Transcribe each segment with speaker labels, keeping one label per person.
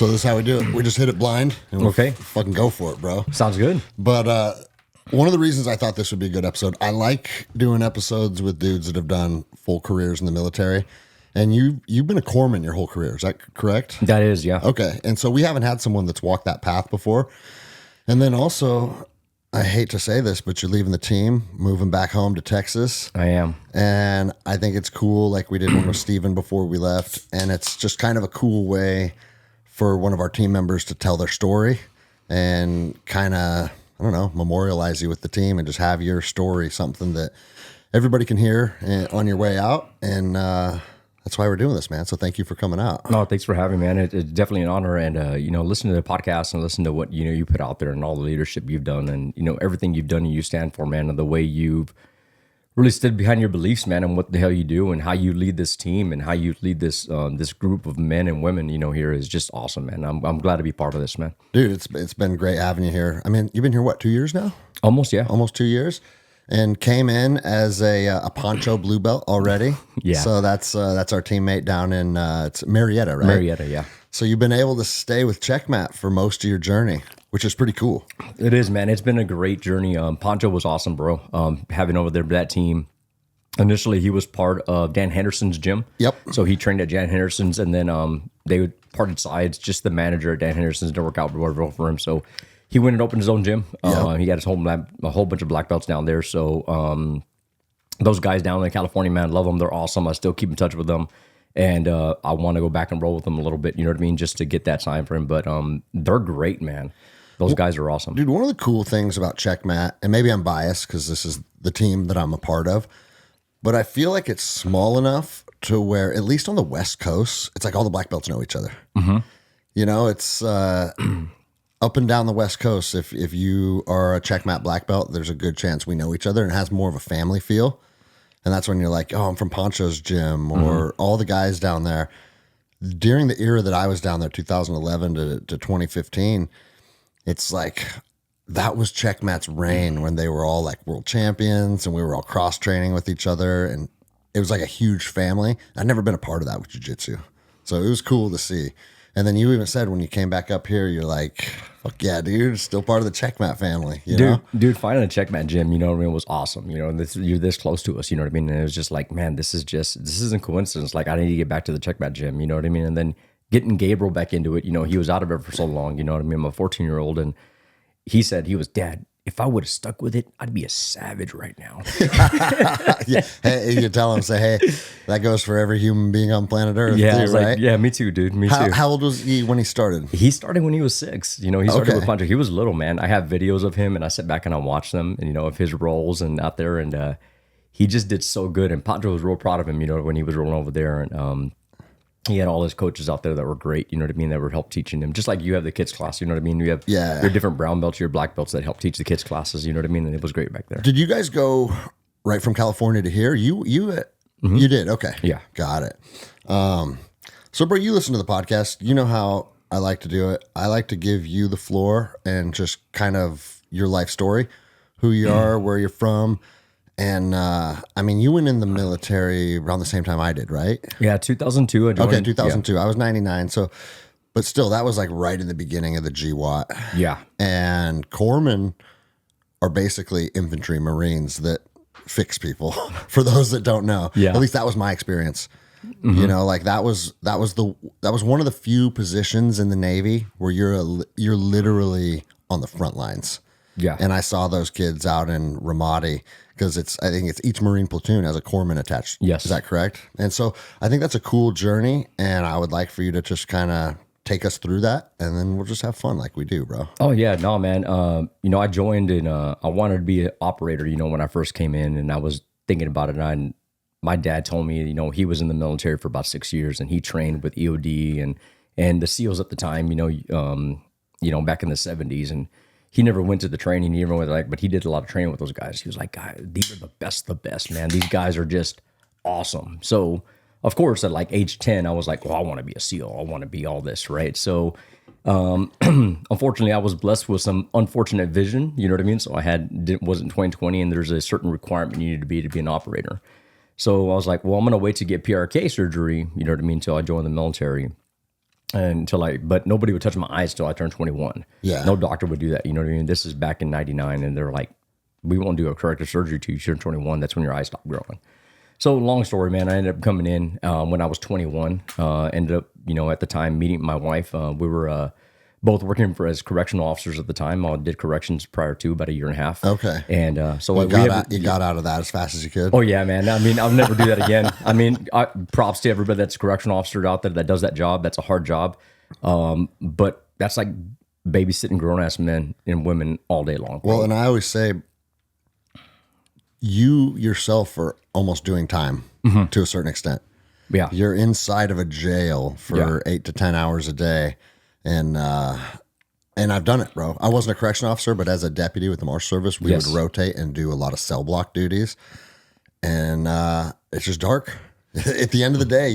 Speaker 1: So this is how we do it. We just hit it blind and we
Speaker 2: Okay.
Speaker 1: fucking go for it, bro.
Speaker 2: Sounds good.
Speaker 1: But one of the reasons I thought this would be a good episode, I like doing episodes with dudes that have done full careers in the military. And you've been a corpsman your whole career. Is that correct?
Speaker 2: That is, yeah.
Speaker 1: Okay. And so we haven't had someone that's walked that path before. And then also, I hate to say this, but you're leaving the team, moving back home to Texas.
Speaker 2: I am.
Speaker 1: And I think it's cool, like we did one with Steven before we left. And it's just kind of a cool way for one of our team members to tell their story and kind of, I don't know, memorialize you with the team and just have your story, something that everybody can hear on your way out. And that's why we're doing this, man. So thank you for coming out.
Speaker 2: No, thanks for having me, man. It's definitely an honor. And, listen to the podcast and listen to what, you put out there and all the leadership you've done and, everything you've done and you stand for, man, and the way you've really stood behind your beliefs, man, and what the hell you do and how you lead this team and how you lead this this group of men and women, here is just awesome, man. I'm glad to be part of this, man.
Speaker 1: Dude, it's been great having you here. I mean, you've been here, what, 2 years now?
Speaker 2: Almost, yeah.
Speaker 1: Almost 2 years. And came in as a poncho blue belt already.
Speaker 2: Yeah.
Speaker 1: So that's our teammate down in it's Marietta, right?
Speaker 2: Marietta, yeah.
Speaker 1: So you've been able to stay with Checkmat for most of your journey, which is pretty cool.
Speaker 2: It is, man. It's been a great journey. Poncho was awesome, bro. Having over there that team. Initially, he was part of Dan Henderson's gym.
Speaker 1: Yep.
Speaker 2: So he trained at Dan Henderson's, and then they parted sides. Just the manager at Dan Henderson's didn't work out very well for him. So he went and opened his own gym.
Speaker 1: Yep.
Speaker 2: He had a whole bunch of black belts down there. So those guys down in California, man, love them. They're awesome. I still keep in touch with them. And I want to go back and roll with them a little bit, you know what I mean, just to get that time for him. But they're great, man. Those guys are awesome.
Speaker 1: Dude, one of the cool things about Checkmat, and maybe I'm biased because this is the team that I'm a part of, but I feel like it's small enough to where, at least on the West Coast, it's like all the black belts know each other. Mm-hmm. It's up and down the West Coast. If you are a Checkmat black belt, there's a good chance we know each other, and it has more of a family feel. And that's when you're like, oh, I'm from Poncho's gym, or all the guys down there. During the era that I was down there, 2011 to 2015, it's like that was Checkmat's reign when they were all like world champions and we were all cross training with each other. And it was like a huge family. I'd never been a part of that with jiu-jitsu. So it was cool to see. And then you even said when you came back up here, you're like, fuck yeah, dude, still part of the Checkmat family. You know?
Speaker 2: Dude, finding a Checkmat gym, you know what I mean, was awesome. You're this close to us, you know what I mean? And it was just like, man, this isn't coincidence. Like, I need to get back to the Checkmat gym, you know what I mean? And then getting Gabriel back into it, he was out of it for so long, you know what I mean? I'm a 14-year-old, and he said, Dad, if I would have stuck with it, I'd be a savage right now.
Speaker 1: Yeah. Hey, you tell him, say, hey, that goes for every human being on planet Earth.
Speaker 2: Yeah,
Speaker 1: too,
Speaker 2: I was
Speaker 1: right?
Speaker 2: like, yeah, me too, dude. Me too.
Speaker 1: How old was he when he started?
Speaker 2: He started when he was 6. He started
Speaker 1: Okay.
Speaker 2: with Poncho. He was little, man. I have videos of him, and I sit back and I watch them, and of his rolls and out there, and he just did so good. And Poncho was real proud of him, when he was rolling over there, and he had all his coaches out there that were great, you know what I mean, that would help teaching him. Just like you have the kids class, you know what I mean? You have your different brown belts, your black belts that help teach the kids classes, you know what I mean? And it was great back there.
Speaker 1: Did you guys go right from California to here? You did? Okay.
Speaker 2: Yeah.
Speaker 1: Got it. So, bro, you listen to the podcast. You know how I like to do it. I like to give you the floor and just kind of your life story, who you are, where you're from. And you went in the military around the same time I did, right?
Speaker 2: Yeah, 2002. I joined.
Speaker 1: Okay, 2002. Yeah. I was 99. So, but still, that was like right in the beginning of the GWAT.
Speaker 2: Yeah.
Speaker 1: And corpsmen are basically infantry Marines that fix people. For those that don't know,
Speaker 2: yeah.
Speaker 1: At least that was my experience. Mm-hmm. That was one of the few positions in the Navy where you're literally on the front lines.
Speaker 2: Yeah.
Speaker 1: And I saw those kids out in Ramadi because I think it's each Marine platoon has a corpsman attached.
Speaker 2: Yes.
Speaker 1: Is that correct? And so I think that's a cool journey, and I would like for you to just kind of take us through that, and then we'll just have fun like we do, bro.
Speaker 2: Oh yeah, no, man. I joined and I wanted to be an operator, when I first came in, and I was thinking about it, and my dad told me, he was in the military for about 6 years, and he trained with EOD and the SEALs at the time, back in the 70s, and he never went to the training. He never went but he did a lot of training with those guys. He was like, "Guys, these are the best, man. These guys are just awesome." So, of course, at like age 10, I was like, "Well, I want to be a SEAL. I want to be all this, right?" So, unfortunately, I was blessed with some unfortunate vision. You know what I mean? So wasn't 20/20, and there's a certain requirement you need to be an operator. So I was like, "Well, I'm gonna wait to get PRK surgery." You know what I mean? Until I join the military. But nobody would touch my eyes till I turned 21.
Speaker 1: Yeah.
Speaker 2: No doctor would do that. You know what I mean? This is back in 99, and they're like, we won't do a corrective surgery till you turn 21. That's when your eyes stop growing. So long story, man, I ended up coming in when I was 21. Ended up, at the time meeting my wife. We were both working as correctional officers at the time. I did corrections prior to about a year and a half.
Speaker 1: Okay.
Speaker 2: And so
Speaker 1: you got out of that as fast as you could.
Speaker 2: Oh yeah, man. I mean, I'll never do that again. I mean, props to everybody that's a correctional officer out there that does that job. That's a hard job. But that's like babysitting grown-ass men and women all day long.
Speaker 1: Well, and I always say, you yourself are almost doing time to a certain extent.
Speaker 2: Yeah.
Speaker 1: You're inside of a jail for 8 to 10 hours a day. And I've done it, bro. I wasn't a correction officer, but as a deputy with the Marshal Service, we would rotate and do a lot of cell block duties. And it's just dark. At the end of the day,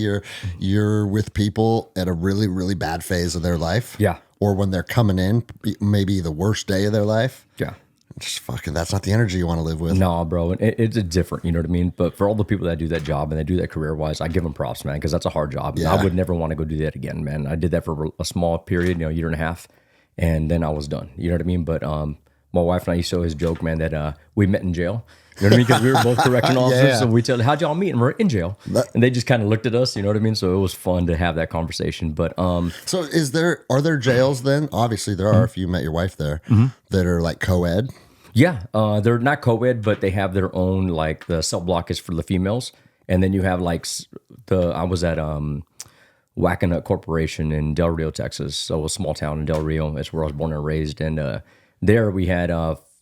Speaker 1: you're with people at a really, really bad phase of their life.
Speaker 2: Yeah.
Speaker 1: Or when they're coming in, maybe the worst day of their life.
Speaker 2: Yeah.
Speaker 1: Just fucking, that's not the energy you want to live with.
Speaker 2: No, bro. It's different, you know what I mean? But for all the people that do that job and they do that career-wise, I give them props, man, because that's a hard job.
Speaker 1: Yeah.
Speaker 2: I would never want to go do that again, man. I did that for a small period, a year and a half, and then I was done. You know what I mean? But my wife and I used to always joke, man, that we met in jail. You know what I mean? Because we were both correctional officers, so we tell, how'd y'all meet? And we're in jail. And they just kind of looked at us, you know what I mean? So it was fun to have that conversation. But
Speaker 1: so are there jails then? Obviously there are, if you met your wife there, that are like co-ed.
Speaker 2: Yeah, they're not co-ed, but they have their own, like the cell block is for the females. And then you have like I was at Wackenut Corporation in Del Rio, Texas. So a small town in Del Rio. That's where I was born and raised. And there we had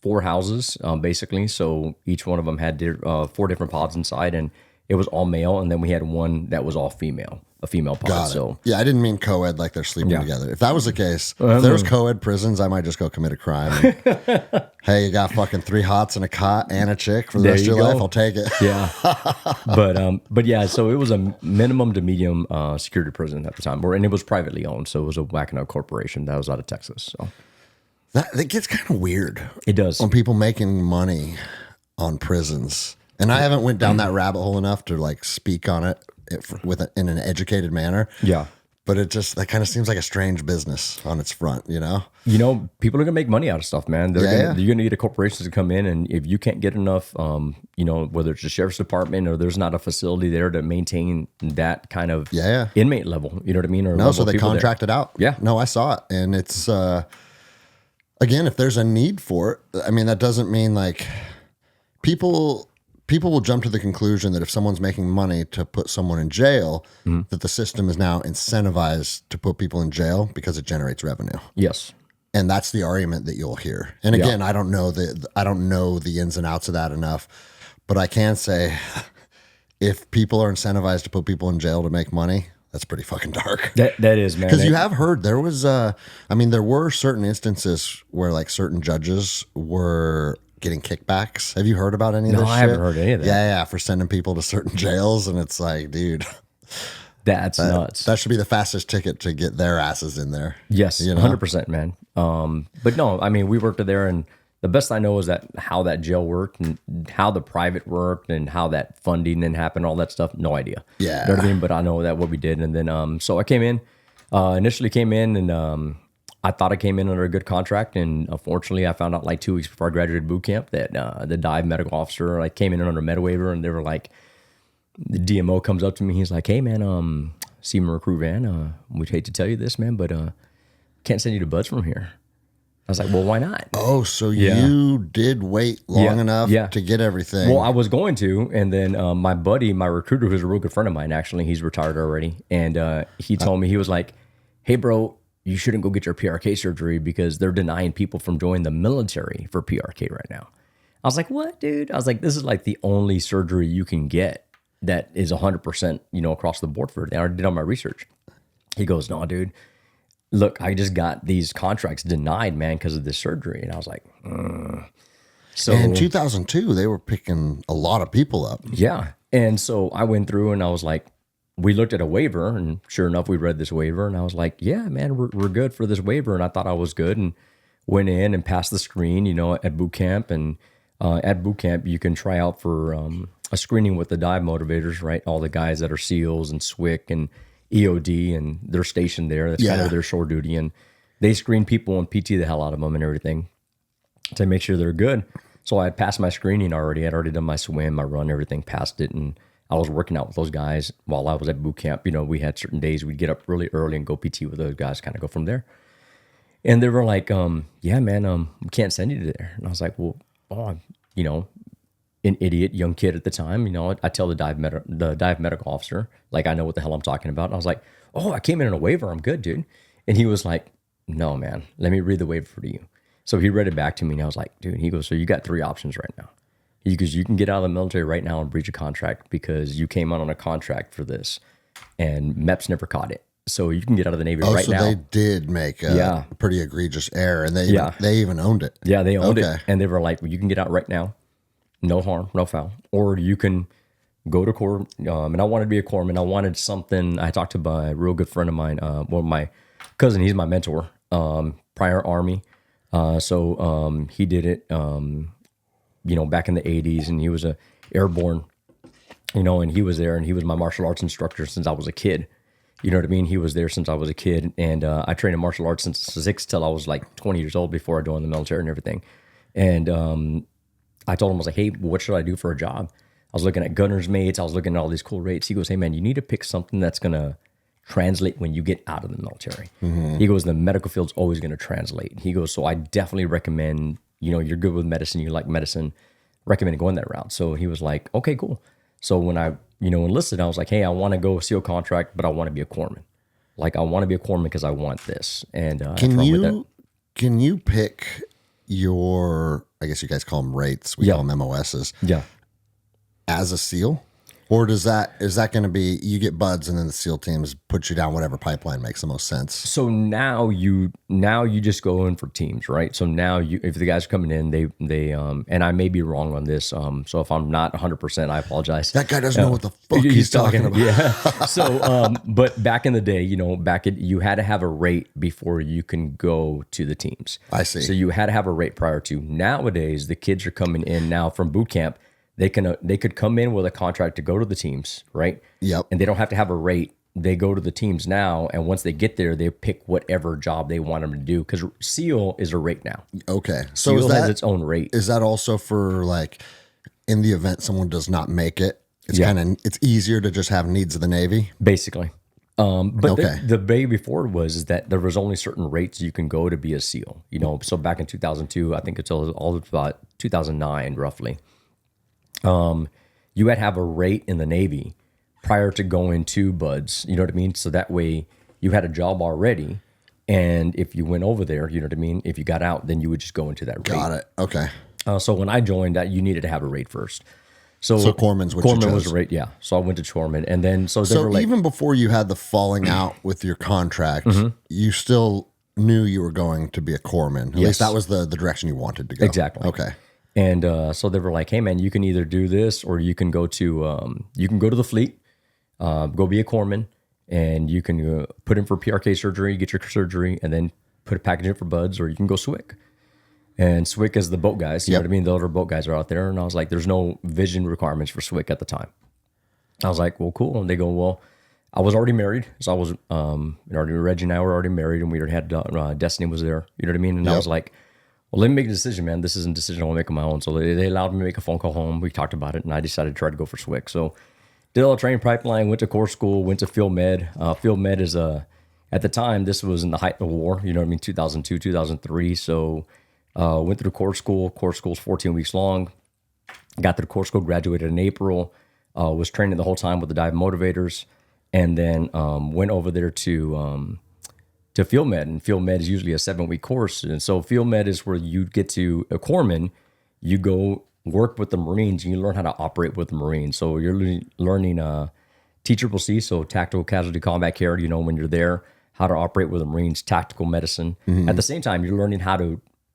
Speaker 2: 4 houses, basically. So each one of them had 4 different pods inside, and it was all male. And then we had one that was all female, a female pod.
Speaker 1: Got it.
Speaker 2: So
Speaker 1: yeah, I didn't mean co-ed like they're sleeping together. If that was the case, if there was co-ed prisons, I might just go commit a crime. And, hey, you got fucking 3 hots and a cot and a chick for the rest of your life. I'll take it.
Speaker 2: Yeah. But yeah, so it was a minimum to medium security prison at the time, and it was privately owned. So it was a Wackenut Corporation that was out of Texas. So
Speaker 1: that gets kind of weird.
Speaker 2: It does.
Speaker 1: On people making money on prisons. And I haven't went down that rabbit hole enough to like speak on it in an educated manner.
Speaker 2: Yeah.
Speaker 1: But that kind of seems like a strange business on its front, you know?
Speaker 2: People are going to make money out of stuff, man. You're going to need a corporation to come in, and if you can't get enough, whether it's the sheriff's department or there's not a facility there to maintain that kind of inmate level, you know what I mean? Or
Speaker 1: no, so they contract it out.
Speaker 2: Yeah.
Speaker 1: No, I saw it. And it's, again, if there's a need for it, I mean, that doesn't mean like people will jump to the conclusion that if someone's making money to put someone in jail, that the system is now incentivized to put people in jail because it generates revenue.
Speaker 2: Yes.
Speaker 1: And that's the argument that you'll hear. And again, I don't know the ins and outs of that enough, but I can say if people are incentivized to put people in jail to make money, that's pretty fucking dark.
Speaker 2: That is, man.
Speaker 1: Because you have heard there was, there were certain instances where like certain judges were getting kickbacks. Have you heard about any of this shit?
Speaker 2: No, I haven't heard any of that.
Speaker 1: Yeah, for sending people to certain jails, and it's like, dude,
Speaker 2: that's nuts.
Speaker 1: That should be the fastest ticket to get their asses in there.
Speaker 2: Yes, 100%, man. But no, I mean, we worked there, and the best I know is that how that jail worked and how the private worked and how that funding then happened, all that stuff. No idea.
Speaker 1: Yeah,
Speaker 2: you know what I mean. But I know that what we did, and then so I came in. Initially came in, and I thought I came in under a good contract, and unfortunately, I found out like 2 weeks before I graduated boot camp that the dive medical officer like came in under a med waiver, and they were like, the DMO comes up to me, he's like, "Hey man, Seaman Recruit Van, we'd hate to tell you this, man, but can't send you to Buds from here." I was like, "Well, why not?"
Speaker 1: Oh, so you did wait long enough to get everything.
Speaker 2: Well, I was going to, and then my buddy, my recruiter, who's a real good friend of mine, actually, he's retired already, and he told me, he was like, "Hey, bro, you shouldn't go get your PRK surgery because they're denying people from joining the military for PRK right now." I was like, "What, dude?" I was like, "This is like the only surgery you can get that is 100%, across the board for it." I already did all my research. He goes, "No, dude, look, I just got these contracts denied, man, because of this surgery." And I was like, So
Speaker 1: in 2002, they were picking a lot of people up.
Speaker 2: Yeah. And so I went through and I was like, we looked at a waiver, and sure enough, we read this waiver, and I was like, "Yeah, man, we're good for this waiver." And I thought I was good, and went in and passed the screen, at boot camp. And at boot camp, you can try out for a screening with the dive motivators, right? All the guys that are SEALs and SWIC, and EOD, and they're stationed there. That's kind of their shore duty, and they screen people and PT the hell out of them and everything to make sure they're good. So I had passed my screening already. I'd already done my swim, my run, everything, passed it, and I was working out with those guys while I was at boot camp. You know, we had certain days we'd get up really early and go PT with those guys, kind of go from there. And they were like, yeah, man, we can't send you there. And I was like, well, you know, an idiot young kid at the time. You know, I tell the dive medical officer, like, I know what the hell I'm talking about. And I was like, oh, I came in on a waiver. I'm good, dude. And he was like, no, man, let me read the waiver to you. So he read it back to me, and I was like, dude, he goes, so you got 3 options right now. Because you can get out of the military right now and breach a contract because you came out on a contract for this, and MEPS never caught it. So you can get out of the Navy right now.
Speaker 1: So they did make a pretty egregious error, and they even owned it.
Speaker 2: Yeah, they owned it. And they were like, well, you can get out right now. No harm, no foul. Or you can go to Corps. And I wanted to be a corpsman. I wanted something. I talked to a real good friend of mine, well, my cousin, he's my mentor, prior Army. So he did it, you know, back in the 80s, and he was a airborne, you know, and he was there, and he was my martial arts instructor since I was a kid. You know what I mean? He was there since I was a kid, and I trained in martial arts since 6 till I was like 20 years old before I joined the military and everything. And I told him, I was like, hey, what should I do for a job? I was looking at gunner's mates. I was looking at all these cool rates. He goes, hey, man, you need to pick something that's going to translate when you get out of the military. Mm-hmm. He goes, the medical field's always going to translate. He goes, so I definitely recommend, you know, you're good with medicine, you like medicine, recommend going that route. So he was like, okay, cool. So when I, you know, enlisted, I was like, hey, I want to go SEAL contract, but I want to be a corpsman. Like, I want to be a corpsman because I want this. And
Speaker 1: can you pick your, I guess you guys call them rates, we call them MOSs.
Speaker 2: Yeah.
Speaker 1: As a SEAL? Or is that going to be, you get buds and then the SEAL teams put you down whatever pipeline makes the most sense?
Speaker 2: So now you just go in for teams, right? So now if the guys are coming in, they and I may be wrong on this. So if I'm not 100%, I apologize.
Speaker 1: That guy doesn't know what the fuck he's talking about.
Speaker 2: Yeah. So, but back in the day, you know, you had to have a rate before you can go to the teams.
Speaker 1: I see.
Speaker 2: So you had to have a rate prior to. Nowadays, the kids are coming in now from boot camp. They could come in with a contract to go to the teams, right?
Speaker 1: Yep.
Speaker 2: And they don't have to have a rate. They go to the teams now, and once they get there, they pick whatever job they want them to do. Because SEAL is a rate now.
Speaker 1: Okay. So
Speaker 2: SEAL has its own rate.
Speaker 1: Is that also for, like, in the event someone does not make it, it's easier to just have needs of the Navy?
Speaker 2: Basically. But the way before is that there was only certain rates you can go to be a SEAL. You know, so back in 2002, I think until all about 2009, roughly. You had to have a rate in the Navy prior to going to buds, you know what I mean? So that way you had a job already, and if you went over there, you know what I mean? If you got out, then you would just go into that rate.
Speaker 1: Got it. Okay.
Speaker 2: So when I joined that, you needed to have a rate first. So
Speaker 1: Corpsman's what you chose.
Speaker 2: Corpsman was a rate, yeah. So I went to Corpsman, and then so
Speaker 1: even before you had the falling out with your contract, you still knew you were going to be a corpsman. At least that was the direction you wanted to go.
Speaker 2: Exactly.
Speaker 1: Okay.
Speaker 2: And so they were like, hey, man, you can either do this or you can go to the fleet, go be a corpsman, and you can put in for PRK surgery, get your surgery, and then put a package in for buds, or you can go SWIC. And SWIC is the boat guys. You know what I mean? The older boat guys are out there. And I was like, there's no vision requirements for SWIC at the time. I was like, well, cool. And they go, well, I was already married. So I was, Reggie and I were already married, and we already had, Destiny was there. You know what I mean? And I was like, well, let me make a decision, man. This isn't a decision I want to make on my own. So they allowed me to make a phone call home. We talked about it, and I decided to try to go for SWIC. So did all the training pipeline, went to Corps school, went to Field Med. Field Med is, at the time, this was in the height of the war, you know what I mean, 2002, 2003. So went through Corps school. Corps school's 14 weeks long. Got through Corps school, graduated in April. Was training the whole time with the dive motivators. And then went over there to Field Med, and Field Med is usually a 7-week course. And so Field Med is where you get to a corpsman, you go work with the Marines, and you learn how to operate with the Marines. So you're learning TCCC, so Tactical Casualty Combat Care, you know, when you're there, how to operate with the Marines, tactical medicine. Mm-hmm. At the same time, you're learning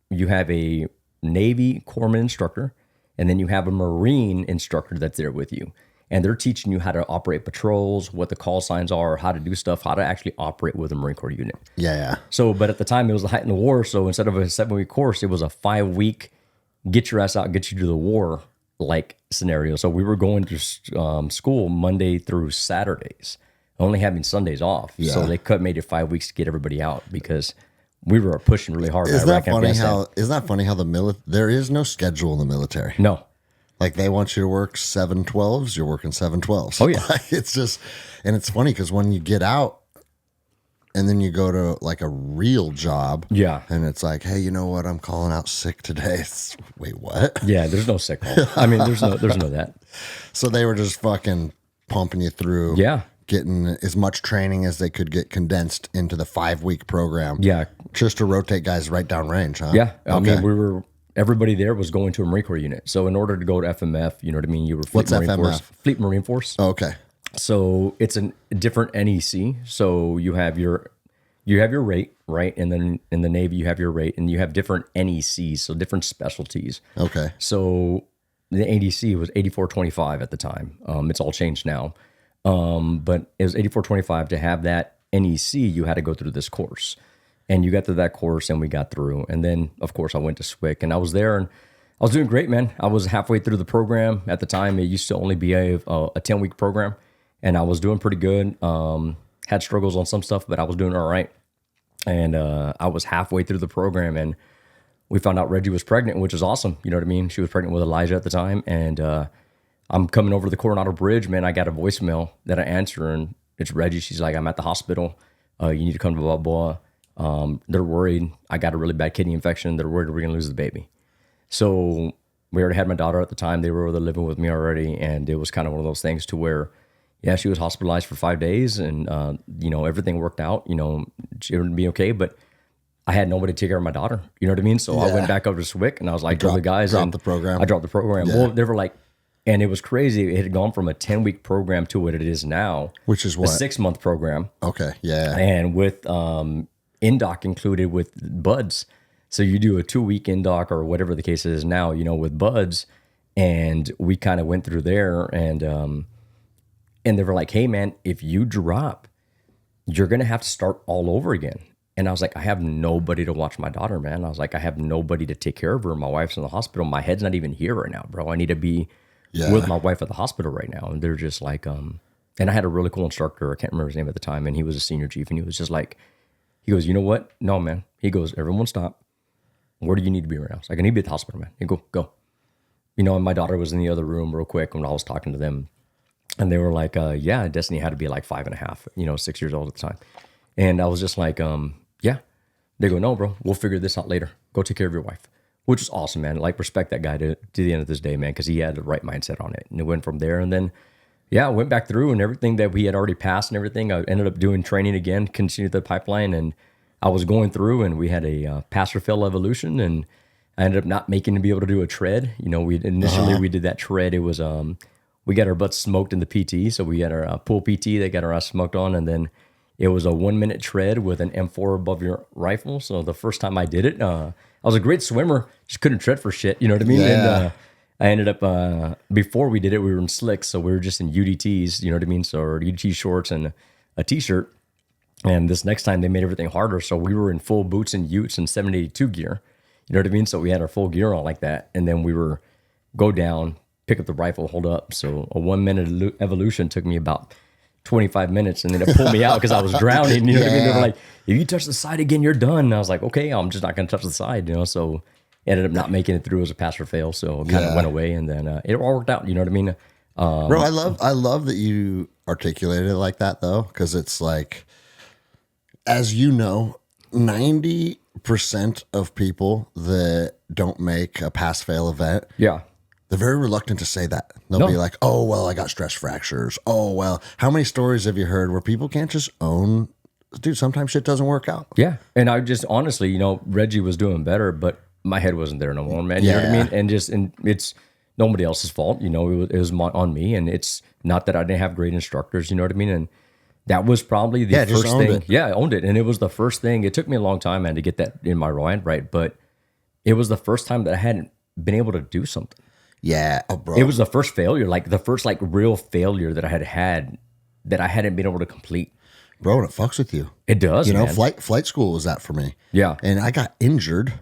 Speaker 2: you have a Navy corpsman instructor, and then you have a Marine instructor that's there with you. And they're teaching you how to operate patrols, what the call signs are, how to do stuff, how to actually operate with a Marine Corps unit. Yeah. So, but at the time, it was the height in the war. So instead of a 7-week course, it was a 5-week, get your ass out, get you to the war like scenario. So we were going to school Monday through Saturdays. only having Sundays off.
Speaker 1: Yeah.
Speaker 2: So they made it 5 weeks to get everybody out because we were pushing really hard.
Speaker 1: Isn't that funny how there is no schedule in the military?
Speaker 2: No.
Speaker 1: Like they want you to work 7/12s, you're working 7/12s.
Speaker 2: Oh, yeah.
Speaker 1: Like, it's just, and it's funny because when you get out and then you go to like a real job,
Speaker 2: Yeah.
Speaker 1: and it's like, hey, you know what? I'm calling out sick today. Wait, what?
Speaker 2: Yeah, there's no sick call. I mean, there's no that.
Speaker 1: So they were just fucking pumping you through.
Speaker 2: Yeah.
Speaker 1: Getting as much training as they could get condensed into the 5-week program.
Speaker 2: Yeah.
Speaker 1: Just to rotate guys right down range, huh?
Speaker 2: Yeah. I
Speaker 1: Okay.
Speaker 2: mean, everybody there was going to a Marine Corps unit. So in order to go to FMF, you know what I mean? You were
Speaker 1: What's
Speaker 2: Marine
Speaker 1: FMF?
Speaker 2: Force. Fleet Marine Force.
Speaker 1: Oh, okay.
Speaker 2: So it's a different NEC. So you have your rate, right? And then in the Navy, you have your rate, and you have different NECs, so different specialties.
Speaker 1: Okay.
Speaker 2: So the ADC was 8425 at the time. It's all changed now. But it was 8425. To have that NEC, you had to go through this course. And you got through that course, and we got through. And then, of course, I went to SWIC, and I was there, and I was doing great, man. I was halfway through the program. At the time, it used to only be a 10-week program, and I was doing pretty good. Had struggles on some stuff, but I was doing all right. And I was halfway through the program, and we found out Reggie was pregnant, which is awesome. You know what I mean? She was pregnant with Elijah at the time, and I'm coming over the Coronado Bridge, man. I got a voicemail that I answer, and it's Reggie. She's like, I'm at the hospital. You need to come to blah, blah, blah. They're worried. I got a really bad kidney infection. They're worried we're going to lose the baby. So we already had my daughter at the time. They were living with me already, and it was kind of one of those things to where, yeah, she was hospitalized for 5 days, and, everything worked out. She would be okay, but I had nobody to take care of my daughter. You know what I mean? So I went back over to SWIC, and I was like, told the guys.
Speaker 1: Dropped the program.
Speaker 2: I dropped the program.
Speaker 1: Yeah.
Speaker 2: Well, they were like, and it was crazy. It had gone from a 10-week program to what it is now.
Speaker 1: Which is
Speaker 2: a
Speaker 1: what?
Speaker 2: 6-month program.
Speaker 1: Okay, yeah.
Speaker 2: And with in-doc included with buds. So you do a 2-week in-doc or whatever the case is now, with buds. And we kind of went through there, and they were like, hey, man, if you drop, you're going to have to start all over again. And I was like, I have nobody to watch my daughter, man. I was like, I have nobody to take care of her. My wife's in the hospital. My head's not even here right now, bro. I need to be with my wife at the hospital right now. And they're just like, and I had a really cool instructor. I can't remember his name at the time. And he was a senior chief. And he was just like, he goes, you know what? No, man. He goes, everyone stop. Where do you need to be right now? It's like, I need to be at the hospital, man. He go. And my daughter was in the other room real quick when I was talking to them. And they were like, yeah, Destiny had to be like 5.5, 6 years old at the time. And I was just like, yeah. They go, no, bro, we'll figure this out later. Go take care of your wife, which is awesome, man. Like, respect that guy to the end of this day, man, because he had the right mindset on it. And it went from there. And then, I went back through, and everything that we had already passed and everything, I ended up doing training again, continued the pipeline. And I was going through, and we had a pass or fail evolution, and I ended up not making to be able to do a tread. We did that tread. It was, we got our butts smoked in the PT. So we had our pool PT, they got our ass smoked on. And then it was a 1-minute tread with an M4 above your rifle. So the first time I did it, I was a great swimmer, just couldn't tread for shit. You know what I mean?
Speaker 1: Yeah.
Speaker 2: And I ended up, before we did it, we were in slicks. So we were just in UDTs, you know what I mean? So UDT shorts and a t-shirt. And this next time they made everything harder. So we were in full boots and utes and 782 gear. You know what I mean? So we had our full gear on like that. And then we were go down, pick up the rifle, hold up. So a 1-minute evolution took me about 25 minutes, and then it pulled me out because I was drowning. You know what I mean? They were like, if you touch the side again, you're done. And I was like, okay, I'm just not going to touch the side, So ended up not making it through as a pass or fail. So it kind of went away, and then it all worked out. You know what I mean?
Speaker 1: Bro, I love that you articulated it like that, though, because it's like, as you know, 90% of people that don't make a pass fail event, they're very reluctant to say that. They'll be like, oh, well, I got stress fractures. Oh, well, how many stories have you heard where people can't just own, dude, sometimes shit doesn't work out.
Speaker 2: Yeah. And I just, honestly, Reggie was doing better, but my head wasn't there no more, man. You know what I mean? And it's nobody else's fault. It was on me. And it's not that I didn't have great instructors, you know what I mean? And that was probably the first thing.
Speaker 1: It.
Speaker 2: Yeah, I owned it. And it was the first thing. It took me a long time, man, to get that in my mind right. But it was the first time that I hadn't been able to do something.
Speaker 1: Yeah, bro.
Speaker 2: It was the first failure, like the first real failure that I had that I hadn't been able to complete.
Speaker 1: Bro, and it fucks with you.
Speaker 2: It does,
Speaker 1: man. Flight school was that for me.
Speaker 2: Yeah.
Speaker 1: And I got injured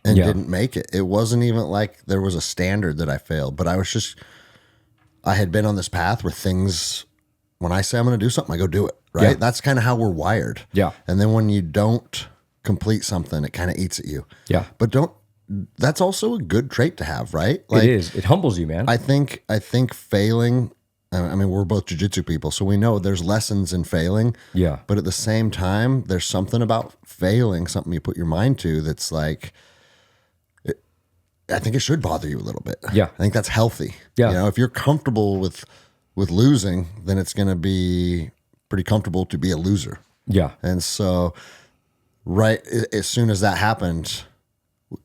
Speaker 1: and didn't make it. It wasn't even like there was a standard that I failed, but I had been on this path where things when I say I'm going to do something, I go do it. Right.
Speaker 2: Yeah.
Speaker 1: That's kind of how we're wired.
Speaker 2: Yeah.
Speaker 1: And then when you don't complete something, it kind of eats at you.
Speaker 2: Yeah.
Speaker 1: But that's also a good trait to have, right?
Speaker 2: Like, it is. It humbles you, man.
Speaker 1: I think failing, I mean, we're both jiu-jitsu people, so we know there's lessons in failing.
Speaker 2: Yeah.
Speaker 1: But at the same time, there's something about failing, something you put your mind to that's like, I think it should bother you a little bit.
Speaker 2: Yeah.
Speaker 1: I think that's healthy.
Speaker 2: Yeah.
Speaker 1: You know, if you're comfortable with losing, then it's going to be pretty comfortable to be a loser.
Speaker 2: Yeah.
Speaker 1: And so, right as soon as that happened,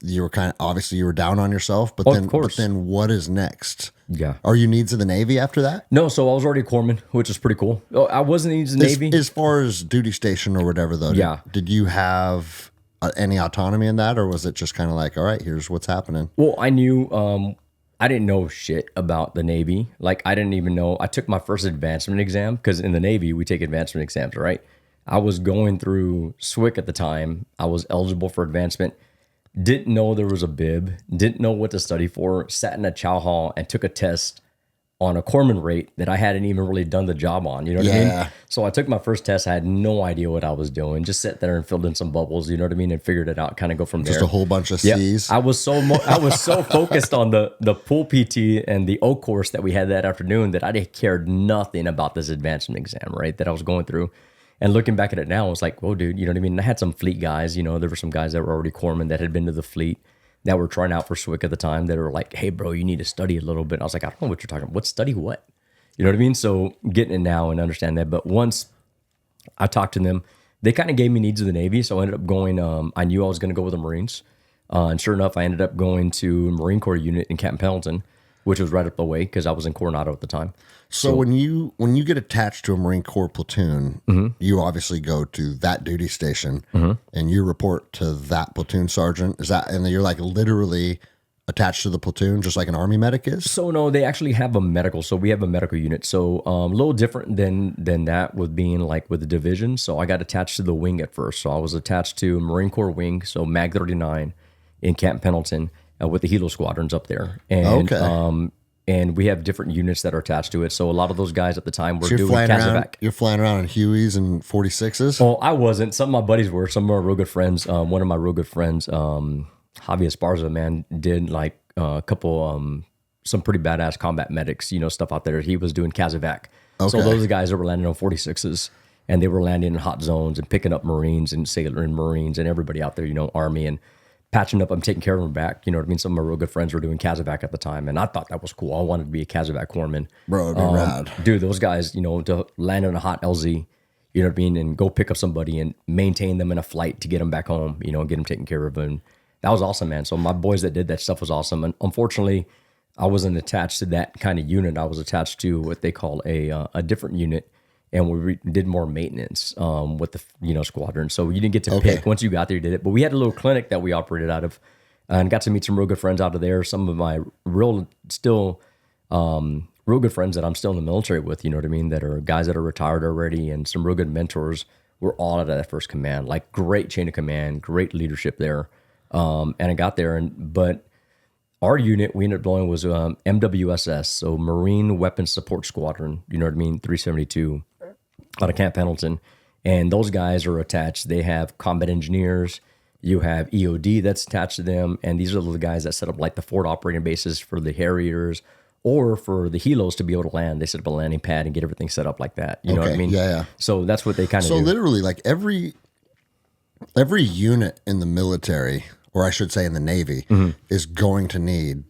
Speaker 1: you were obviously you were down on yourself, but then what is next?
Speaker 2: Yeah.
Speaker 1: Are you needs of the Navy after that?
Speaker 2: No, so I was already a corpsman, which is pretty cool. Oh, I wasn't needs of the Navy.
Speaker 1: As far as duty station or whatever, though,
Speaker 2: yeah.
Speaker 1: Did you have any autonomy in that, or was it just kind of like, all right, here's what's happening?
Speaker 2: Well, I knew, I didn't know shit about the Navy. Like, I didn't even know. I took my first advancement exam because in the Navy, we take advancement exams, right? I was going through SWIC at the time. I was eligible for advancement. Didn't know there was a bib. Didn't know what to study for. Sat in a chow hall and took a test on a corpsman rate that I hadn't even really done the job on. You know what I mean? So I took my first test. I had no idea what I was doing. Just sat there and filled in some bubbles. You know what I mean? And figured it out. Kind of go from there.
Speaker 1: Just a whole bunch of C's.
Speaker 2: I was so focused on the pool PT and the O course that we had that afternoon that I cared nothing about this advancement exam, right? That I was going through. And looking back at it now, I was like, whoa, dude, you know what I mean? And I had some fleet guys, you know, there were some guys that were already corpsmen that had been to the fleet that were trying out for SWIC at the time that were like, hey, bro, you need to study a little bit. I was like, I don't know what you're talking about. What study what? You know what I mean? So getting it now and understand that. But once I talked to them, they kind of gave me needs of the Navy. So I ended up going, I knew I was going to go with the Marines. And sure enough, I ended up going to Marine Corps unit in Camp Pendleton, which was right up the way because I was in Coronado at the time.
Speaker 1: So when you get attached to a Marine Corps platoon, you obviously go to that duty station and you report to that platoon sergeant. Is that, and you're like literally attached to the platoon, just like an Army medic is?
Speaker 2: So no, they actually have a medical. So we have a medical unit. So a little different than that with being like with the division. So I got attached to the wing at first. So I was attached to Marine Corps wing, so MAG 39 in Camp Pendleton with the Helo squadrons up there. And and we have different units that are attached to it. So a lot of those guys at the time were doing Casevac.
Speaker 1: You're flying around in Hueys and 46s?
Speaker 2: Well, I wasn't. Some of my buddies were. Some of my real good friends. One of my real good friends, Javier Esparza, man, did like a couple, some pretty badass combat medics, you know, stuff out there. He was doing Casevac. Okay. So those are guys that were landing on 46s. And they were landing in hot zones and picking up Marines and sailor and Marines and everybody out there, you know, Army and patching up. I'm taking care of them back. You know what I mean? Some of my real good friends were doing Casevac at the time, and I thought that was cool. I wanted to be a Casevac corpsman.
Speaker 1: Bro, it'd be rad.
Speaker 2: Dude, those guys, you know, to land in a hot LZ, you know what I mean, and go pick up somebody and maintain them in a flight to get them back home, you know, and get them taken care of. And that was awesome, man. So my boys that did that stuff was awesome. And unfortunately, I wasn't attached to that kind of unit. I was attached to what they call a different unit. And we did more maintenance with the, you know, squadron. So you didn't get to pick. Once you got there, you did it. But we had a little clinic that we operated out of and got to meet some real good friends out of there. Some of my real good friends that I'm still in the military with, you know what I mean, that are guys that are retired already, and some real good mentors were all at that first command. Like great chain of command, great leadership there. And I got there, but our unit we ended up blowing was MWSS, so Marine Weapons Support Squadron, you know what I mean, 372. Out of Camp Pendleton, and those guys are attached. They have combat engineers. You have EOD that's attached to them, and these are the guys that set up like the forward operating bases for the Harriers or for the Helos to be able to land. They set up a landing pad and get everything set up like that. You know what I mean?
Speaker 1: Yeah.
Speaker 2: So that's what they kind of
Speaker 1: do.
Speaker 2: So
Speaker 1: literally, like every unit in the military, or I should say in the Navy, is going to need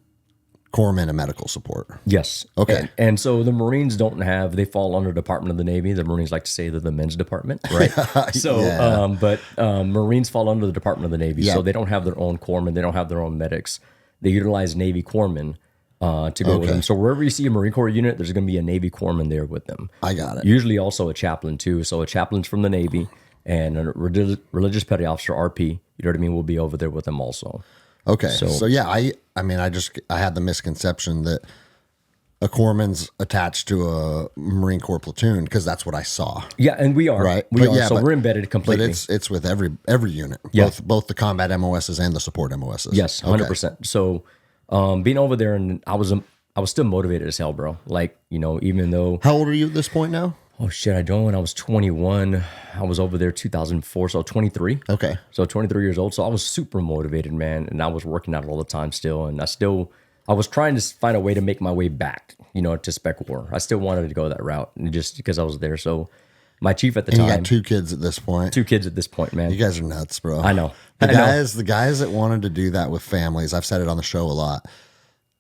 Speaker 1: corpsmen and medical support.
Speaker 2: Yes.
Speaker 1: Okay.
Speaker 2: And so the Marines don't have, they fall under Department of the Navy. The Marines like to say they're the men's department, right? So, but Marines fall under the Department of the Navy. So they don't have their own corpsmen. They don't have their own medics. They utilize Navy corpsmen to go with them. So wherever you see a Marine Corps unit, there's going to be a Navy corpsman there with them.
Speaker 1: I got it.
Speaker 2: Usually also a chaplain too. So a chaplain's from the Navy and a religious petty officer, RP, you know what I mean, will be over there with them also.
Speaker 1: Okay. So yeah, I mean, I had the misconception that a corpsman's attached to a Marine Corps platoon because that's what I saw.
Speaker 2: Yeah, and we are.
Speaker 1: Right.
Speaker 2: We are. So we're embedded completely.
Speaker 1: But it's with every unit.
Speaker 2: Yeah.
Speaker 1: Both the combat MOSs and the support MOSs.
Speaker 2: Yes, 100%. So being over there, and I was still motivated as hell, bro. Like, you know, even though.
Speaker 1: How old are you at this point now?
Speaker 2: Oh shit, I joined when I was 21. I was over there 2004, so 23.
Speaker 1: Okay.
Speaker 2: So 23 years old. So I was super motivated, man, and I was working out all the time still, and I was trying to find a way to make my way back, to Spec War. I still wanted to go that route, and just because I was there. So my chief at the time,
Speaker 1: you got 2 kids at this point.
Speaker 2: 2 kids at this point, man.
Speaker 1: You guys are nuts, bro.
Speaker 2: I know.
Speaker 1: The guys that wanted to do that with families, I've said it on the show a lot.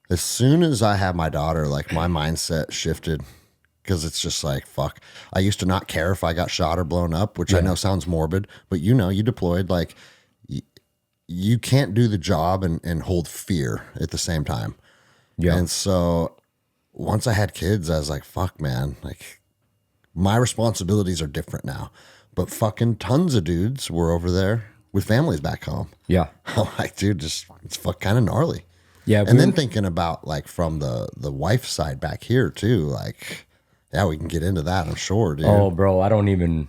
Speaker 1: As soon as I had my daughter, like my mindset shifted. Because it's just like, fuck. I used to not care if I got shot or blown up, which I know sounds morbid, but you deployed. Like, you can't do the job and hold fear at the same time. Yeah. And so once I had kids, I was like, fuck, man. Like, my responsibilities are different now. But fucking tons of dudes were over there with families back home.
Speaker 2: Yeah.
Speaker 1: I'm like, dude, it's kind of gnarly.
Speaker 2: Yeah.
Speaker 1: And then thinking about, like, from the wife side back here, too, like... Yeah, we can get into that, I'm sure, dude.
Speaker 2: Oh, bro, I don't even,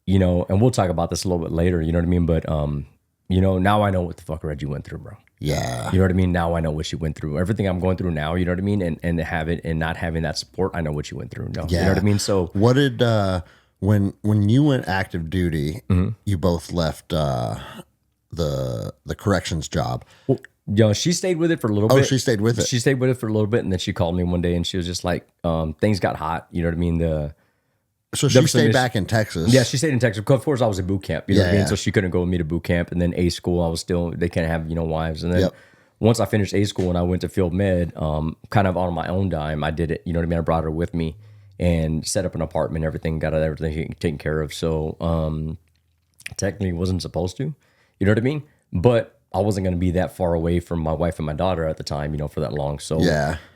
Speaker 2: and we'll talk about this a little bit later, you know what I mean? But, now I know what the fuck Reggie went through, bro.
Speaker 1: Yeah.
Speaker 2: You know what I mean? Now I know what she went through. Everything I'm going through now, you know what I mean? And have it and not having that support, I know what she went through. No,
Speaker 1: yeah.
Speaker 2: You know what I mean? So
Speaker 1: what did when you went active duty, you both left the corrections job.
Speaker 2: Well, she stayed with it for a little bit.
Speaker 1: Oh, she stayed with it.
Speaker 2: She stayed with it for a little bit, and then she called me one day, and she was just like, things got hot. You know what I mean?
Speaker 1: So she stayed back in Texas.
Speaker 2: Yeah, she stayed in Texas. Of course, I was at boot camp. You know what I mean?
Speaker 1: Yeah.
Speaker 2: So she couldn't go with me to boot camp, and then A school, I was still. They can't have wives, and then once I finished A school and I went to field med, kind of on my own dime, I did it. You know what I mean? I brought her with me and set up an apartment, everything, got everything taken care of. So technically, wasn't supposed to. You know what I mean? But I wasn't going to be that far away from my wife and my daughter at the time, for that long. So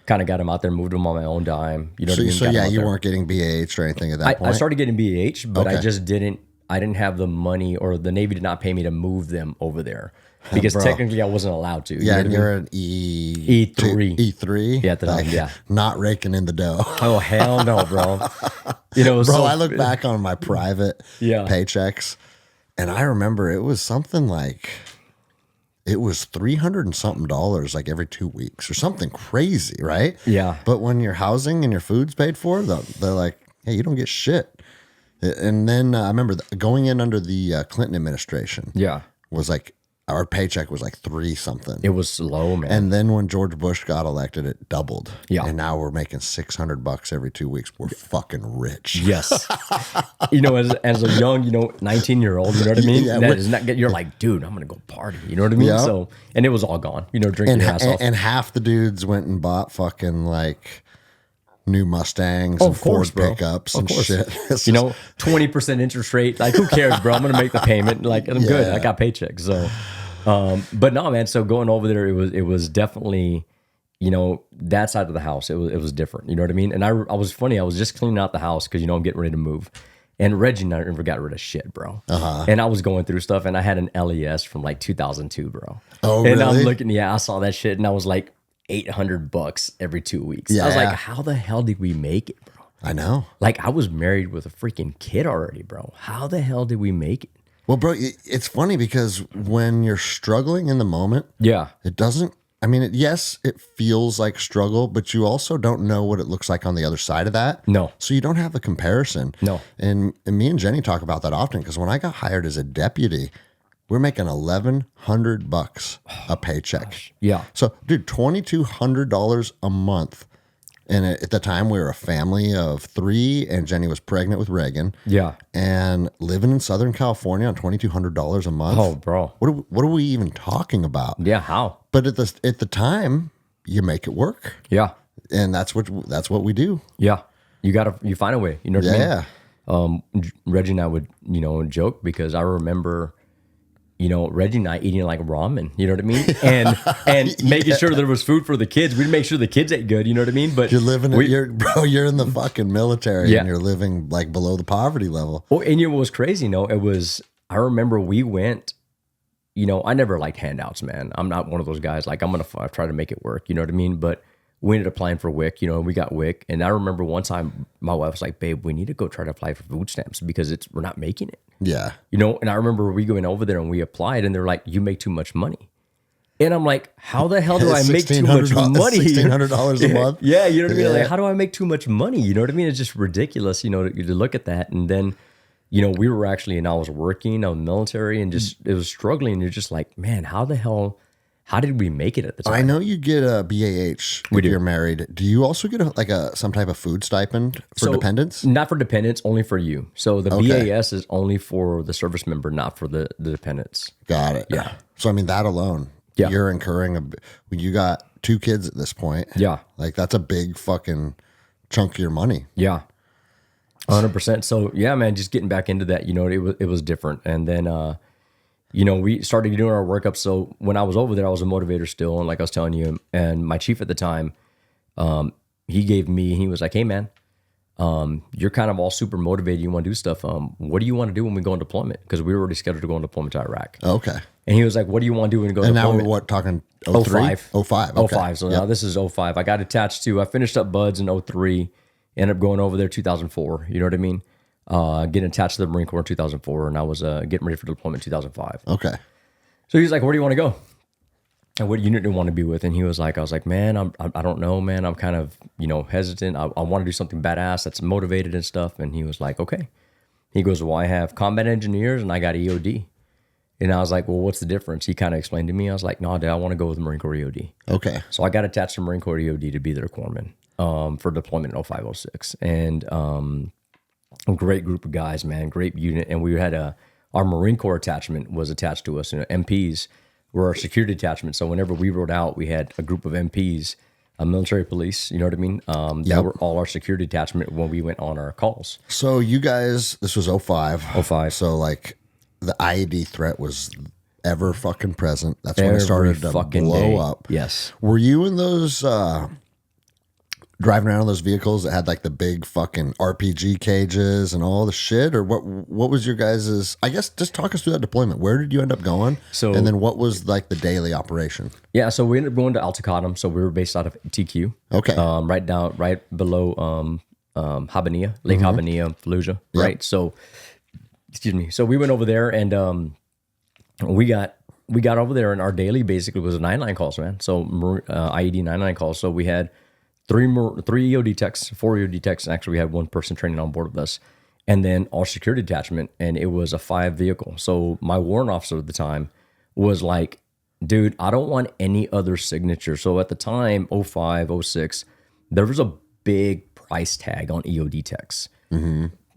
Speaker 2: kind of got him out there, moved him on my own dime. You know what I mean?
Speaker 1: So you weren't getting BAH or anything at that point?
Speaker 2: I started getting BAH, but I just didn't have the money, or the Navy did not pay me to move them over there because technically I wasn't allowed to.
Speaker 1: Yeah, and you're an E3. E3?
Speaker 2: Yeah, at the time,
Speaker 1: Not raking in the dough.
Speaker 2: Oh, hell no, bro.
Speaker 1: Bro, I look back on my private paychecks, and I remember it was something like... It was $300 and something like every 2 weeks or something crazy, right?
Speaker 2: Yeah.
Speaker 1: But when your housing and your food's paid for, they're like, hey, you don't get shit. And then I remember going in under the Clinton administration.
Speaker 2: Yeah.
Speaker 1: Was like, our paycheck was like 3 something.
Speaker 2: It was low, man.
Speaker 1: And then when George Bush got elected, it doubled.
Speaker 2: Yeah.
Speaker 1: And now we're making $600 every 2 weeks. We're fucking rich.
Speaker 2: Yes. As a young, 19-year-old, you know what I mean? That is not, you're like, dude, I'm going to go party. You know what I mean? Yeah. So, and it was all gone, drinking your ass off.
Speaker 1: And half the dudes went and bought fucking like new Mustangs and Ford pickups and shit.
Speaker 2: 20% interest rate. Like, who cares, bro? I'm going to make the payment. Like, I'm good. I got paychecks. So, but no, man. So going over there, it was definitely, that side of the house. It was different. You know what I mean? And I was funny. I was just cleaning out the house because, I'm getting ready to move. And Reggie never got rid of shit, bro. And I was going through stuff, and I had an LES from like 2002, bro.
Speaker 1: Oh,
Speaker 2: and
Speaker 1: really?
Speaker 2: I'm looking, I saw that shit, and I was like, $800 every 2 weeks. I was like, how the hell did we make it, bro?
Speaker 1: I know.
Speaker 2: Like, I was married with a freaking kid already, bro. How the hell did we make it?
Speaker 1: Well, bro, it's funny because when you're struggling in the moment, it doesn't, yes, it feels like struggle, but you also don't know what it looks like on the other side of that.
Speaker 2: No.
Speaker 1: So you don't have a comparison.
Speaker 2: No.
Speaker 1: And me and Jenny talk about that often because when I got hired as a deputy, we're making $1,100 a paycheck.
Speaker 2: Gosh. Yeah.
Speaker 1: So, dude, $2,200 a month. And at the time, we were a family of 3, and Jenny was pregnant with Reagan.
Speaker 2: Yeah.
Speaker 1: And living in Southern California on $2,200 a month.
Speaker 2: Oh, bro.
Speaker 1: What are we even talking about?
Speaker 2: Yeah, how?
Speaker 1: But at the time, you make it work.
Speaker 2: Yeah.
Speaker 1: And that's what we do.
Speaker 2: Yeah. You find a way. You know what I mean? Reggie and I would, joke because I remember... Reggie and I eating like ramen, you know what I mean? And making sure there was food for the kids. We'd make sure the kids ate good, you know what I mean? But
Speaker 1: you're living, you're in the fucking military and you're living like below the poverty level.
Speaker 2: Well, and what was crazy, I remember we went, I never liked handouts, man. I'm not one of those guys, like I'm going to try to make it work, you know what I mean? But we ended up applying for WIC, we got WIC. And I remember one time my wife was like, babe, we need to go try to apply for food stamps because we're not making it.
Speaker 1: Yeah.
Speaker 2: And I remember we going over there and we applied and they're like, you make too much money. And I'm like, how the hell do I make too much money?
Speaker 1: $1,600 a month.
Speaker 2: Yeah, you know what I mean? Like, how do I make too much money? You know what I mean? It's just ridiculous, to look at that. And then, we were actually, and I was working, I was military, and just, it was struggling. And you're just like, man, how did we make it at the time?
Speaker 1: I know you get a BAH if you're married. Do you also get some type of food stipend for dependents?
Speaker 2: Not for dependents, only for you. So the BAS is only for the service member, not for the dependents.
Speaker 1: Got it.
Speaker 2: Yeah.
Speaker 1: So, I mean, that alone, you're incurring you got 2 kids at this point.
Speaker 2: Yeah.
Speaker 1: Like, that's a big fucking chunk of your money.
Speaker 2: Yeah. 100%. So, yeah, man, just getting back into that, it was different. And then, we started doing our workup. So when I was over there, I was a motivator still. And like I was telling you, and my chief at the time, he was like, hey, man, you're kind of all super motivated. You want to do stuff. What do you want to do when we go on deployment? Because we were already scheduled to go on deployment to Iraq.
Speaker 1: Okay.
Speaker 2: And he was like, what do you want to do when we go on deployment?
Speaker 1: And now we're talking 03? 05. Okay.
Speaker 2: 05. So now this is 05. I got attached I finished up BUDS in 03, ended up going over there 2004. You know what I mean? Getting attached to the Marine Corps in 2004, and I was getting ready for deployment in 2005.
Speaker 1: Okay.
Speaker 2: So he was like, where do you want to go? And what unit do you want to be with? And he was like, I was like, man, I don't know, man. I'm kind of, hesitant. I want to do something badass that's motivated and stuff. And he was like, okay. He goes, well, I have combat engineers and I got EOD. And I was like, well, what's the difference? He kind of explained to me. I was like, no, Dad, I want to go with Marine Corps EOD.
Speaker 1: Okay.
Speaker 2: So I got attached to Marine Corps EOD to be their corpsman for deployment in 05, 06. And a great group of guys, man, great unit. And we had our Marine Corps attachment was attached to us. MPs were our security attachment. So whenever we rode out, we had a group of MPs, military police, you know what I mean? That were all our security attachment when we went on our calls.
Speaker 1: So you guys, this was 05.
Speaker 2: 05.
Speaker 1: So like the IED threat was ever fucking present. That's when it started to blow up.
Speaker 2: Yes.
Speaker 1: Were you in those driving around in those vehicles that had like the big fucking RPG cages and all the shit? Or what was your guys's, I guess just talk us through that deployment. Where did you end up going? And then what was like the daily operation?
Speaker 2: Yeah, so we ended up going to Al Taqaddum. So we were based out of TQ.
Speaker 1: Okay.
Speaker 2: Right below Habbaniyah, Lake Habbaniyah, Fallujah.
Speaker 1: Yep.
Speaker 2: Right. So excuse me. So we went over there and we got over there, and our daily basically was 9-line calls, man. So IED 9-line calls. So we had three EOD techs, 4 EOD techs, and actually we had one person training on board with us, and then our security detachment, and it was a 5 vehicle. So my warrant officer at the time was like, dude, I don't want any other signature. So at the time, 05, 06, there was a big price tag on EOD techs.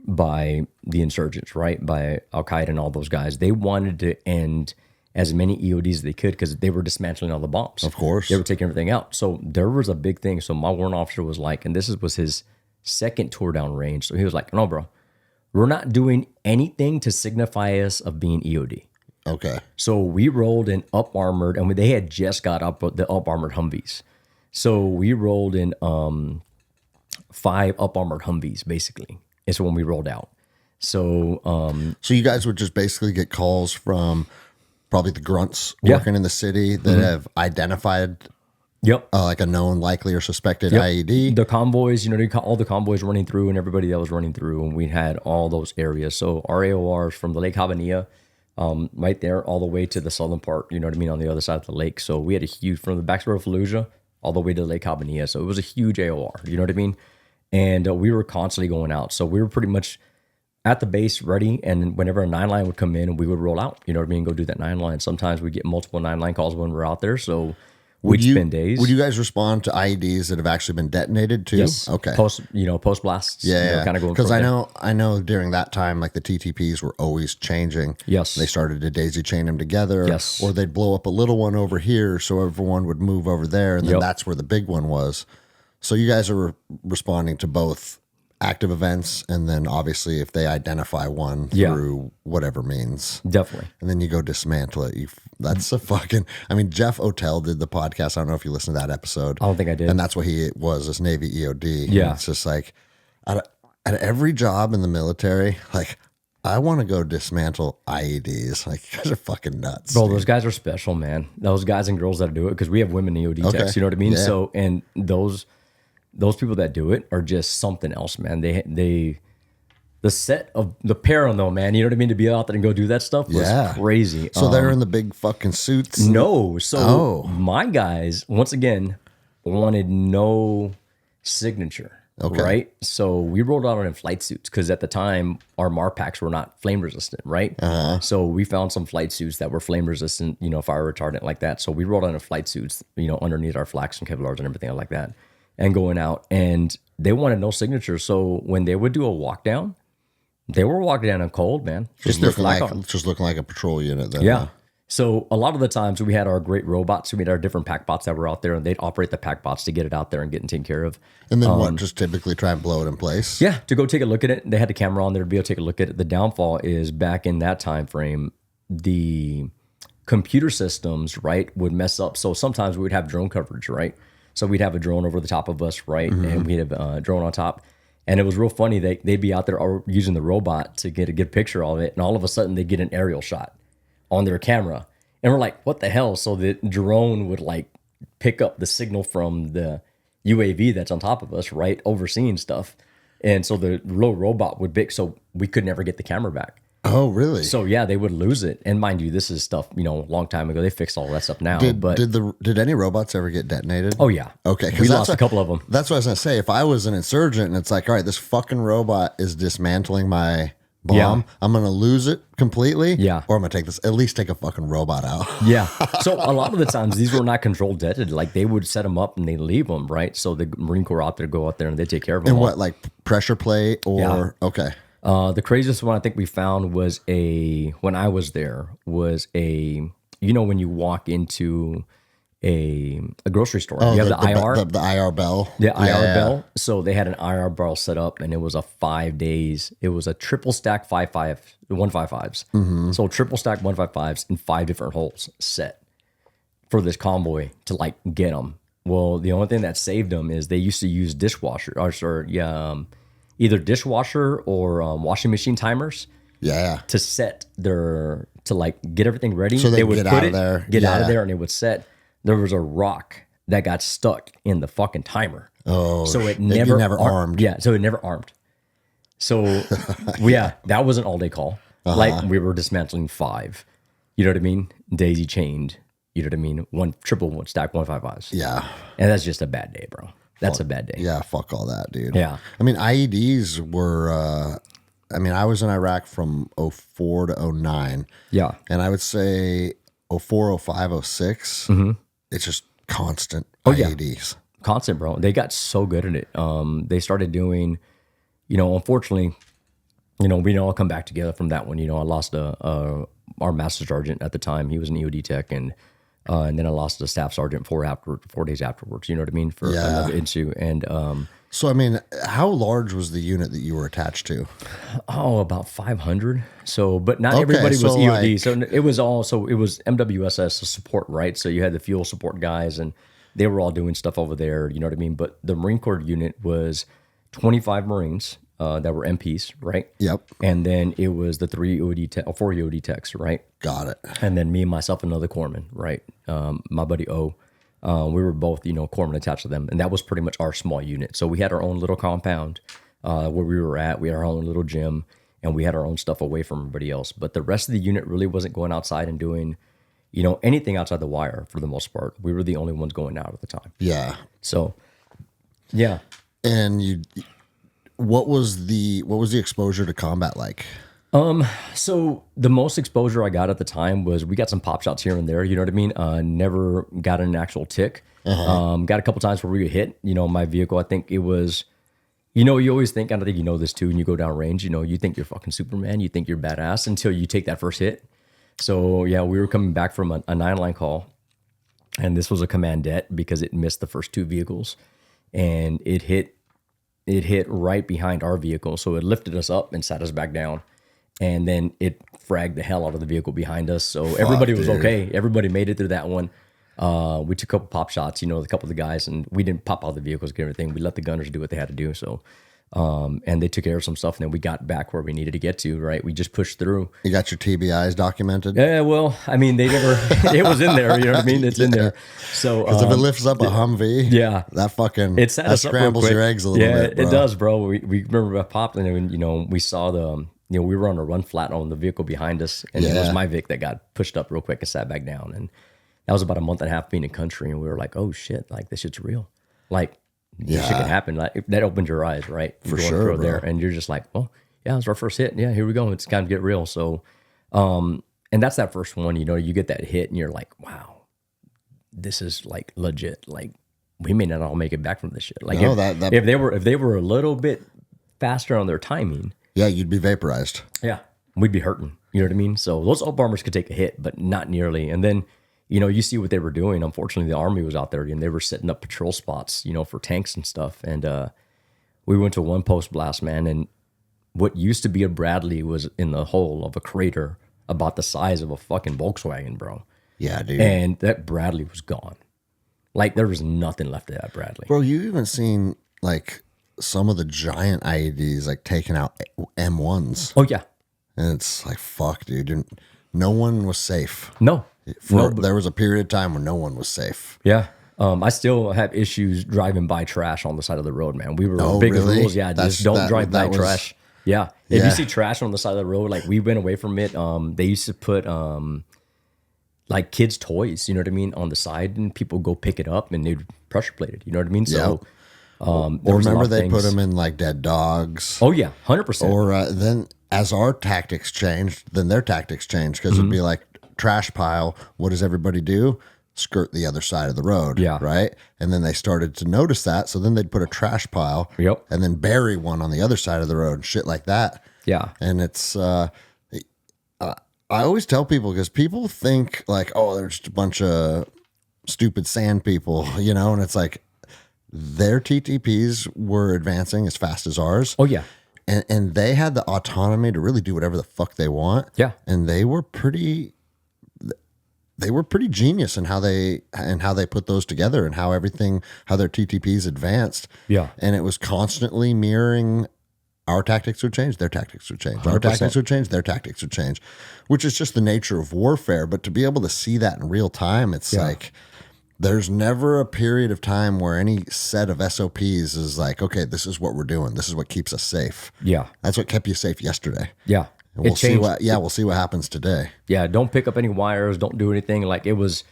Speaker 2: By the insurgents, right? By Al-Qaeda and all those guys. They wanted to end as many EODs as they could because they were dismantling all the bombs.
Speaker 1: Of course.
Speaker 2: They were taking everything out. So there was a big thing. So my warrant officer was like, and this was his second tour down range. So he was like, no, bro, we're not doing anything to signify us of being EOD.
Speaker 1: Okay.
Speaker 2: So we rolled in up armored, and they had just got up the up armored Humvees. So we rolled in 5 up armored Humvees, basically. It's when we rolled out. So
Speaker 1: so you guys would just basically get calls from probably the grunts working in the city that have identified like a known likely or suspected IED.
Speaker 2: The convoys, all the convoys running through and everybody that was running through, and we had all those areas. So our AORs from the Lake Habbaniyah, right there all the way to the southern part, you know what I mean, on the other side of the lake. So we had a huge, from the backspur of Fallujah all the way to Lake Habbaniyah. So it was a huge AOR, you know what I mean? And we were constantly going out. So we were pretty much at the base ready. And whenever a 9-line would come in, we would roll out, you know what I mean? Go do that 9-line. Sometimes we get multiple 9-line calls when we're out there. So we'd spend days.
Speaker 1: Would you guys respond to IEDs that have actually been detonated too?
Speaker 2: Yes.
Speaker 1: Okay.
Speaker 2: Post blasts.
Speaker 1: Yeah.
Speaker 2: Kind of going.
Speaker 1: Because I know during that time, like the TTPs were always changing.
Speaker 2: Yes.
Speaker 1: They started to daisy chain them together.
Speaker 2: Yes.
Speaker 1: Or they'd blow up a little one over here, so everyone would move over there, and then that's where the big one was. So you guys are responding to both active events, and then obviously if they identify one through whatever means.
Speaker 2: Definitely.
Speaker 1: And then you go dismantle it. That's a fucking, I mean, Jeff Otell did the podcast. I don't know if you listened to that episode.
Speaker 2: I don't think I did.
Speaker 1: And that's what he was, this Navy EOD.
Speaker 2: Yeah.
Speaker 1: And it's just like, at every job in the military, like, I want to go dismantle IEDs. Like, you guys are fucking nuts.
Speaker 2: Bro, those guys are special, man. Those guys and girls that do it, because we have women EOD techs, you know what I mean?
Speaker 1: Yeah.
Speaker 2: So, and those people that do it are just something else, man. They the set of the parallel, though, man. You know what I mean? To be out there and go do that stuff was crazy.
Speaker 1: So they're in the big fucking suits?
Speaker 2: No. So my guys, once again, wanted no signature. Okay. Right? So we rolled out in flight suits because at the time our Marpacs were not flame resistant, right? So we found some flight suits that were flame resistant, fire retardant like that. So we rolled out in flight suits, underneath our flax and Kevlars and everything like that, and going out. And they wanted no signature. So when they would do a walk down, they were walking down in cold, man.
Speaker 1: Just looking like a patrol unit then.
Speaker 2: Yeah. So a lot of the times we had our great robots. We had our different pack bots that were out there, and they'd operate the pack bots to get it out there and get it taken care of.
Speaker 1: And then just typically try and blow it in place?
Speaker 2: Yeah, to go take a look at it. They had a camera on there to be able to take a look at it. The downfall is back in that time frame, the computer systems, right, would mess up. So sometimes we would have drone coverage, right? So we'd have a drone over the top of us, right? And we'd have a drone on top. And it was real funny. They'd be out there using the robot to get a good picture of it. And all of a sudden they get an aerial shot on their camera. And we're like, what the hell? So the drone would like pick up the signal from the UAV that's on top of us, right? Overseeing stuff. And so the little robot would pick, so we could never get the camera back.
Speaker 1: Oh, really?
Speaker 2: So yeah, they would lose it. And mind you, this is stuff, a long time ago. They fixed all that stuff now.
Speaker 1: Did any robots ever get detonated?
Speaker 2: Oh yeah.
Speaker 1: Okay.
Speaker 2: We lost a couple of them.
Speaker 1: That's what I was going to say. If I was an insurgent and it's like, all right, this fucking robot is dismantling my bomb, I'm going to lose it completely.
Speaker 2: Yeah.
Speaker 1: Or I'm going to at least take a fucking robot out.
Speaker 2: Yeah. So a lot of the times these were not controlled detonated. Like they would set them up and they leave them, right? So the Marine Corps go out there and they take care of them.
Speaker 1: And what, like pressure plate or, okay.
Speaker 2: The craziest one I think we found was when I was there, when you walk into a grocery store, you have the IR.
Speaker 1: The IR bell.
Speaker 2: The IR bell. So they had an IR bell set up and it was a 5 days. It was a triple stack 155s. So triple stack 155s in 5 different holes set for this convoy to like get them. Well, the only thing that saved them is they used to use either dishwasher or washing machine timers.
Speaker 1: Yeah.
Speaker 2: To set to like get everything ready.
Speaker 1: So they would
Speaker 2: get
Speaker 1: out of there.
Speaker 2: Get out of there and it would set. There was a rock that got stuck in the fucking timer.
Speaker 1: Oh,
Speaker 2: so it never
Speaker 1: armed.
Speaker 2: Yeah, so it never armed. So that was an all day call. Like we were dismantling 5. You know what I mean? Daisy chained. You know what I mean? One stack 155s.
Speaker 1: Yeah.
Speaker 2: And that's just a bad day, bro. That's a bad day.
Speaker 1: Yeah, fuck all that, dude.
Speaker 2: Yeah.
Speaker 1: I mean, IEDs were, I was in Iraq from 04 to 09.
Speaker 2: Yeah.
Speaker 1: And I would say 04, 05, 06, it's just constant IEDs.
Speaker 2: Constant, bro. They got so good at it. They started doing, unfortunately, we all come back together from that one. I lost our master sergeant at the time. He was an EOD tech, and then I lost a staff sergeant 4 days afterwards. You know what I mean? For another issue. And
Speaker 1: so, how large was the unit that you were attached to?
Speaker 2: Oh, about 500. So, but not everybody was EOD. So it was MWSS support, right? So you had the fuel support guys, and they were all doing stuff over there. You know what I mean? But the Marine Corps unit was 25 Marines that were MPs, right?
Speaker 1: Yep.
Speaker 2: And then it was the 4 EOD techs, right?
Speaker 1: Got it.
Speaker 2: And then me and myself, another corpsman, right? My buddy O. We were both, corpsmen attached to them. And that was pretty much our small unit. So we had our own little compound where we were at. We had our own little gym, and we had our own stuff away from everybody else. But the rest of the unit really wasn't going outside and doing, anything outside the wire for the most part. We were the only ones going out at the time.
Speaker 1: Yeah.
Speaker 2: So, yeah.
Speaker 1: And what was the exposure to combat like?
Speaker 2: So the most exposure I got at the time was we got some pop shots here and there. You know what I mean? Never got an actual tick. Got a couple times where we hit. My vehicle. I think it was. You always think. I think this too. When you go down range, you think you're fucking Superman. You think you're badass until you take that first hit. So yeah, we were coming back from a 9-line call, and this was a command det because it missed the first 2 vehicles, and it hit right behind our vehicle. So it lifted us up and sat us back down. And then it fragged the hell out of the vehicle behind us. So everybody was okay. Everybody made it through that one. We took a couple pop shots, a couple of the guys, and we didn't pop out the vehicles, get everything. We let the gunners do what they had to do. So And they took care of some stuff, and then we got back where we needed to get to, right? We just pushed through.
Speaker 1: You got your TBIs documented?
Speaker 2: Yeah, well, I mean, they never, it was in there, you know what I mean? It's in there. So,
Speaker 1: Because if it lifts up a Humvee,
Speaker 2: yeah,
Speaker 1: that fucking,
Speaker 2: it set
Speaker 1: that
Speaker 2: us up real
Speaker 1: scrambles
Speaker 2: quick.
Speaker 1: your eggs a little bit, bro.
Speaker 2: It does, bro. We remember popping, and, you know, we saw we were on a run flat on the vehicle behind us, and it was my Vic that got pushed up real quick and sat back down. And that was about a month and a half being in country, and we were like, oh shit, like this shit's real. Like, this shit can happen. Like, that opened your eyes, right?
Speaker 1: For sure, bro.
Speaker 2: There, and you're just like, well, yeah, it's our first hit. Yeah, here we go. It's kind of get real. So, and that's that first one. You know, you get that hit, and you're like, wow, this is like legit. Like, we may not all make it back from this shit. Like, if they were a little bit faster on their timing,
Speaker 1: yeah, you'd be vaporized.
Speaker 2: Yeah, we'd be hurting. You know what I mean? So those up bombers could take a hit, but not nearly. And then, you know, you see what they were doing. Unfortunately, the Army was out there and they were setting up patrol spots, you know, for tanks and stuff. And we went to one post blast, man, and what used to be a Bradley was in the hole of a crater about the size of a fucking Volkswagen, bro.
Speaker 1: Yeah, dude.
Speaker 2: And that Bradley was gone. Like, there was nothing left of that Bradley.
Speaker 1: Bro, you even seen, like, some of the giant IEDs, like, taking out M1s.
Speaker 2: Oh, yeah.
Speaker 1: And it's like, fuck, dude. No one was safe.
Speaker 2: No.
Speaker 1: There was a period of time when no one was safe.
Speaker 2: Yeah. I still have issues driving by trash on the side of the road, man. We were big
Speaker 1: really?
Speaker 2: rules. Yeah, just don't drive by trash. Yeah. If
Speaker 1: Yeah.
Speaker 2: you see trash on the side of the road, like, we went away from it. They used to put like kids' toys, you know what I mean, on the side, and people go pick it up and they'd pressure plate it. You know what I mean? So
Speaker 1: or remember they put them in like dead dogs.
Speaker 2: Oh yeah, 100%.
Speaker 1: Or then as our tactics changed, then their tactics changed because it'd be like trash pile. What does everybody do? Skirt the other side of the road.
Speaker 2: Yeah.
Speaker 1: Right. And then they started to notice that. So then they'd put a trash pile.
Speaker 2: Yep.
Speaker 1: And then bury one on the other side of the road and shit like that.
Speaker 2: Yeah.
Speaker 1: And it's, I always tell people, because people think like, oh, they're just a bunch of stupid sand people, you know, and it's like their TTPs were advancing as fast as ours.
Speaker 2: Oh yeah.
Speaker 1: And they had the autonomy to really do whatever the fuck they want.
Speaker 2: Yeah.
Speaker 1: And they were pretty genius in how they put those together and how their TTPs advanced.
Speaker 2: Yeah.
Speaker 1: And it was constantly mirroring our tactics would change, their tactics would change.
Speaker 2: 100%.
Speaker 1: Our tactics would change, their tactics would change, which is just the nature of warfare. But to be able to see that in real time, it's like there's never a period of time where any set of SOPs is like, okay, this is what we're doing. This is what keeps us safe.
Speaker 2: Yeah.
Speaker 1: That's what kept you safe yesterday.
Speaker 2: Yeah.
Speaker 1: And we'll see what happens today.
Speaker 2: Yeah. Don't pick up any wires. Don't do anything. Like, it was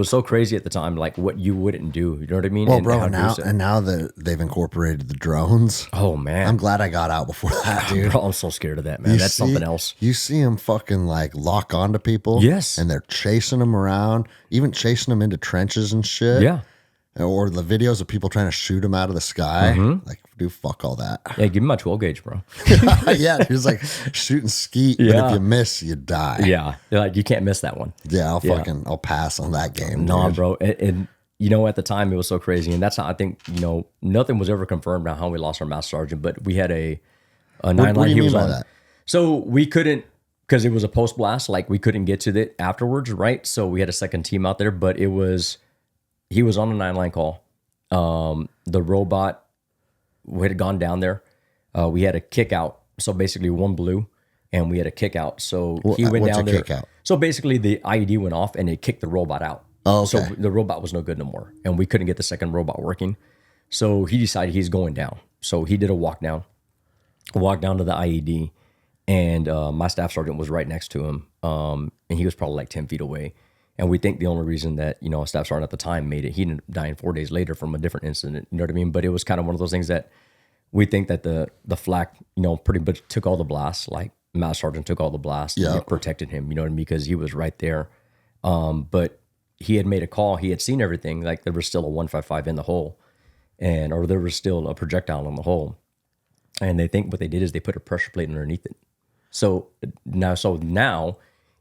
Speaker 2: so crazy at the time, like what you wouldn't do. You know what I mean?
Speaker 1: Well, bro, now that they've incorporated the drones.
Speaker 2: Oh man,
Speaker 1: I'm glad I got out before that, dude.
Speaker 2: Bro, I'm so scared of that, man. That's something else.
Speaker 1: You see them fucking like lock onto people.
Speaker 2: Yes.
Speaker 1: And they're chasing them around, even chasing them into trenches and shit.
Speaker 2: Yeah.
Speaker 1: Or the videos of people trying to shoot them out of the sky. Like, dude, fuck all that.
Speaker 2: Yeah, give me my 12 gauge, bro.
Speaker 1: Yeah, it was like shooting skeet, but if you miss, you die.
Speaker 2: Yeah, like you can't miss that one.
Speaker 1: Yeah, I'll pass on that game.
Speaker 2: No,
Speaker 1: dude.
Speaker 2: bro. And you know, at the time it was so crazy, and that's how I think, you know, nothing was ever confirmed on how we lost our master sergeant, but we had a 9-line.
Speaker 1: What do you mean by that?
Speaker 2: So we couldn't, because it was a post blast, like we couldn't get to it afterwards, right? So we had a second team out there, but he was on a 9-line call. The robot had gone down there. We had a kick out. So basically one blew and we had a kick out. So he went down there. Kick out? So basically the IED went off and it kicked the robot out.
Speaker 1: Oh, okay.
Speaker 2: So the robot was no good no more. And we couldn't get the second robot working. So he decided he's going down. So he did a walk down to the IED. And my staff sergeant was right next to him. And he was probably like 10 feet away. And we think the only reason that, you know, a staff sergeant at the time made it, he ended up dying 4 days later from a different incident. You know what I mean? But it was kind of one of those things that we think that the flak, you know, pretty much took all the blasts. Like, Master Sergeant took all the blasts. And it protected him, you know what I mean? Because he was right there. But he had made a call. He had seen everything. Like, there was still a 155 in the hole. Or there was still a projectile in the hole. And they think what they did is they put a pressure plate underneath it. So now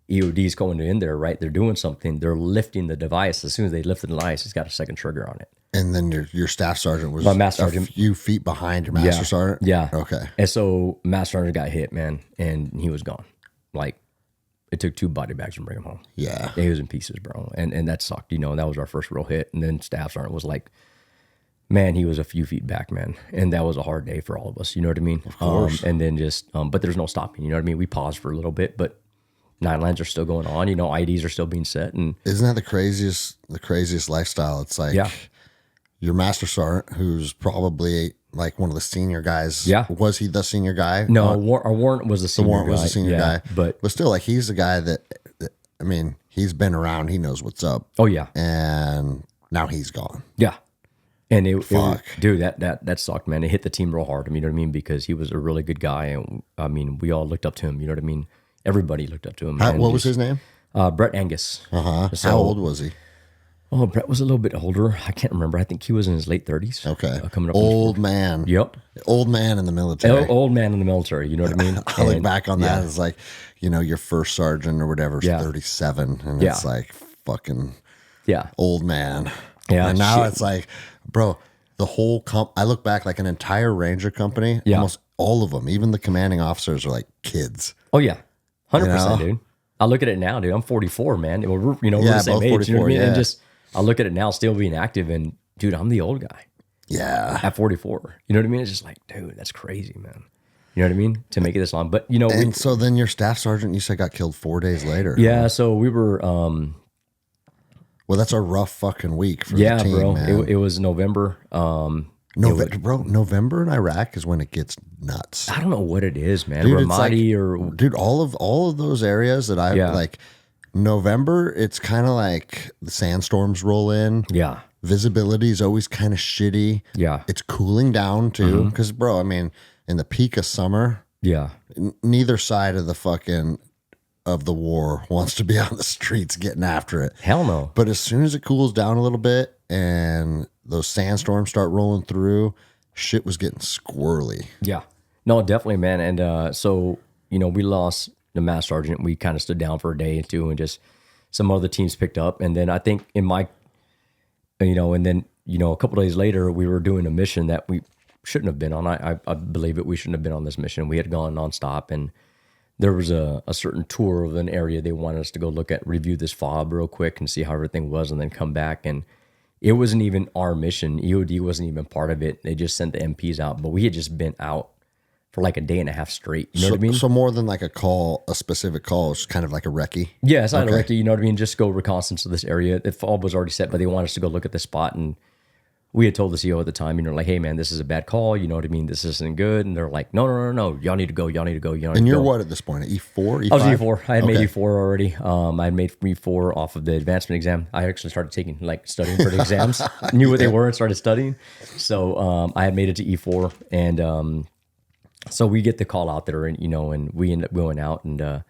Speaker 2: EOD's going in there, right? They're doing something. They're lifting the device. As soon as they lifted the device, it's got a second trigger on it.
Speaker 1: And then your staff sergeant was
Speaker 2: my master sergeant,
Speaker 1: a few feet behind your master sergeant?
Speaker 2: Yeah.
Speaker 1: Okay.
Speaker 2: And so master sergeant got hit, man, and he was gone. Like, it took 2 body bags to bring him home.
Speaker 1: Yeah.
Speaker 2: He was in pieces, bro. And that sucked. You know, that was our first real hit. And then staff sergeant was like man, he was a few feet back, man. And that was a hard day for all of us. You know what I mean? Of
Speaker 1: course.
Speaker 2: And then but there's no stopping. You know what I mean? We paused for a little bit, but 9 lines are still going on. You know, IDs are still being set. And
Speaker 1: isn't that the craziest lifestyle? It's like your master sergeant, who's probably like one of the senior guys.
Speaker 2: Yeah.
Speaker 1: Was he the senior guy?
Speaker 2: No, our warrant was the senior
Speaker 1: Warrant
Speaker 2: guy.
Speaker 1: was the senior guy.
Speaker 2: But
Speaker 1: still, like, he's the guy that, I mean, he's been around. He knows what's up.
Speaker 2: oh, yeah.
Speaker 1: And now he's gone.
Speaker 2: Yeah. And it
Speaker 1: Fuck.
Speaker 2: dude, that sucked, man. It hit the team real hard. I mean, you know what I mean? Because he was a really good guy. And I mean, we all looked up to him. You know what I mean? Everybody looked up to him.
Speaker 1: What was his name?
Speaker 2: Brett Angus. So,
Speaker 1: how old was he?
Speaker 2: Oh, Brett was a little bit older. I can't remember. I think he was in his late 30s.
Speaker 1: Okay.
Speaker 2: Coming up.
Speaker 1: Old man.
Speaker 2: Yep.
Speaker 1: Old man in the military.
Speaker 2: Old man in the military. You know what I mean?
Speaker 1: I look back on that as like, you know, your first sergeant or whatever is 37. And it's like fucking old man.
Speaker 2: Yeah.
Speaker 1: And now it's like, bro, the whole I look back like an entire Ranger company, almost all of them, even the commanding officers are like kids.
Speaker 2: Oh, yeah. 100%,
Speaker 1: You know?
Speaker 2: dude. I look at it now, dude. I'm 44, man. We're, you know, we're
Speaker 1: Yeah,
Speaker 2: the same
Speaker 1: both
Speaker 2: age.
Speaker 1: 44,
Speaker 2: You know what I mean?
Speaker 1: yeah.
Speaker 2: And just, I look at it now still being active and, dude, I'm the old guy
Speaker 1: Yeah.
Speaker 2: at 44. You know what I mean? It's just like, dude, that's crazy, man. You know what I mean? To make it this long. But, you know.
Speaker 1: And so then your staff sergeant, you said, got killed 4 days later.
Speaker 2: Yeah, so we were.
Speaker 1: Well, that's a rough fucking week for the team,
Speaker 2: bro.
Speaker 1: man.
Speaker 2: It was November.
Speaker 1: November in Iraq is when it gets nuts.
Speaker 2: I don't know what it is, man.
Speaker 1: Dude, it's like,
Speaker 2: Ramadi or
Speaker 1: dude, all of those areas that I like. November, it's kind of like the sandstorms roll in.
Speaker 2: yeah,
Speaker 1: Visibility is always kind of shitty.
Speaker 2: yeah,
Speaker 1: It's cooling down too, because bro, I mean, in the peak of summer,
Speaker 2: yeah.
Speaker 1: neither side of the war wants to be on the streets getting after it.
Speaker 2: Hell no.
Speaker 1: But as soon as it cools down a little bit and those sandstorms start rolling through, shit was getting squirrely.
Speaker 2: Yeah, no, definitely, man. And so you know, we lost the mass sergeant. We kind of stood down for a day or two, and just some other teams picked up. And then I think in my, you know, and then you know, a couple of days later, we were doing a mission that we shouldn't have been on. I believe it. We shouldn't have been on this mission. We had gone nonstop, and there was a certain tour of an area they wanted us to go look at, review this fob real quick and see how everything was, and then come back. And it wasn't even our mission. EOD wasn't even part of it. They just sent the MPs out, but we had just been out for like a day and a half straight. You know what I mean?
Speaker 1: So more than like a specific call, it's kind of like a recce.
Speaker 2: Yeah, it's not a recce, you know what I mean? Just go reconnaissance to this area. The fob was already set, but they wanted us to go look at the spot. And we had told the CO at the time, you know, like, hey, man, this is a bad call. You know what I mean? This isn't good. And they're like, no. Y'all need to go. Y'all need to go.
Speaker 1: And you're what at this point? E4? E5?
Speaker 2: I was E4. I had made E4 already. I had made E4 off of the advancement exam. I actually started studying for the exams. Knew what they were and started studying. So I had made it to E4. And so we get the call out there, and, you know, and we end up going out, and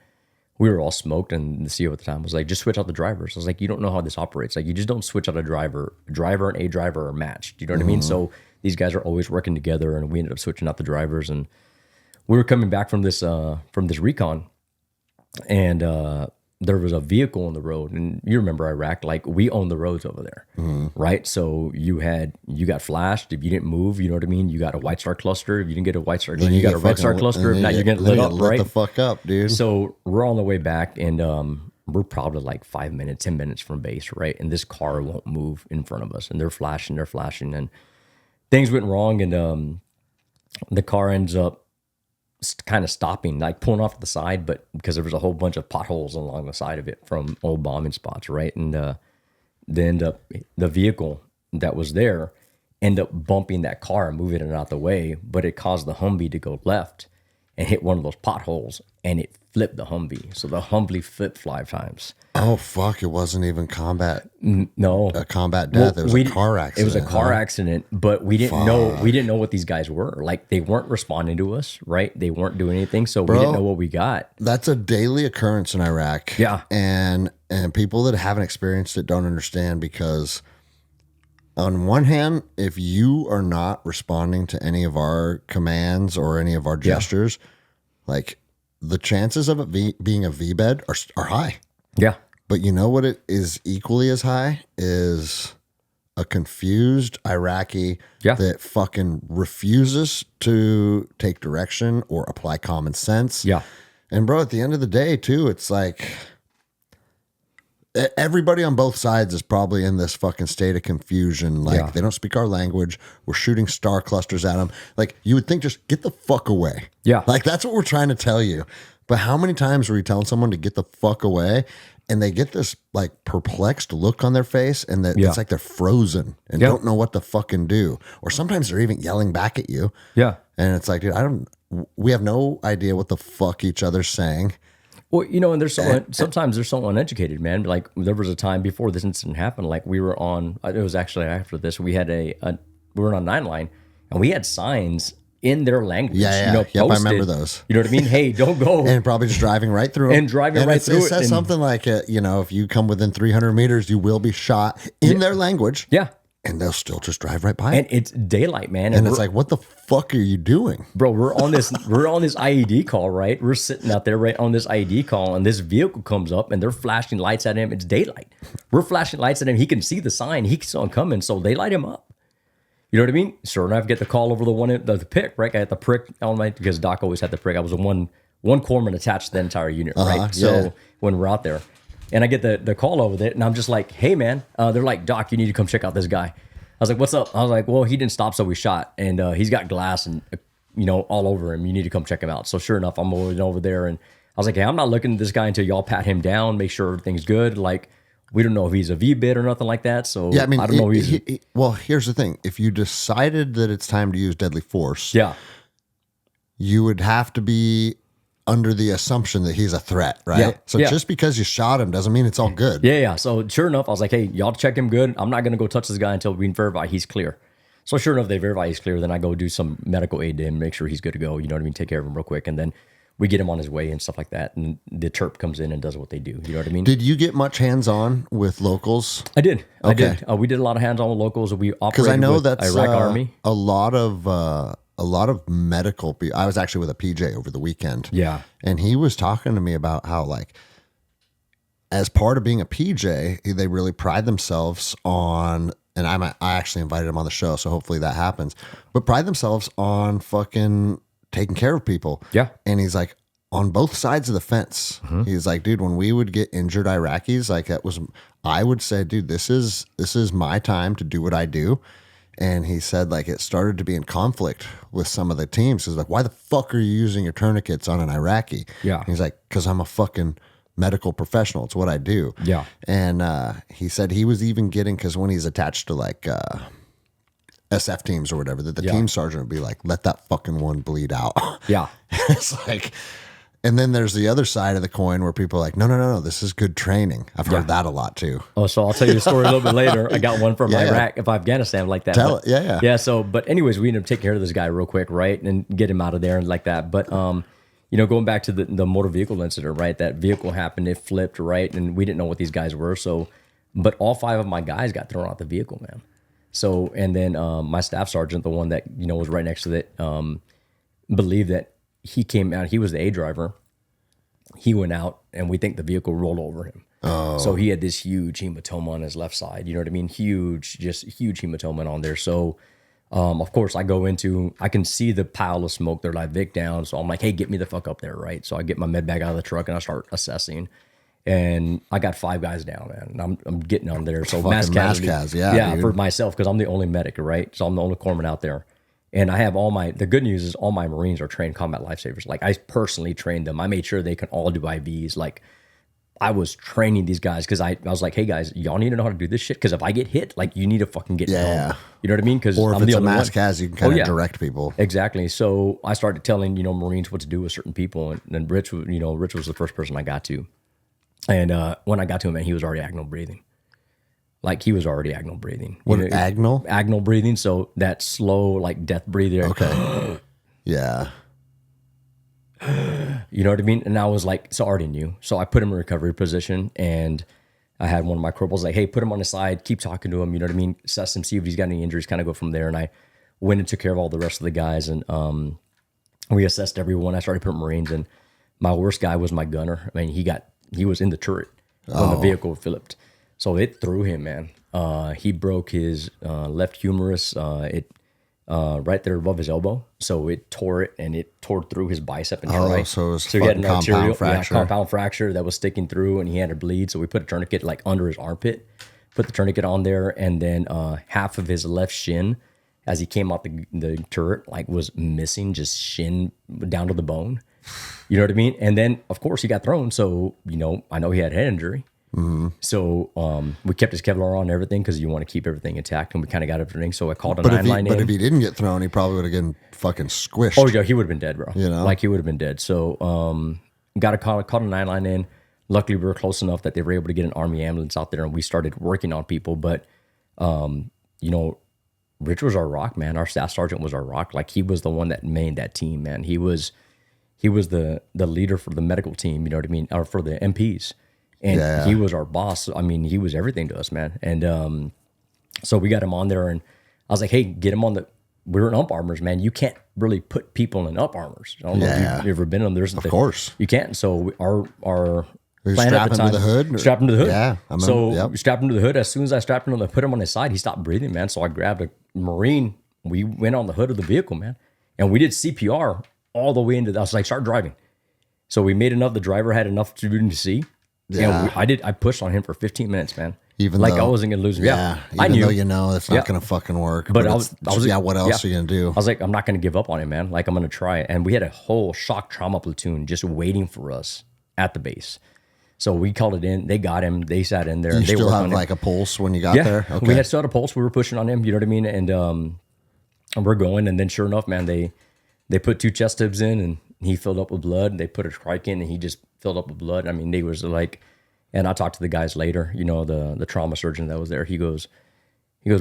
Speaker 2: we were all smoked. And the CO at the time was like, just switch out the drivers. I was like, you don't know how this operates. Like, you just don't switch out a driver. A driver and a driver are matched. You know what I mean? So these guys are always working together, and we ended up switching out the drivers. And we were coming back from this recon, and there was a vehicle on the road. And you remember Iraq, like, we own the roads over there, right? So you got flashed if you didn't move. You know what I mean? You got a White Star cluster. If you didn't get a White Star, then you got a Red Star cluster. If not, you're getting lit up, right?
Speaker 1: Lit the fuck up, dude.
Speaker 2: So we're on the way back, and we're probably like 5 minutes, 10 minutes from base, right? And this car won't move in front of us, and they're flashing, and things went wrong, and the car ends up kind of stopping, like pulling off to the side, but because there was a whole bunch of potholes along the side of it from old bombing spots, right? And the vehicle that was there ended up bumping that car and moving it out the way, but it caused the Humvee to go left and hit one of those potholes, and it flipped the Humvee. So the Humvee flipped 5 times.
Speaker 1: Oh fuck! It wasn't even combat.
Speaker 2: No,
Speaker 1: a combat death. It was a car accident.
Speaker 2: It was a car accident, but we didn't know. We didn't know what these guys were. Like, they weren't responding to us, right? They weren't doing anything, so we didn't know what we got.
Speaker 1: That's a daily occurrence in Iraq.
Speaker 2: Yeah,
Speaker 1: and people that haven't experienced it don't understand, because on one hand, if you are not responding to any of our commands or any of our gestures, like, the chances of it being a V-bed are high.
Speaker 2: Yeah.
Speaker 1: But you know what it is equally as high is a confused Iraqi that fucking refuses to take direction or apply common sense.
Speaker 2: Yeah.
Speaker 1: And bro, at the end of the day too, it's like, everybody on both sides is probably in this fucking state of confusion. Like, they don't speak our language. We're shooting star clusters at them. Like, you would think, just get the fuck away.
Speaker 2: Yeah.
Speaker 1: Like, that's what we're trying to tell you. But how many times were you telling someone to get the fuck away, and they get this like perplexed look on their face, and that it's like they're frozen and don't know what to fucking do. Or sometimes they're even yelling back at you.
Speaker 2: Yeah.
Speaker 1: And it's like, dude, we have no idea what the fuck each other's saying.
Speaker 2: Well, and sometimes they're so uneducated, man. Like, there was a time before this incident happened, like we were on, it was actually after this, we had we were on 9 line, and we had signs in their language.
Speaker 1: Yeah.
Speaker 2: Posted,
Speaker 1: I remember those.
Speaker 2: You know what I mean? Hey, don't go.
Speaker 1: And probably just driving right through them.
Speaker 2: It
Speaker 1: says something like, if you come within 300 meters, you will be shot in their language.
Speaker 2: Yeah.
Speaker 1: And they'll still just drive right by.
Speaker 2: And it's daylight, man.
Speaker 1: And it's like, what the fuck are you doing?
Speaker 2: Bro, we're on this IED call, right? We're sitting out there right on this IED call, and this vehicle comes up, and they're flashing lights at him. It's daylight. We're flashing lights at him. He can see the sign. He saw him coming, so they light him up. You know what I mean? Sure enough, get the call over the pick, right? I had the prick on because Doc always had the prick. I was a one corpsman attached to the entire unit, right? So when we're out there, and I get the call over there, and I'm just like, hey, man. They're like, Doc, you need to come check out this guy. I was like, what's up? I was like, well, he didn't stop, so we shot. And he's got glass and, all over him. You need to come check him out. So sure enough, I'm over there. And I was like, hey, I'm not looking at this guy until y'all pat him down, make sure everything's good. Like, we don't know if he's a V-bit or nothing like that. So
Speaker 1: yeah, I mean,
Speaker 2: I don't know if he's...
Speaker 1: well, here's the thing. If you decided that it's time to use deadly force, you would have to be under the assumption that he's a threat, right?
Speaker 2: Yeah.
Speaker 1: So just because you shot him doesn't mean it's all good.
Speaker 2: Yeah. So sure enough, I was like, hey, y'all check him good. I'm not going to go touch this guy until we verify he's clear. So sure enough, they verify he's clear. Then I go do some medical aid to him, make sure he's good to go. You know what I mean? Take care of him real quick. And then we get him on his way and stuff like that. And the Terp comes in and does what they do. You know what I mean?
Speaker 1: Did you get much hands-on with locals?
Speaker 2: I did.
Speaker 1: Okay.
Speaker 2: I did. We did a lot of hands-on with locals. We operated
Speaker 1: because I know
Speaker 2: with
Speaker 1: that's
Speaker 2: Iraq Army.
Speaker 1: A lot of medical people. I was actually with a PJ over the weekend.
Speaker 2: Yeah.
Speaker 1: And he was talking to me about how, like, as part of being a PJ, they really pride themselves on, and I actually invited him on the show, so hopefully that happens, but pride themselves on fucking taking care of people.
Speaker 2: Yeah.
Speaker 1: And he's like, on both sides of the fence, he's like, dude, when we would get injured Iraqis, like, I would say, dude, this is my time to do what I do. And he said, like, it started to be in conflict with some of the teams. He's like, why the fuck are you using your tourniquets on an Iraqi?
Speaker 2: Yeah.
Speaker 1: And he's like, because I'm a fucking medical professional. It's what I do.
Speaker 2: Yeah.
Speaker 1: And he said he was even getting, because when he's attached to, like, SF teams or whatever, that the team sergeant would be like, let that fucking one bleed out.
Speaker 2: Yeah.
Speaker 1: It's like... And then there's the other side of the coin where people are like, no, this is good training. I've heard that a lot too.
Speaker 2: Oh, so I'll tell you a story a little bit later. I got one from Iraq, Afghanistan like that.
Speaker 1: Tell it. Yeah.
Speaker 2: Yeah. So, but anyways, we ended up taking care of this guy real quick, right? And get him out of there and like that. But, going back to the motor vehicle incident, right? That vehicle happened, it flipped, right? And we didn't know what these guys were. So, but all 5 of my guys got thrown out the vehicle, man. So, and then my staff sergeant, the one that, was right next to it, believed that he came out, he was the A driver. He went out and we think the vehicle rolled over him. Oh. So he had this huge hematoma on his left side. You know what I mean? Huge hematoma on there. So, of course, I can see the pile of smoke. They're like, Vic down. So I'm like, hey, get me the fuck up there, right? So I get my med bag out of the truck and I start assessing. And I got 5 guys down, man. And I'm getting on there. So mass casualty.
Speaker 1: Yeah,
Speaker 2: for myself, because I'm the only medic, right? So I'm the only corpsman out there. And I have the good news is all my Marines are trained combat lifesavers. Like, I personally trained them. I made sure they can all do IVs. Like, I was training these guys because I was like, hey guys, y'all need to know how to do this shit. Because if I get hit, like, you need to fucking get home. You know what I mean?
Speaker 1: Or if it's a mass cas, you can kind of direct people.
Speaker 2: Exactly. So I started telling, Marines what to do with certain people. And then Rich was the first person I got to. And when I got to him, man, he was already agonal breathing. Like, he was already agonal breathing.
Speaker 1: What, agonal?
Speaker 2: Agonal breathing. So that slow, like, death breathing.
Speaker 1: Okay. Yeah.
Speaker 2: You know what I mean? And I was like, so I already knew. So I put him in recovery position, and I had one of my corporals like, hey, put him on the side, keep talking to him. You know what I mean? Assess him, see if he's got any injuries, kind of go from there. And I went and took care of all the rest of the guys, and we assessed everyone. I started putting Marines in. My worst guy was my gunner. I mean, he was in the turret when the vehicle flipped. So it threw him, man. He broke his left humerus. right there above his elbow. So it tore it, and it tore through his bicep and tri.
Speaker 1: So it was
Speaker 2: he had an
Speaker 1: compound fracture.
Speaker 2: compound fracture that was sticking through, and he had to bleed. So we put a tourniquet like under his armpit, put the tourniquet on there, and then half of his left shin, as he came out the turret, like was missing, just shin down to the bone. You know what I mean? And then, of course, he got thrown. So, I know he had head injury. Mm-hmm. So we kept his Kevlar on and everything because you want to keep everything intact, and we kind of got everything. So I called a 999 in.
Speaker 1: But if he didn't get thrown, he probably would have gotten fucking squished.
Speaker 2: Oh, yeah, he would have been dead, bro. Like he would have been dead. So got a called a 999 in. Luckily, we were close enough that they were able to get an Army ambulance out there, and we started working on people. But, Rich was our rock, man. Our staff sergeant was our rock. Like, he was the one that made that team, man. He was the leader for the medical team, you know what I mean? Or for the MPs. And he was our boss. I mean, he was everything to us, man. And so we got him on there, and I was like, hey, get him on we were in up armors, man. You can't really put people in up armors. I don't know if you've ever been on there.
Speaker 1: Of course.
Speaker 2: You can't. So our
Speaker 1: plan at the time.
Speaker 2: Strap him to the hood.
Speaker 1: Yeah.
Speaker 2: We strapped him to the hood. As soon as I strapped him put him on his side, he stopped breathing, man. So I grabbed a Marine. We went on the hood of the vehicle, man. And we did CPR all the way into that. I was like, start driving. So we made enough. The driver had enough to see. Yeah. And I pushed on him for 15 minutes, man. Even like, I wasn't going to lose him. Yeah.
Speaker 1: I knew. It's not going to fucking work. But what else are you going to do?
Speaker 2: I was like, I'm not going to give up on him, man. Like, I'm going to try it. And we had a whole shock trauma platoon just waiting for us at the base. So we called it in. They got him. They sat in there.
Speaker 1: You
Speaker 2: and they
Speaker 1: still have like a pulse when you got there?
Speaker 2: Okay. We had still had a pulse. We were pushing on him. You know what I mean? And we're going. And then sure enough, man, they put 2 chest tubes in, and he filled up with blood. They put a trike in, and he just filled up with blood. I mean, they was like, and I talked to the guys later, the trauma surgeon that was there. He goes,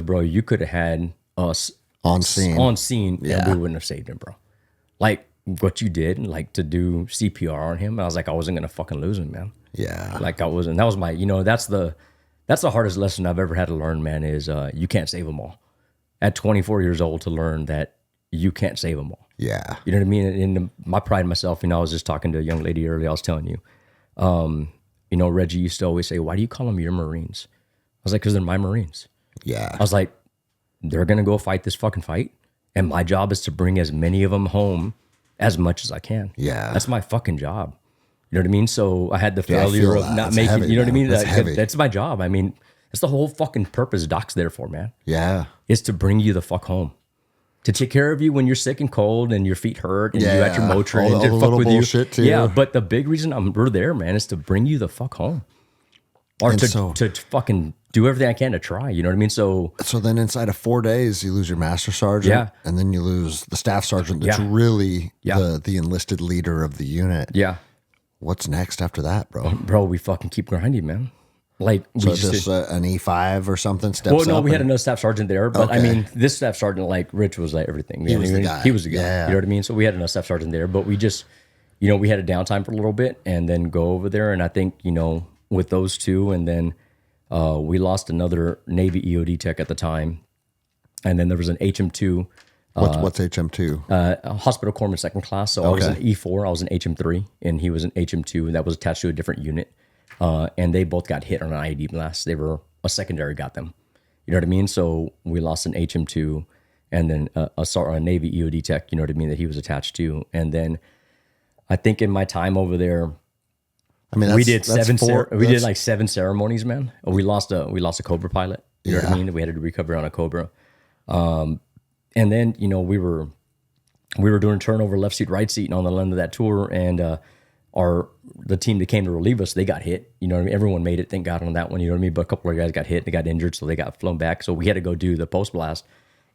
Speaker 2: bro, you could have had us
Speaker 1: on scene,
Speaker 2: and we wouldn't have saved him, bro. Like what you did, like to do CPR on him. I was like, I wasn't going to fucking lose him, man.
Speaker 1: Yeah.
Speaker 2: Like I wasn't, that was my, that's the hardest lesson I've ever had to learn, man, is you can't save them all. At 24 years old, to learn that you can't save them all.
Speaker 1: Yeah.
Speaker 2: You know what I mean? And my pride in myself, I was just talking to a young lady earlier, I was telling you, Reggie used to always say, why do you call them your Marines? I was like, because they're my Marines.
Speaker 1: Yeah.
Speaker 2: I was like, they're going to go fight this fucking fight. And my job is to bring as many of them home as much as I can.
Speaker 1: Yeah.
Speaker 2: That's my fucking job. You know what I mean? So I had the failure of not making, heavy, you know what I mean? That's my job. I mean, that's the whole fucking purpose Doc's there for, man.
Speaker 1: Yeah.
Speaker 2: Is to bring you the fuck home. To take care of you when you're sick and cold and your feet hurt and you at your Motrin and to fuck with you.
Speaker 1: Too.
Speaker 2: Yeah, but the big reason we're there, man, is to bring you the fuck home. Or to fucking do everything I can to try. You know what I mean? So
Speaker 1: then inside of 4 days, you lose your master sergeant, and then you lose the staff sergeant that's really the enlisted leader of the unit.
Speaker 2: Yeah.
Speaker 1: What's next after that, bro?
Speaker 2: Bro, we fucking keep grinding, man. Like we
Speaker 1: just an E5 or something steps up.
Speaker 2: Well, no, we had another staff sergeant there, but I mean, this staff sergeant, like Rich, was like everything.
Speaker 1: He was the guy.
Speaker 2: He was the guy. Yeah. You know what I mean? So we had another staff sergeant there, but we just, we had a downtime for a little bit and then go over there. And I think, with those two, and then we lost another Navy EOD tech at the time, and then there was an HM2.
Speaker 1: What's HM2?
Speaker 2: Hospital Corpsman second class. So I was an E4, I was an HM3, and he was an HM2, and that was attached to a different unit. And they both got hit on an IED blast. They were, a secondary got them. You know what I mean? So we lost an HM2 and then a Navy EOD tech, you know what I mean, that he was attached to. And then I think in my time over there, we did like 7 ceremonies, man. We lost a Cobra pilot. You know what I mean? We had to recover on a Cobra. And then, we were doing turnover left seat, right seat on the end of that tour. And the team that came to relieve us, they got hit. You know what I mean? Everyone made it, thank God, on that one. You know what I mean? But a couple of guys got hit, they got injured, so they got flown back. So we had to go do the post blast.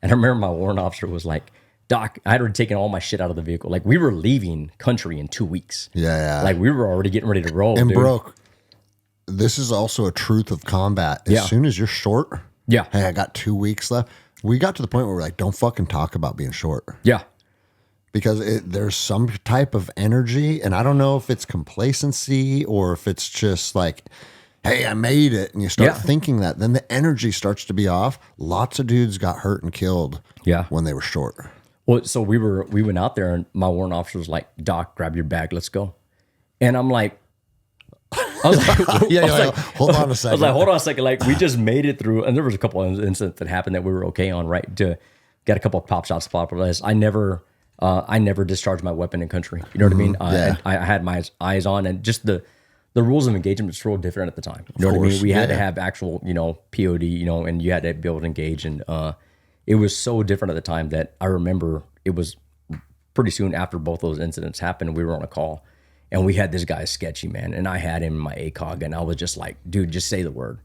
Speaker 2: And I remember my warrant officer was like, Doc, I had already taken all my shit out of the vehicle. Like, we were leaving country in 2 weeks.
Speaker 1: Yeah.
Speaker 2: Like, we were already getting ready to roll.
Speaker 1: And
Speaker 2: dude.
Speaker 1: bro, this is also a truth of combat. As soon as you're short, hey, I got 2 weeks left. We got to the point where we're like, don't fucking talk about being short.
Speaker 2: Yeah.
Speaker 1: Because there's some type of energy, and I don't know if it's complacency or if it's just like, hey, I made it, and you start thinking that, then the energy starts to be off. Lots of dudes got hurt and killed when they were short.
Speaker 2: Well, so we went out there, and my warrant officer was like, Doc, grab your bag, let's go. And I'm like, hold on a second. I was like, hold on a second. Like, we just made it through, and there was a couple of incidents that happened that we were okay on, right? got a couple of pop shots pop list. I never discharged my weapon in country. You know what I mean?
Speaker 1: Yeah.
Speaker 2: I had my eyes on, and just the rules of engagement were real different at the time. You know what I mean? We had to have actual, POD, and you had to be able to engage. And it was so different at the time that I remember it was pretty soon after both those incidents happened, we were on a call. And we had this guy sketchy, man. And I had him in my ACOG, and I was just like, dude, just say the word.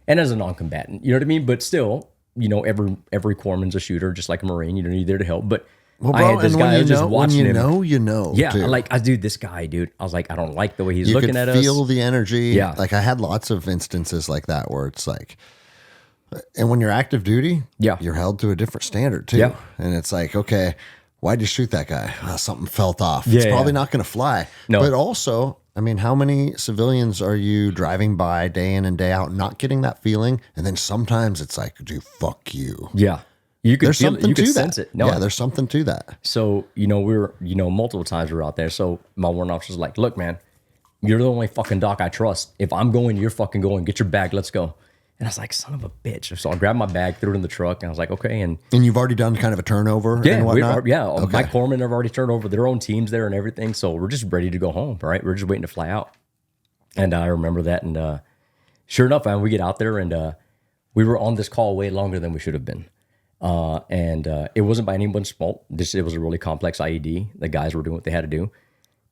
Speaker 2: And as a non-combatant, you know what I mean? But still, every corpsman's a shooter, just like a Marine. You're there to help. But
Speaker 1: Well, bro,
Speaker 2: I had this guy, I was just watching him.
Speaker 1: You know.
Speaker 2: Yeah,
Speaker 1: too.
Speaker 2: This guy, dude. I was like, I don't like the way he's
Speaker 1: You
Speaker 2: looking
Speaker 1: could
Speaker 2: at us.
Speaker 1: feel the energy.
Speaker 2: Yeah.
Speaker 1: Like I had lots of instances like that where it's like, and when you're active duty,
Speaker 2: Yeah.
Speaker 1: you're held to a different standard too.
Speaker 2: Yeah.
Speaker 1: And it's like, okay, why'd you shoot that guy? Something felt off.
Speaker 2: Yeah,
Speaker 1: It's probably
Speaker 2: yeah.
Speaker 1: not going to fly.
Speaker 2: No.
Speaker 1: But also, I mean, how many civilians are you driving by day in and day out, not getting that feeling? And then sometimes it's like, dude, fuck you.
Speaker 2: Yeah. You could
Speaker 1: There's
Speaker 2: feel
Speaker 1: something
Speaker 2: it. You could
Speaker 1: to
Speaker 2: sense
Speaker 1: that.
Speaker 2: it. No.
Speaker 1: Yeah, there's something to that.
Speaker 2: So, we were, multiple times we were out there. So my warrant officer's like, look, man, you're the only fucking doc I trust. If I'm going, you're fucking going. Get your bag. Let's go. And I was like, son of a bitch. So I grabbed my bag, threw it in the truck, and I was like, okay. And
Speaker 1: you've already done kind of a turnover and whatnot?
Speaker 2: My corpsmen have already turned over their own teams there and everything. So we're just ready to go home, right? We're just waiting to fly out. And I remember that. And sure enough, man, we get out there, and we were on this call way longer than we should have been. And it wasn't by anyone's fault. It was a really complex IED. The guys were doing what they had to do.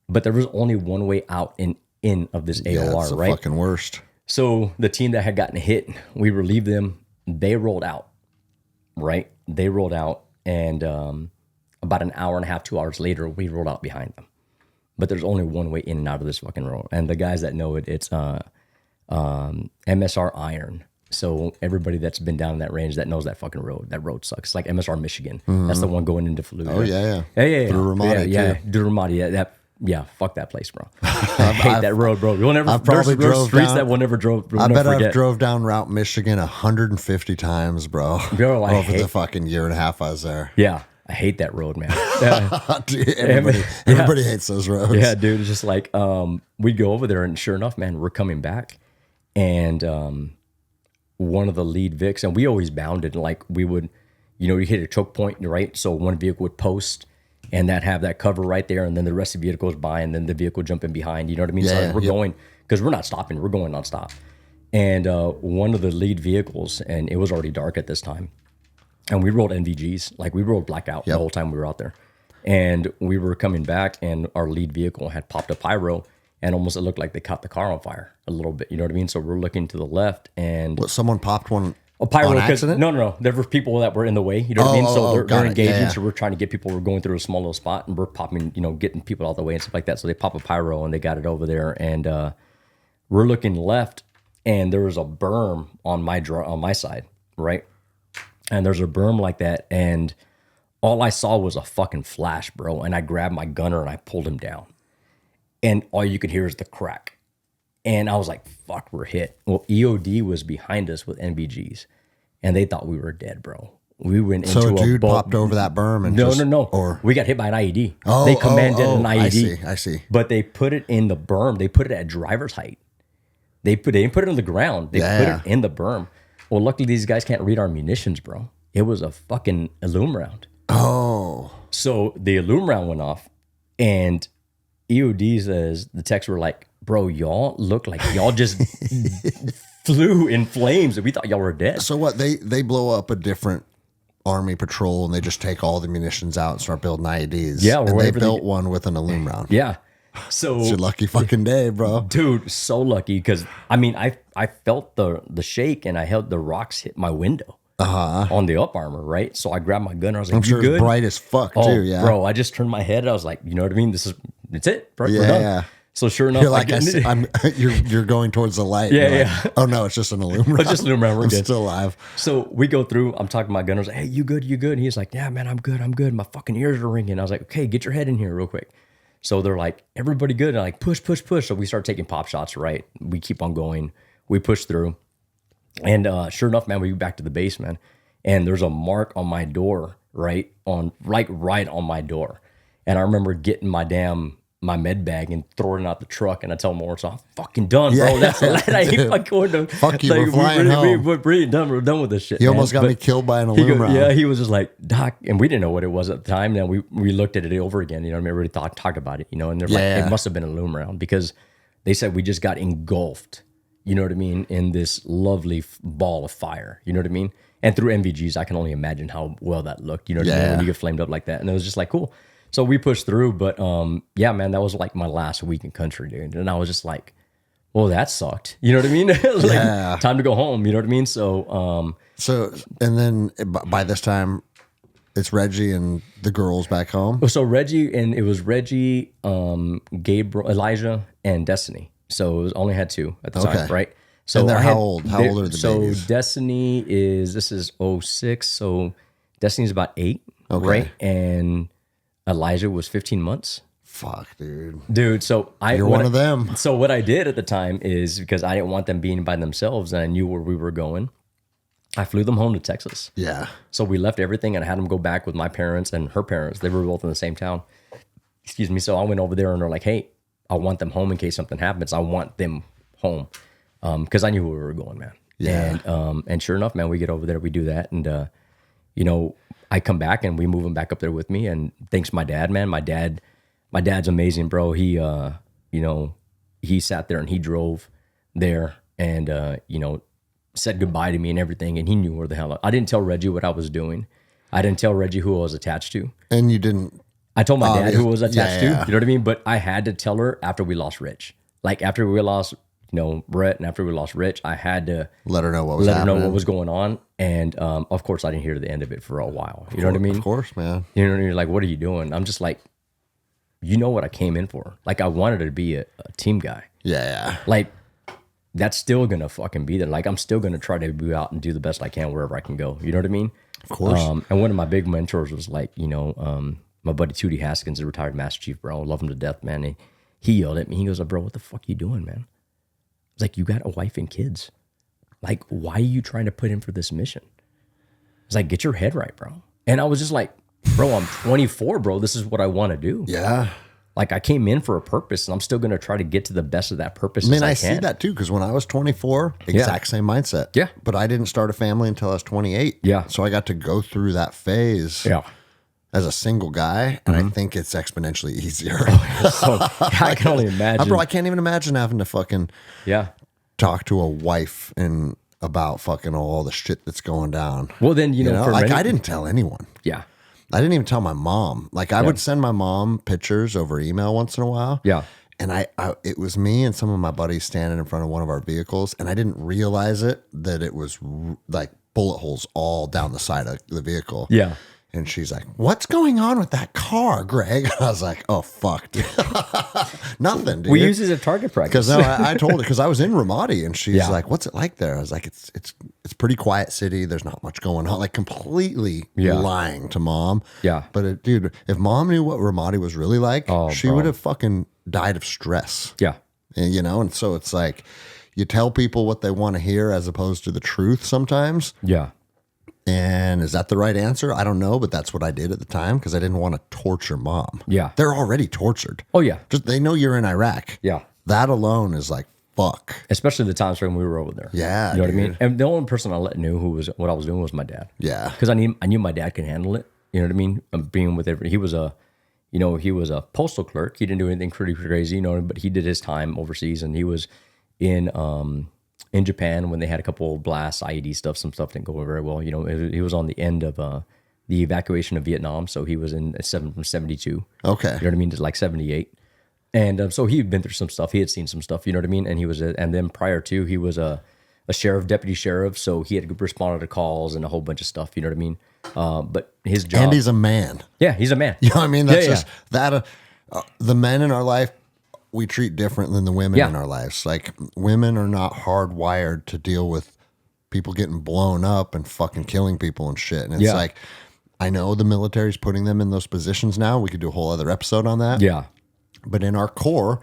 Speaker 2: But there was only one way out and in of this AOR,
Speaker 1: it's the
Speaker 2: right?
Speaker 1: fucking worst.
Speaker 2: So the team that had gotten hit, we relieved them. They rolled out, right? They rolled out, and about an hour and a half, 2 hours later, we rolled out behind them. But there's only one way in and out of this fucking road. And the guys that know it, it's MSR Iron. So everybody that's been down in that range that knows that fucking road, that road sucks. It's like MSR Michigan. That's the one going into Fallujah.
Speaker 1: Oh, yeah.
Speaker 2: Yeah.
Speaker 1: Through Ramadi,
Speaker 2: yeah.
Speaker 1: too.
Speaker 2: Through Ramadi. Yeah, fuck that place, bro. I hate that road, bro. You'll never.
Speaker 1: I've probably
Speaker 2: there's
Speaker 1: drove
Speaker 2: streets
Speaker 1: down-
Speaker 2: that we'll never drove. We'll
Speaker 1: I
Speaker 2: never
Speaker 1: bet
Speaker 2: forget.
Speaker 1: I've drove down Route Michigan 150 times, bro.
Speaker 2: Bro, I
Speaker 1: over
Speaker 2: hate-
Speaker 1: the fucking year and a half I was there.
Speaker 2: Yeah, I hate that road, man.
Speaker 1: Dude, everybody hates those roads.
Speaker 2: Yeah, dude. It's just like we'd go over there, and sure enough, man, we're coming back, and one of the lead Vics, and we always bounded like we would, you hit a choke point, right? So one vehicle would post, and that have that cover right there, and then the rest of the vehicle goes by, and then the vehicle jump in behind. You know what I mean? So
Speaker 1: Yeah,
Speaker 2: we're
Speaker 1: yep.
Speaker 2: going, because we're not stopping, we're going nonstop. And one of the lead vehicles, and it was already dark at this time, and we rolled NVGs, like we rolled blackout the whole time we were out there. And we were coming back, and our lead vehicle had popped a pyro, and almost it looked like they caught the car on fire a little bit. You know what I mean? So we're looking to the left, and
Speaker 1: What, someone popped one
Speaker 2: a pyro,
Speaker 1: on
Speaker 2: 'cause-
Speaker 1: accident?
Speaker 2: No. There were people that were in the way. You know what I mean? So they're
Speaker 1: got it.
Speaker 2: engaging.
Speaker 1: Yeah.
Speaker 2: So we're trying to get people. We're going through a small little spot, and we're popping, getting people out of the way and stuff like that. So they pop a pyro, and they got it over there. And we're looking left, and there was a berm on my side, right? And there's a berm like that, and all I saw was a fucking flash, bro. And I grabbed my gunner and I pulled him down, and all you could hear is the crack. And I was like, fuck, we're hit. Well, EOD was behind us with NVGs, and they thought we were dead, bro. We went into
Speaker 1: So a dude
Speaker 2: boat.
Speaker 1: popped over that berm and
Speaker 2: No.
Speaker 1: Or
Speaker 2: we got hit by an IED. They commanded an IED.
Speaker 1: I see.
Speaker 2: But they put it in the berm. They put it at driver's height. They didn't put it on the ground. They put it in the berm. Well, luckily these guys can't read our munitions, bro. It was a fucking Illum round.
Speaker 1: Oh.
Speaker 2: So the Illum round went off, and EOD says, the techs were like, bro, y'all look like y'all just flew in flames, and we thought y'all were dead.
Speaker 1: So what, they blow up a different army patrol and they just take all the munitions out and start building IEDs.
Speaker 2: Yeah, or
Speaker 1: and they
Speaker 2: whatever they
Speaker 1: built
Speaker 2: do.
Speaker 1: one with an Illum round.
Speaker 2: Yeah. So
Speaker 1: It's your lucky fucking day, bro.
Speaker 2: dude, so lucky, because I mean, I felt the shake, and I held the rocks hit my window on the up armor, right? So I grabbed my gun. I was like,
Speaker 1: I'm sure
Speaker 2: you good?
Speaker 1: it's bright as fuck too. Yeah,
Speaker 2: bro, I just turned my head. I was like, you know what I mean? It's it. Bro,
Speaker 1: Yeah,
Speaker 2: we're done.
Speaker 1: yeah.
Speaker 2: So sure enough,
Speaker 1: You're like, you're going towards the light.
Speaker 2: Yeah,
Speaker 1: You're
Speaker 2: yeah.
Speaker 1: like, oh no, it's just an Illum round.
Speaker 2: It's just an Illum round, we're
Speaker 1: I'm
Speaker 2: good.
Speaker 1: still alive.
Speaker 2: So we go through. I'm talking to my gunner. I was like, hey, you good? You good? And he's like, yeah, man, I'm good. My fucking ears are ringing. I was like, okay, get your head in here real quick. So they're like, everybody good? And I'm like, push. So we start taking pop shots, right? We keep on going. We push through. And sure enough, man, we get back to the base, man. And there's a mark on my door, right on my door. And I remember getting my damn my med bag and throwing it out the truck, and I tell Morris, I'm fucking done, bro. That's the last I ain't fucking going to.
Speaker 1: Fuck you, we're flying home.
Speaker 2: We're done. We're done with this shit.
Speaker 1: He almost got me killed by an aluminum round.
Speaker 2: Yeah, he was just like, Doc, and we didn't know what it was at the time. Now we looked at it over again. You know, I mean, we talked about it. You know, and they're like, it must have been an aluminum round because they said we just got engulfed. You know what I mean? In this lovely ball of fire. You know what I mean? And through MVGs, I can only imagine how well that looked. You know what I mean? When you get flamed up like that, and it was just like cool. So we pushed through, but yeah, man, that was like my last week in country, dude. And I was just like, well, that sucked. You know what I mean? Like, time to go home. You know what I mean? So,
Speaker 1: and then by this time, it's Reggie and the girls back home.
Speaker 2: So Reggie, and it was Reggie, Gabriel, Elijah, and Destiny. So it was, only had 2 at the time, right? So
Speaker 1: and they're how old? How old are the babies?
Speaker 2: So Destiny this is 06. So Destiny's about 8, right? And Elijah was 15 months.
Speaker 1: Fuck, dude.
Speaker 2: Dude, so
Speaker 1: you're one of them.
Speaker 2: So what I did at the time is because I didn't want them being by themselves and I knew where we were going, I flew them home to Texas.
Speaker 1: Yeah.
Speaker 2: So we left everything and I had them go back with my parents and her parents. They were both in the same town. Excuse me. So I went over there and they're like, hey, I want them home in case something happens. I want them home. Because I knew where we were going, man.
Speaker 1: Yeah.
Speaker 2: And sure enough, man, we get over there, we do that. And, you know, I come back and we move him back up there with me. And thanks to my dad, man. My dad's amazing, bro. He, you know, he sat there and he drove there and, you know, said goodbye to me and everything. And he knew where the hell I didn't tell Reggie what I was doing. I didn't tell Reggie who I was attached to.
Speaker 1: And you didn't.
Speaker 2: I told my dad who I was attached to. You know what I mean? But I had to tell her after we lost Rich. Like after we lost, you know, Brett, and after we lost Rich, I had to
Speaker 1: let her know what was happening.
Speaker 2: Know what was going on. And of course, I didn't hear the end of it for a while. You know what I mean?
Speaker 1: Of course, man.
Speaker 2: You know what I mean? Like, what are you doing? I'm just like, you know what I came in for. Like, I wanted to be a team guy.
Speaker 1: Yeah.
Speaker 2: Like, that's still gonna fucking be there. Like, I'm still gonna try to be out and do the best I can wherever I can go. You know what I mean?
Speaker 1: Of course.
Speaker 2: And one of my big mentors was like, you know, my buddy Tootie Haskins, a retired Master Chief, bro. I love him to death, man. He yelled at me. He goes, bro, what the fuck you doing, man? It's like, you got a wife and kids. Like, why are you trying to put in for this mission? It's like, get your head right, bro. And I was just like, bro, I'm 24, bro. This is what I want to do.
Speaker 1: Yeah.
Speaker 2: Like, I came in for a purpose, and I'm still going to try to get to the best of that purpose. I mean, I
Speaker 1: see that too, because when I was 24, exact same mindset.
Speaker 2: Yeah.
Speaker 1: But I didn't start a family until I was 28.
Speaker 2: Yeah.
Speaker 1: So I got to go through that phase.
Speaker 2: Yeah.
Speaker 1: As a single guy, and I think it's exponentially easier.
Speaker 2: So I can only imagine.
Speaker 1: Bro, I can't even imagine having to fucking talk to a wife and about fucking all the shit that's going down.
Speaker 2: Well, then, you know
Speaker 1: like I didn't tell anyone.
Speaker 2: Yeah.
Speaker 1: I didn't even tell my mom. Like I would send my mom pictures over email once in a while.
Speaker 2: Yeah.
Speaker 1: And it was me and some of my buddies standing in front of one of our vehicles, and I didn't realize that it was like bullet holes all down the side of the vehicle.
Speaker 2: Yeah.
Speaker 1: And she's like, what's going on with that car, Greg? I was like, oh, fuck, dude. Nothing, dude.
Speaker 2: We use it as a target practice.
Speaker 1: Because I told her, because I was in Ramadi, and she's like, what's it like there? I was like, it's pretty quiet city. There's not much going on. Like completely lying to mom.
Speaker 2: Yeah.
Speaker 1: But dude, if mom knew what Ramadi was really like, she would have fucking died of stress.
Speaker 2: Yeah.
Speaker 1: And, you know, and so it's like, you tell people what they want to hear as opposed to the truth sometimes.
Speaker 2: Yeah.
Speaker 1: And is that the right answer? I don't know, but that's what I did at the time because I didn't want to torture mom.
Speaker 2: Yeah.
Speaker 1: They're already tortured.
Speaker 2: Oh, yeah.
Speaker 1: Just they know you're in Iraq.
Speaker 2: Yeah.
Speaker 1: That alone is like, fuck.
Speaker 2: Especially the times when we were over there.
Speaker 1: Yeah.
Speaker 2: You know what I mean? And the only person I knew what I was doing was my dad.
Speaker 1: Yeah.
Speaker 2: Because I knew my dad could handle it. You know what I mean? Being with everybody. He was a postal clerk. He didn't do anything pretty crazy, you know, but he did his time overseas, and he was in Japan when they had a couple of blasts, IED stuff, some stuff didn't go very well. You know, he was on the end of the evacuation of Vietnam, so he was in from 72.
Speaker 1: Okay.
Speaker 2: You know what I mean? To like 78. And so he had been through some stuff. He had seen some stuff, you know what I mean? And and then prior to, he was a sheriff, deputy sheriff, so he had responded to calls and a whole bunch of stuff, you know what I mean? But his job.
Speaker 1: And he's a man.
Speaker 2: Yeah, he's a man.
Speaker 1: You know what I mean? That's that. The men in our life, we treat different than the women in our lives. Like women are not hardwired to deal with people getting blown up and fucking killing people and shit. And it's like, I know the military's putting them in those positions now. We could do a whole other episode on that.
Speaker 2: Yeah.
Speaker 1: But in our core,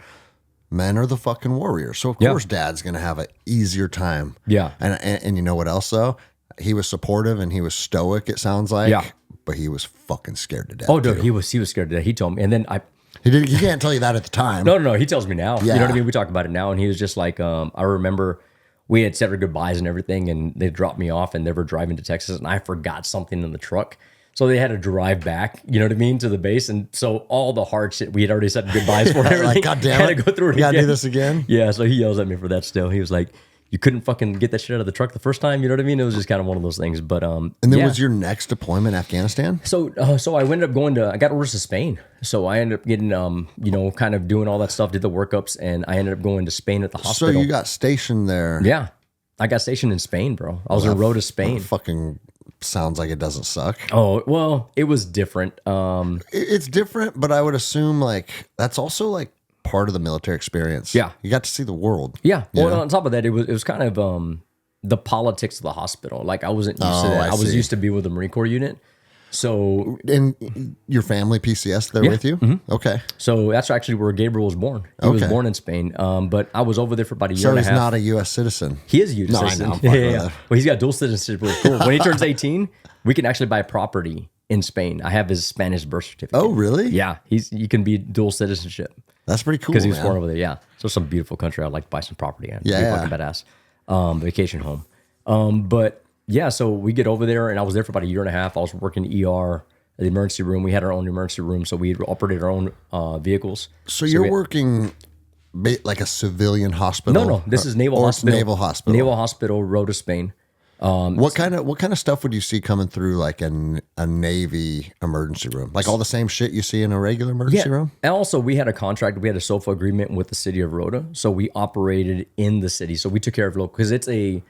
Speaker 1: men are the fucking warriors. So of course dad's going to have an easier time.
Speaker 2: Yeah.
Speaker 1: And you know what else though? He was supportive and he was stoic, it sounds like.
Speaker 2: Yeah.
Speaker 1: But he was fucking scared to death.
Speaker 2: Oh, dude, he was scared to death. He told me. And then
Speaker 1: He can't tell you that at the time.
Speaker 2: No. He tells me now.
Speaker 1: Yeah.
Speaker 2: You know what I mean? We talk about it now, and he was just like, I remember we had said our goodbyes and everything, and they dropped me off, and they were driving to Texas, and I forgot something in the truck. So they had to drive back, you know what I mean, to the base. And so all the hard shit we had already said goodbyes for and everything.
Speaker 1: Like, God damn it.
Speaker 2: Had to go through it
Speaker 1: You gotta
Speaker 2: again.
Speaker 1: do this again?
Speaker 2: Yeah, so he yells at me for that still. He was like, you couldn't fucking get that shit out of the truck the first time, you know what I mean? It was just kind of one of those things. But
Speaker 1: And then was your next deployment Afghanistan?
Speaker 2: so I ended up I got orders to Spain. So I ended up getting, kind of doing all that stuff, did the workups, and I ended up going to Spain at the hospital.
Speaker 1: So you got stationed there.
Speaker 2: Yeah. I got stationed in Spain, bro. I was on the road to Spain.
Speaker 1: Fucking sounds like it doesn't suck.
Speaker 2: Oh, well, it was different.
Speaker 1: It's different, but I would assume like that's also like part of the military experience.
Speaker 2: Yeah.
Speaker 1: You got to see the world.
Speaker 2: Yeah. Well, on top of that, it was kind of the politics of the hospital. Like I wasn't used to that. I was used to be with the Marine Corps unit. So
Speaker 1: And your family PCS there with you? Mm-hmm. Okay.
Speaker 2: So that's actually where Gabriel was born. He was born in Spain. But I was over there for about a year and a half.
Speaker 1: So he's not a U.S. citizen.
Speaker 2: He is a U.S.
Speaker 1: No,
Speaker 2: citizen.
Speaker 1: I know. I'm fucking with
Speaker 2: Yeah.
Speaker 1: that.
Speaker 2: Well, he's got dual citizenship. Really cool. When he turns 18, we can actually buy property in Spain. I have his Spanish birth certificate.
Speaker 1: Oh, really?
Speaker 2: Yeah. You can be dual citizenship
Speaker 1: That's pretty cool,
Speaker 2: because he was
Speaker 1: man.
Speaker 2: born over there. Yeah. So some beautiful country. I'd like to buy some property in.
Speaker 1: Yeah,
Speaker 2: Be
Speaker 1: yeah.
Speaker 2: fucking badass. Vacation home. But yeah, so we get over there and I was there for about a year and a half. I was working ER, the emergency room. We had our own emergency room. So we operated our own vehicles.
Speaker 1: So you're working like a civilian hospital?
Speaker 2: No. This is Naval
Speaker 1: Or it's
Speaker 2: Hospital.
Speaker 1: Naval Hospital.
Speaker 2: Naval Hospital, road to Spain.
Speaker 1: What kind of stuff would you see coming through like a Navy emergency room? Like all the same shit you see in a regular emergency room?
Speaker 2: And also we had a contract, we had a SOFA agreement with the city of Rota. So we operated in the city. So we took care of local, because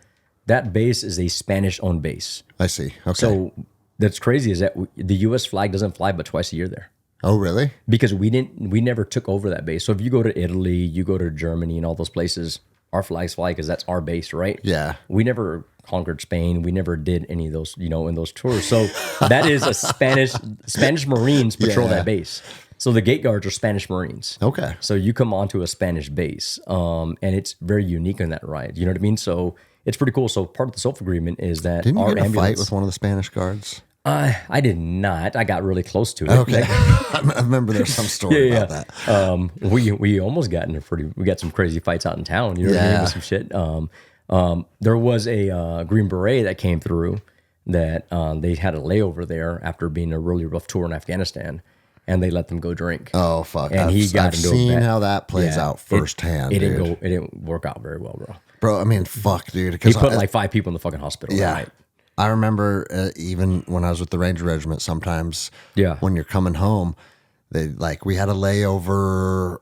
Speaker 2: that base is a Spanish owned base.
Speaker 1: I see. Okay.
Speaker 2: So that's crazy is that the U.S. flag doesn't fly but twice a year there.
Speaker 1: Oh, really?
Speaker 2: Because we never took over that base. So if you go to Italy, you go to Germany and all those places, our flags fly because that's our base, right?
Speaker 1: Yeah.
Speaker 2: We never conquered Spain. We never did any of those, in those tours. So that is a Spanish Marines patrol that base. So the gate guards are Spanish Marines.
Speaker 1: Okay.
Speaker 2: So you come onto a Spanish base, and it's very unique in that ride. You know what I mean? So it's pretty cool. So part of the SOFA agreement is that
Speaker 1: Didn't you
Speaker 2: our
Speaker 1: get in a
Speaker 2: ambulance.
Speaker 1: fight with one of the Spanish guards?
Speaker 2: I did not. I got really close to it.
Speaker 1: Okay. I remember there's some story about that.
Speaker 2: We almost got we got some crazy fights out in town. You know what I mean? With some shit. There was a Green Beret that came through that they had a layover there after being a really rough tour in Afghanistan, and they let them go drink.
Speaker 1: Oh fuck!
Speaker 2: And
Speaker 1: I've seen how that plays out firsthand.
Speaker 2: It didn't work out very well,
Speaker 1: bro. I mean, fuck, dude.
Speaker 2: He put like 5 people in the fucking hospital.
Speaker 1: Yeah.
Speaker 2: That night.
Speaker 1: I remember even when I was with the Ranger Regiment, sometimes when you're coming home, we had a layover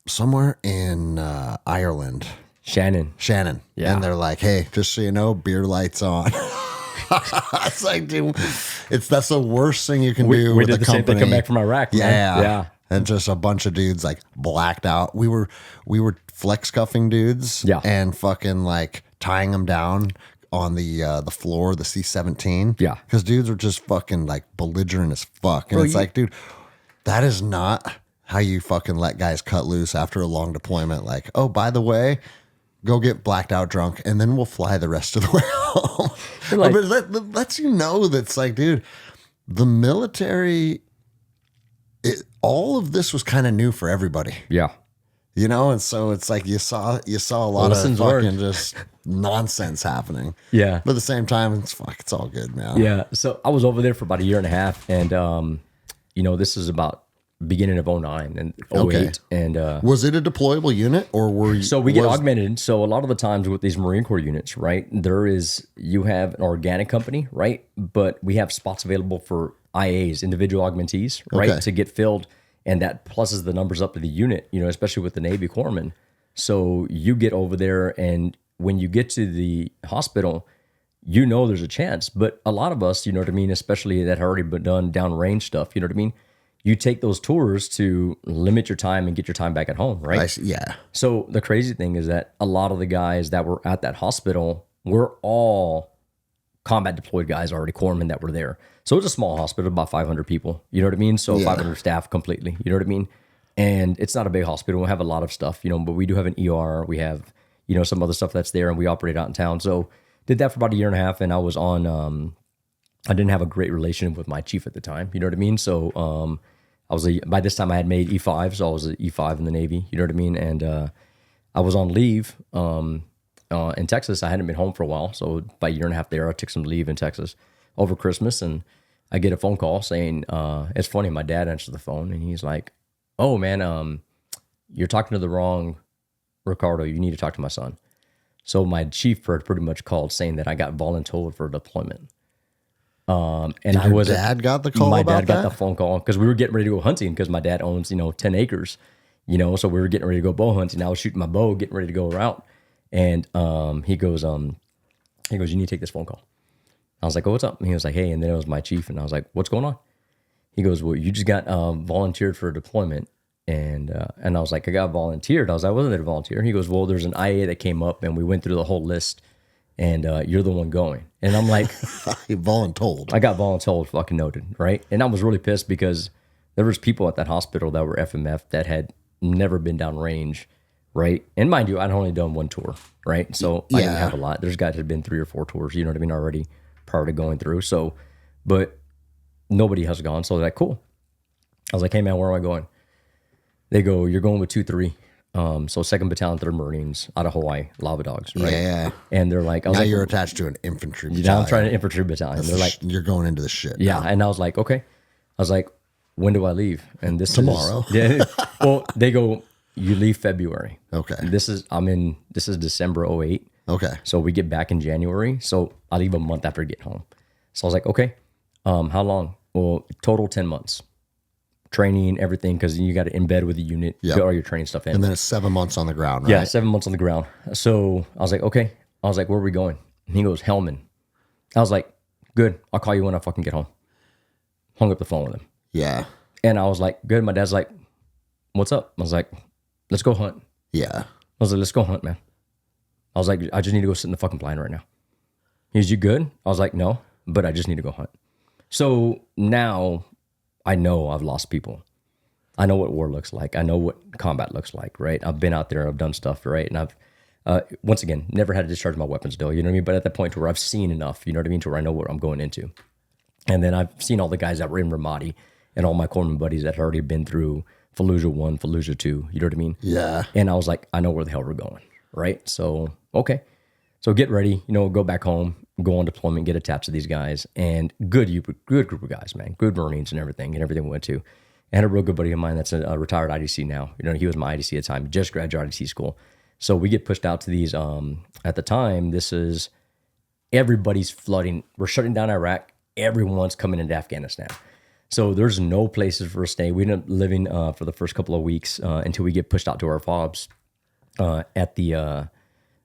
Speaker 1: somewhere in Ireland.
Speaker 2: Shannon.
Speaker 1: Yeah. And they're like, hey, just so you know, beer lights on. It's like, dude, that's the worst thing you can do
Speaker 2: We
Speaker 1: with
Speaker 2: did
Speaker 1: the
Speaker 2: the same
Speaker 1: company.
Speaker 2: thing come back from Iraq. Man.
Speaker 1: Yeah. And just a bunch of dudes like blacked out. We were flex cuffing dudes and fucking like tying them down on the floor, the C-17.
Speaker 2: Yeah.
Speaker 1: Because dudes were just fucking like belligerent as fuck. And it's like, dude, that is not how you fucking let guys cut loose after a long deployment. Like, oh, by the way, go get blacked out drunk and then we'll fly the rest of the way home.
Speaker 2: Like,
Speaker 1: but that lets you know that's like, dude, the military, all of this was kind of new for everybody.
Speaker 2: Yeah.
Speaker 1: And so it's like you saw a lot of fucking just nonsense happening.
Speaker 2: Yeah.
Speaker 1: But at the same time, it's all good, man.
Speaker 2: Yeah. So I was over there for about a year and a half, and this is about beginning of 09 and 08.
Speaker 1: Okay.
Speaker 2: And
Speaker 1: was it a deployable unit or were you?
Speaker 2: So we get augmented. So a lot of the times with these Marine Corps units, right, you have an organic company, right? But we have spots available for IAs, individual augmentees, right, to get filled. And that pluses the numbers up to the unit, especially with the Navy Corpsman. So you get over there, and when you get to the hospital, there's a chance. But a lot of us, you know what I mean, especially that have already been done downrange stuff, you know what I mean? You take those tours to limit your time and get your time back at home, right?
Speaker 1: Yeah.
Speaker 2: So the crazy thing is that a lot of the guys that were at that hospital were all combat deployed guys already, corpsmen that were there. So it's a small hospital, about 500 people. You know what I mean? So 500 staff completely. You know what I mean? And it's not a big hospital. We have a lot of stuff, but we do have an ER. We have, some other stuff that's there, and we operate out in town. So did that for about a year and a half, and I was on. I didn't have a great relationship with my chief at the time. You know what I mean? So by this time I had made E5, so I was an E5 in the Navy. You know what I mean? And I was on leave in Texas. I hadn't been home for a while, so about a year and a half there, I took some leave in Texas over Christmas, and I get a phone call saying, it's funny, my dad answered the phone, and he's like, oh, man, you're talking to the wrong Ricardo. You need to talk to my son. So my chief pretty much called saying that I got voluntold for deployment. And
Speaker 1: your dad got the call
Speaker 2: my
Speaker 1: about
Speaker 2: dad got
Speaker 1: that?
Speaker 2: the phone call because we were getting ready to go hunting because my dad owns, 10 acres, so we were getting ready to go bow hunting. I was shooting my bow, getting ready to go out. And he goes, you need to take this phone call. I was like, oh, what's up? And he was like, hey, and then it was my chief. And I was like, what's going on? He goes, well, you just got volunteered for a deployment. And I was like, I got volunteered. I was like, I wasn't there to volunteer. He goes, well, there's an IA that came up and we went through the whole list and you're the one going. And I'm like,
Speaker 1: voluntold.
Speaker 2: I got voluntold, fucking noted, right? And I was really pissed because there was people at that hospital that were FMF that had never been downrange, right? And mind you, I'd only done one tour, right? So I didn't have a lot. There's guys that had been 3 or 4 tours, you know what I mean, already prior to going through. So, but nobody has gone. So they're like, cool. I was like, hey man, where am I going? They go, you're going with 2-3. So 2nd Battalion, 3rd Marines out of Hawaii, Lava Dogs, right?
Speaker 1: Yeah.
Speaker 2: And they're like,
Speaker 1: now you're attached to an infantry battalion.
Speaker 2: Now I'm trying to infantry battalion. They're like,
Speaker 1: you're going into the shit.
Speaker 2: yeah.
Speaker 1: now.
Speaker 2: And I was like, okay. I was like, when do I leave? And this
Speaker 1: Tomorrow.
Speaker 2: Yeah. Well, they go, you leave February.
Speaker 1: Okay.
Speaker 2: This is December 08.
Speaker 1: Okay.
Speaker 2: So we get back in January. So I leave a month after I get home. So I was like, okay, how long? Well, total 10 months. Training, everything, because you got to embed with the unit, get all your training stuff in.
Speaker 1: And then it's 7 months on the ground, right?
Speaker 2: Yeah, 7 months on the ground. So I was like, okay. I was like, where are we going? And he goes, Hellman. I was like, good. I'll call you when I fucking get home. Hung up the phone with him.
Speaker 1: Yeah.
Speaker 2: And I was like, good. My dad's like, what's up? I was like, let's go hunt.
Speaker 1: Yeah.
Speaker 2: I was like, let's go hunt, man. I was like, I just need to go sit in the fucking blind right now. He goes, you good? I was like, no, but I just need to go hunt. So now I know I've lost people. I know what war looks like. I know what combat looks like, right? I've been out there, I've done stuff, right? And I've, once again, never had to discharge my weapons still, you know what I mean? But at the point where I've seen enough, you know what I mean, to where I know what I'm going into. And then I've seen all the guys that were in Ramadi and all my corpsman buddies that had already been through Fallujah 1, Fallujah 2, you know what I mean?
Speaker 1: Yeah.
Speaker 2: And I was like, I know where the hell we're going, right? So, okay. So get ready, go back home, go on deployment, get attached to these guys, and good group of guys, man, good Marines and everything we went to. I had a real good buddy of mine that's a retired IDC now. He was my IDC at the time, he just graduated IDC school. So we get pushed out to these, at the time, this is, everybody's flooding. We're shutting down Iraq. Everyone's coming into Afghanistan. So there's no places for us to stay. We end up living for the first couple of weeks until we get pushed out to our FOBs at the,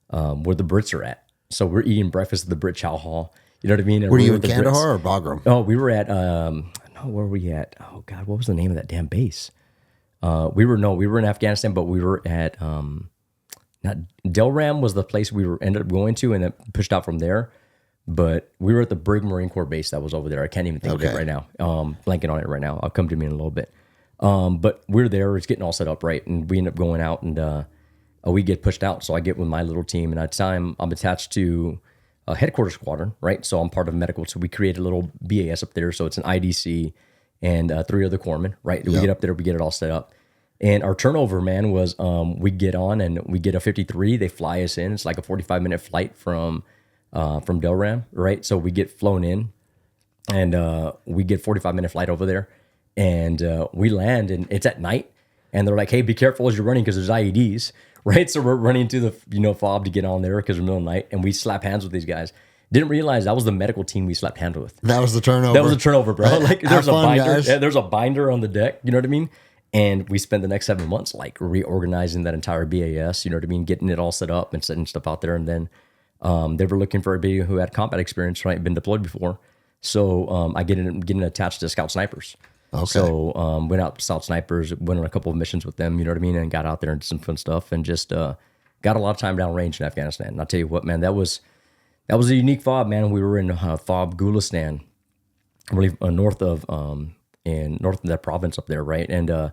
Speaker 2: where the Brits are at. So we're eating breakfast at the Brit Chow Hall. You know what I mean? And
Speaker 1: Were you
Speaker 2: with
Speaker 1: in
Speaker 2: the
Speaker 1: Kandahar
Speaker 2: Brits.
Speaker 1: or Bagram?
Speaker 2: Oh, we were at, no, where were we at? Oh God, what was the name of that damn base? We were in Afghanistan, but we were at, not Delram was the place we ended up going to and then pushed out from there. But we were at the Brig Marine Corps base that was over there. I can't even think of it right now. Blanking on it right now. I'll come to me in a little bit. But we're there. It's getting all set up, right? And we end up going out and we get pushed out. So I get with my little team. And at the time, I'm attached to a headquarters squadron, right? So I'm part of medical. So we create a little BAS up there. So it's an IDC and 3 other corpsmen, right? We get up there, we get it all set up. And our turnover, man, was we get on and we get a 53. They fly us in. It's like a 45-minute flight from Delram, right? So we get flown in and we get 45-minute flight over there and we land and it's at night and they're like, hey, be careful as you're running because there's IEDs, right? So we're running to the fob to get on there because we're middle of the night and we slap hands with these guys. Didn't realize that was the medical team we slapped hands with.
Speaker 1: That was the turnover.
Speaker 2: That was a turnover, bro. Like there's
Speaker 1: fun,
Speaker 2: a binder.
Speaker 1: guys.
Speaker 2: Yeah, there's a binder on the deck. You know what I mean? And we spent the next 7 months like reorganizing that entire BAS. You know what I mean? Getting it all set up and setting stuff out there. And then they were looking for a BA who had combat experience, right? Been deployed before. So I getting attached to Scout Snipers. Okay. So went out to Scout Snipers, went on a couple of missions with them. You know what I mean? And got out there and did some fun stuff and just got a lot of time down range in Afghanistan. And I'll tell you what, man, that was a unique FOB, man. We were in FOB Gulistan, really north of that province up there, right? And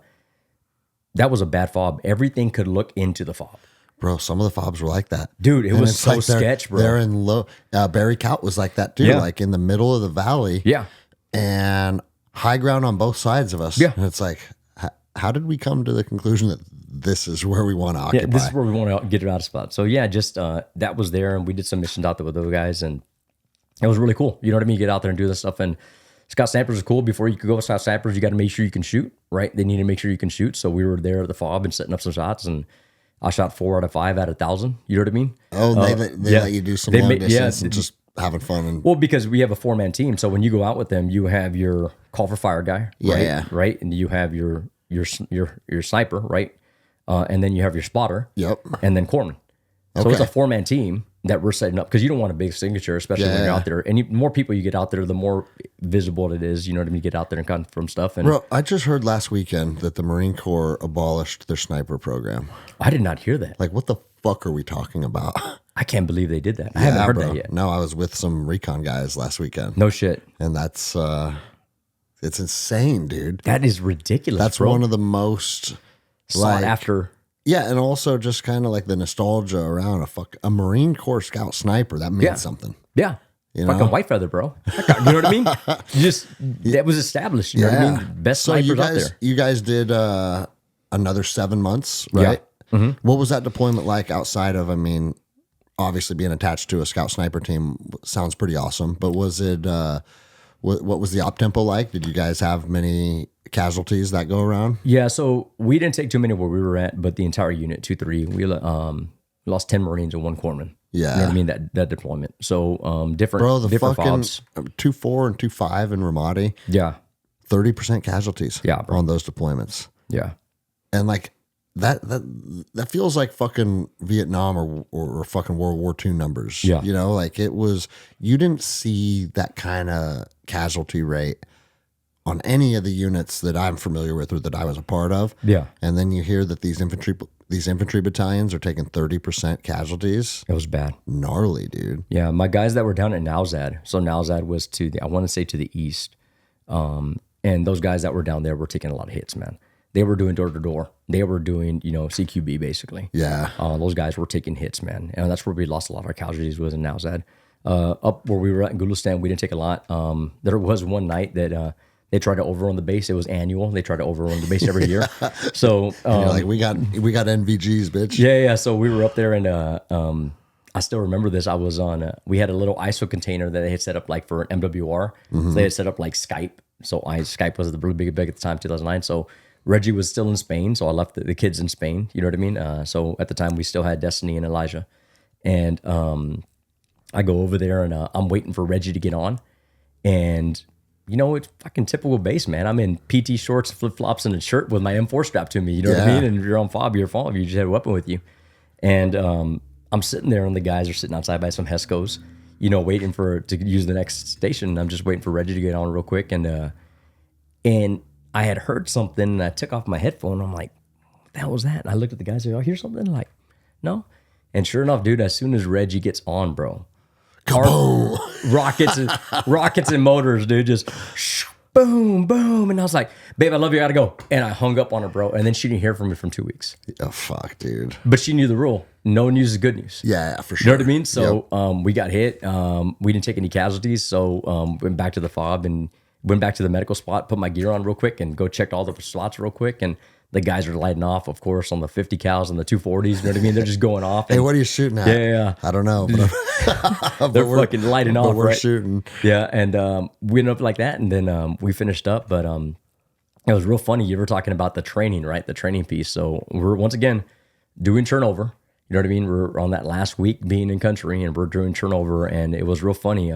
Speaker 2: that was a bad FOB. Everything could look into the FOB.
Speaker 1: Bro, some of the FOBs were like that.
Speaker 2: Dude, it was so sketch, bro.
Speaker 1: They're in low. Barry Cout was like that too, like in the middle of the valley.
Speaker 2: Yeah.
Speaker 1: And high ground on both sides of us.
Speaker 2: Yeah.
Speaker 1: And it's like, how did we come to the conclusion that this is where we want to occupy?
Speaker 2: Yeah, this is where we want to get it out of spot. So yeah, just that was there, and we did some missions out there with those guys, and it was really cool. You know what I mean? Get out there and do this stuff. And Scout Snipers is cool. Before you could go with Scout Snipers, you got to make sure you can shoot, right? They need to make sure you can shoot. So we were there at the FOB and setting up some shots, and I shot 4 out of 5 out of 1,000. You know what I mean?
Speaker 1: Oh, they let you do some long distance and just having fun. And
Speaker 2: well, because we have a 4-man team, so when you go out with them, you have your call for fire guy, right? And you have your sniper, right? And then you have your spotter, and then corpsman. So it's a 4-man team that we're setting up, because you don't want a big signature, especially when you're out there. And the more people you get out there, the more visible it is. You know what I mean? Get out there and confirm stuff. And
Speaker 1: bro, I just heard last weekend that the Marine Corps abolished their sniper program.
Speaker 2: I did not hear that.
Speaker 1: Like, what the fuck are we talking about?
Speaker 2: I can't believe they did that. I haven't heard that yet.
Speaker 1: No, I was with some recon guys last weekend.
Speaker 2: No shit.
Speaker 1: And that's it's insane, dude.
Speaker 2: That is ridiculous.
Speaker 1: That's
Speaker 2: bro.
Speaker 1: one of the most
Speaker 2: sought after.
Speaker 1: Yeah, and also just kind of like the nostalgia around a Marine Corps Scout sniper. That means something.
Speaker 2: Yeah.
Speaker 1: You
Speaker 2: fucking
Speaker 1: know?
Speaker 2: white feather, bro. You know what I mean? That was established. You know what I mean? Best snipers out there.
Speaker 1: You guys did another 7 months, right?
Speaker 2: Yeah. Mm-hmm.
Speaker 1: What was that deployment like outside of, I mean, obviously being attached to a Scout sniper team sounds pretty awesome, but was it, what was the op tempo like? Did you guys have many casualties that go around?
Speaker 2: Yeah, so we didn't take too many where we were at, but the entire unit, 2-3, we lost 10 Marines and 1 corpsman.
Speaker 1: Yeah.
Speaker 2: You know what I mean? That deployment. So different,
Speaker 1: bro, the
Speaker 2: different
Speaker 1: fucking
Speaker 2: FOBs.
Speaker 1: 2-4 and 2-5 in Ramadi.
Speaker 2: Yeah.
Speaker 1: 30% casualties on those deployments.
Speaker 2: Yeah.
Speaker 1: And like that feels like fucking Vietnam or fucking World War II numbers.
Speaker 2: Yeah.
Speaker 1: You know, like it was, you didn't see that kind of casualty rate on any of the units that I'm familiar with or that I was a part of.
Speaker 2: Yeah.
Speaker 1: And then you hear that these infantry battalions are taking 30% casualties.
Speaker 2: It was bad.
Speaker 1: Gnarly, dude.
Speaker 2: Yeah. My guys that were down at Nowzad. So Nowzad was I want to say to the east. And those guys that were down there were taking a lot of hits, man. They were doing door to door. They were doing, CQB basically.
Speaker 1: Yeah.
Speaker 2: Those guys were taking hits, man. And that's where we lost a lot of our casualties was in Nowzad. Up where we were at in Gulistan, we didn't take a lot. There was one night that they tried to overrun the base. It was annual. They tried to overrun the base every year. So
Speaker 1: you're like, we got NVGs, bitch.
Speaker 2: Yeah. So we were up there, and I still remember this. I was on. We had a little ISO container that they had set up like for an MWR. So they had set up like Skype. So Skype was really big at the time, 2009. So Reggie was still in Spain, so I left the kids in Spain. You know what I mean? So at the time, we still had Destiny and Elijah. And I go over there, and I'm waiting for Reggie to get on. And, it's fucking typical base, man. I'm in PT shorts, flip-flops, and a shirt with my M4 strapped to me. You know what I mean? And if you're on FOB, you're FOB. You just had a weapon with you. And I'm sitting there, and the guys are sitting outside by some Hescos, waiting to use the next station. I'm just waiting for Reggie to get on real quick. And I had heard something, and I took off my headphone. I'm like, what the hell was that? And I looked at the guys and I hear something? Like, no. And sure enough, dude, as soon as Reggie gets on, bro, rockets and motors, dude, just boom, boom. And I was like, babe, I love you, I gotta go. And I hung up on her, bro. And then she didn't hear from me for 2 weeks.
Speaker 1: Oh, fuck, dude.
Speaker 2: But she knew the rule. No news is good news.
Speaker 1: Yeah, for sure.
Speaker 2: You know what I mean? So we got hit. We didn't take any casualties. So went back to the FOB and went back to the medical spot, put my gear on real quick, and go checked all the slots real quick. And the guys are lighting off, of course, on the 50 cals and the 240s. You know what I mean? They're just going off.
Speaker 1: Hey, what are you shooting at?
Speaker 2: Yeah.
Speaker 1: I don't know. But
Speaker 2: they're fucking lighting off,
Speaker 1: we're
Speaker 2: right?
Speaker 1: shooting.
Speaker 2: Yeah, and we ended up like that, and then we finished up. But it was real funny. You were talking about the training, right? The training piece. So we're, once again, doing turnover. You know what I mean? We're on that last week being in country, and we're doing turnover, and it was real funny.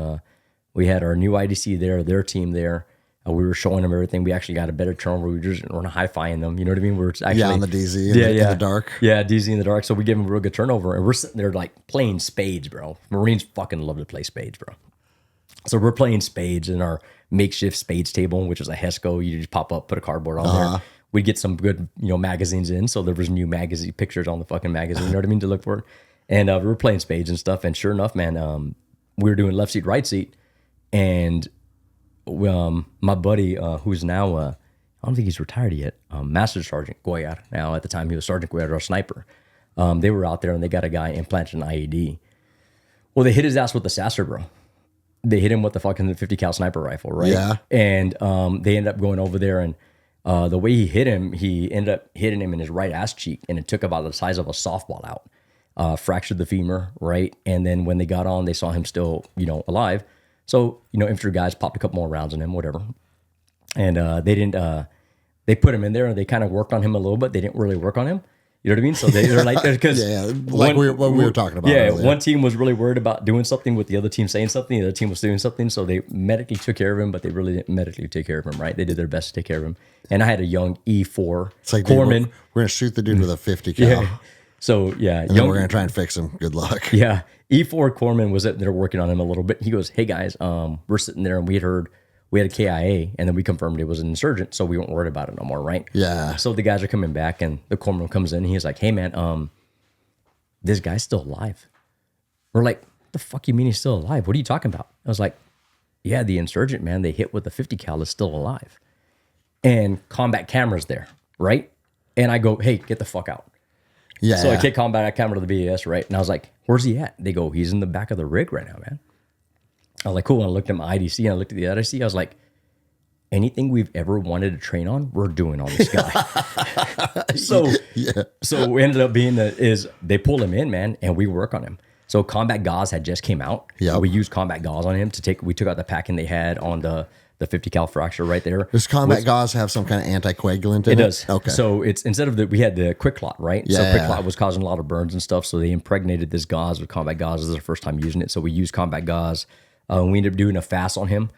Speaker 2: We had our new IDC there, their team there. We were showing them everything. We actually got a better turnover. We were just high-fiving them. You know what I mean? We're actually
Speaker 1: on the DZ in the dark.
Speaker 2: Yeah, DZ in the dark. So we gave them a real good turnover, and we're sitting there like playing spades, bro. Marines fucking love to play spades, bro. So we're playing spades in our makeshift spades table, which is a Hesco. You just pop up, put a cardboard on there. We'd get some good, magazines in. So there was new magazine pictures on the fucking magazine. You know what I mean? To look for. And we were playing spades and stuff. And sure enough, man, we were doing left seat, right seat, and my buddy, who's now, I don't think he's retired yet, Master Sergeant Goyar. Now, at the time, he was Sergeant Goyar, our sniper. They were out there, and they got a guy implanted an IED. Well, they hit his ass with the Sasser, bro. they hit him with the fucking 50 cal sniper rifle, right?
Speaker 1: Yeah.
Speaker 2: And they ended up going over there, and the way he hit him, he ended up hitting him in his right ass cheek, and it took about the size of a softball out. Fractured the femur, right? And then when they got on, they saw him still, alive. So, infantry guys popped a couple more rounds on him, whatever. And they didn't, they put him in there and they kind of worked on him a little bit. They didn't really work on him. You know what I mean? So they're like, because
Speaker 1: what we were talking about.
Speaker 2: Yeah,
Speaker 1: earlier.
Speaker 2: one team was really worried about doing something with the other team saying something. The other team was doing something. So they medically took care of him, but they really didn't medically take care of him, right? They did their best to take care of him. And I had a young E4
Speaker 1: It's like,
Speaker 2: corpsman.
Speaker 1: dude, we're going to shoot the dude with a 50 cal.
Speaker 2: Yeah. So, yeah.
Speaker 1: And then we're going to try and fix him. Good luck.
Speaker 2: Yeah. E4 corpsman was there working on him a little bit. He goes, hey, guys, we're sitting there and we had a KIA, and then we confirmed it was an insurgent, so we weren't worried about it no more, right?
Speaker 1: Yeah.
Speaker 2: So the guys are coming back, and the corpsman comes in, and he's like, hey, man, this guy's still alive. We're like, the fuck you mean he's still alive? What are you talking about? I was like, yeah, the insurgent, man, they hit with a 50 cal is still alive. And combat camera's there, right? And I go, hey, get the fuck out.
Speaker 1: Yeah.
Speaker 2: So I kick combat camera to the BAS, right? And I was like, where's he at? They go, he's in the back of the rig right now, man. I was like, cool. And I looked at my IDC and I looked at the IDC. I was like, anything we've ever wanted to train on, we're doing on this guy. So we ended up being they pull him in, man, and we work on him. So combat gauze had just came out.
Speaker 1: Yeah.
Speaker 2: We used combat gauze on him we took out the packing they had on the 50 cal fracture right there.
Speaker 1: Does combat gauze have some kind of anticoagulant in it?
Speaker 2: It does.
Speaker 1: Okay.
Speaker 2: So it's instead of we had the quick clot, right?
Speaker 1: Yeah.
Speaker 2: So quick clot was causing a lot of burns and stuff. So they impregnated this gauze with combat gauze. This is the first time using it. So we used combat gauze. We ended up doing a fast on him.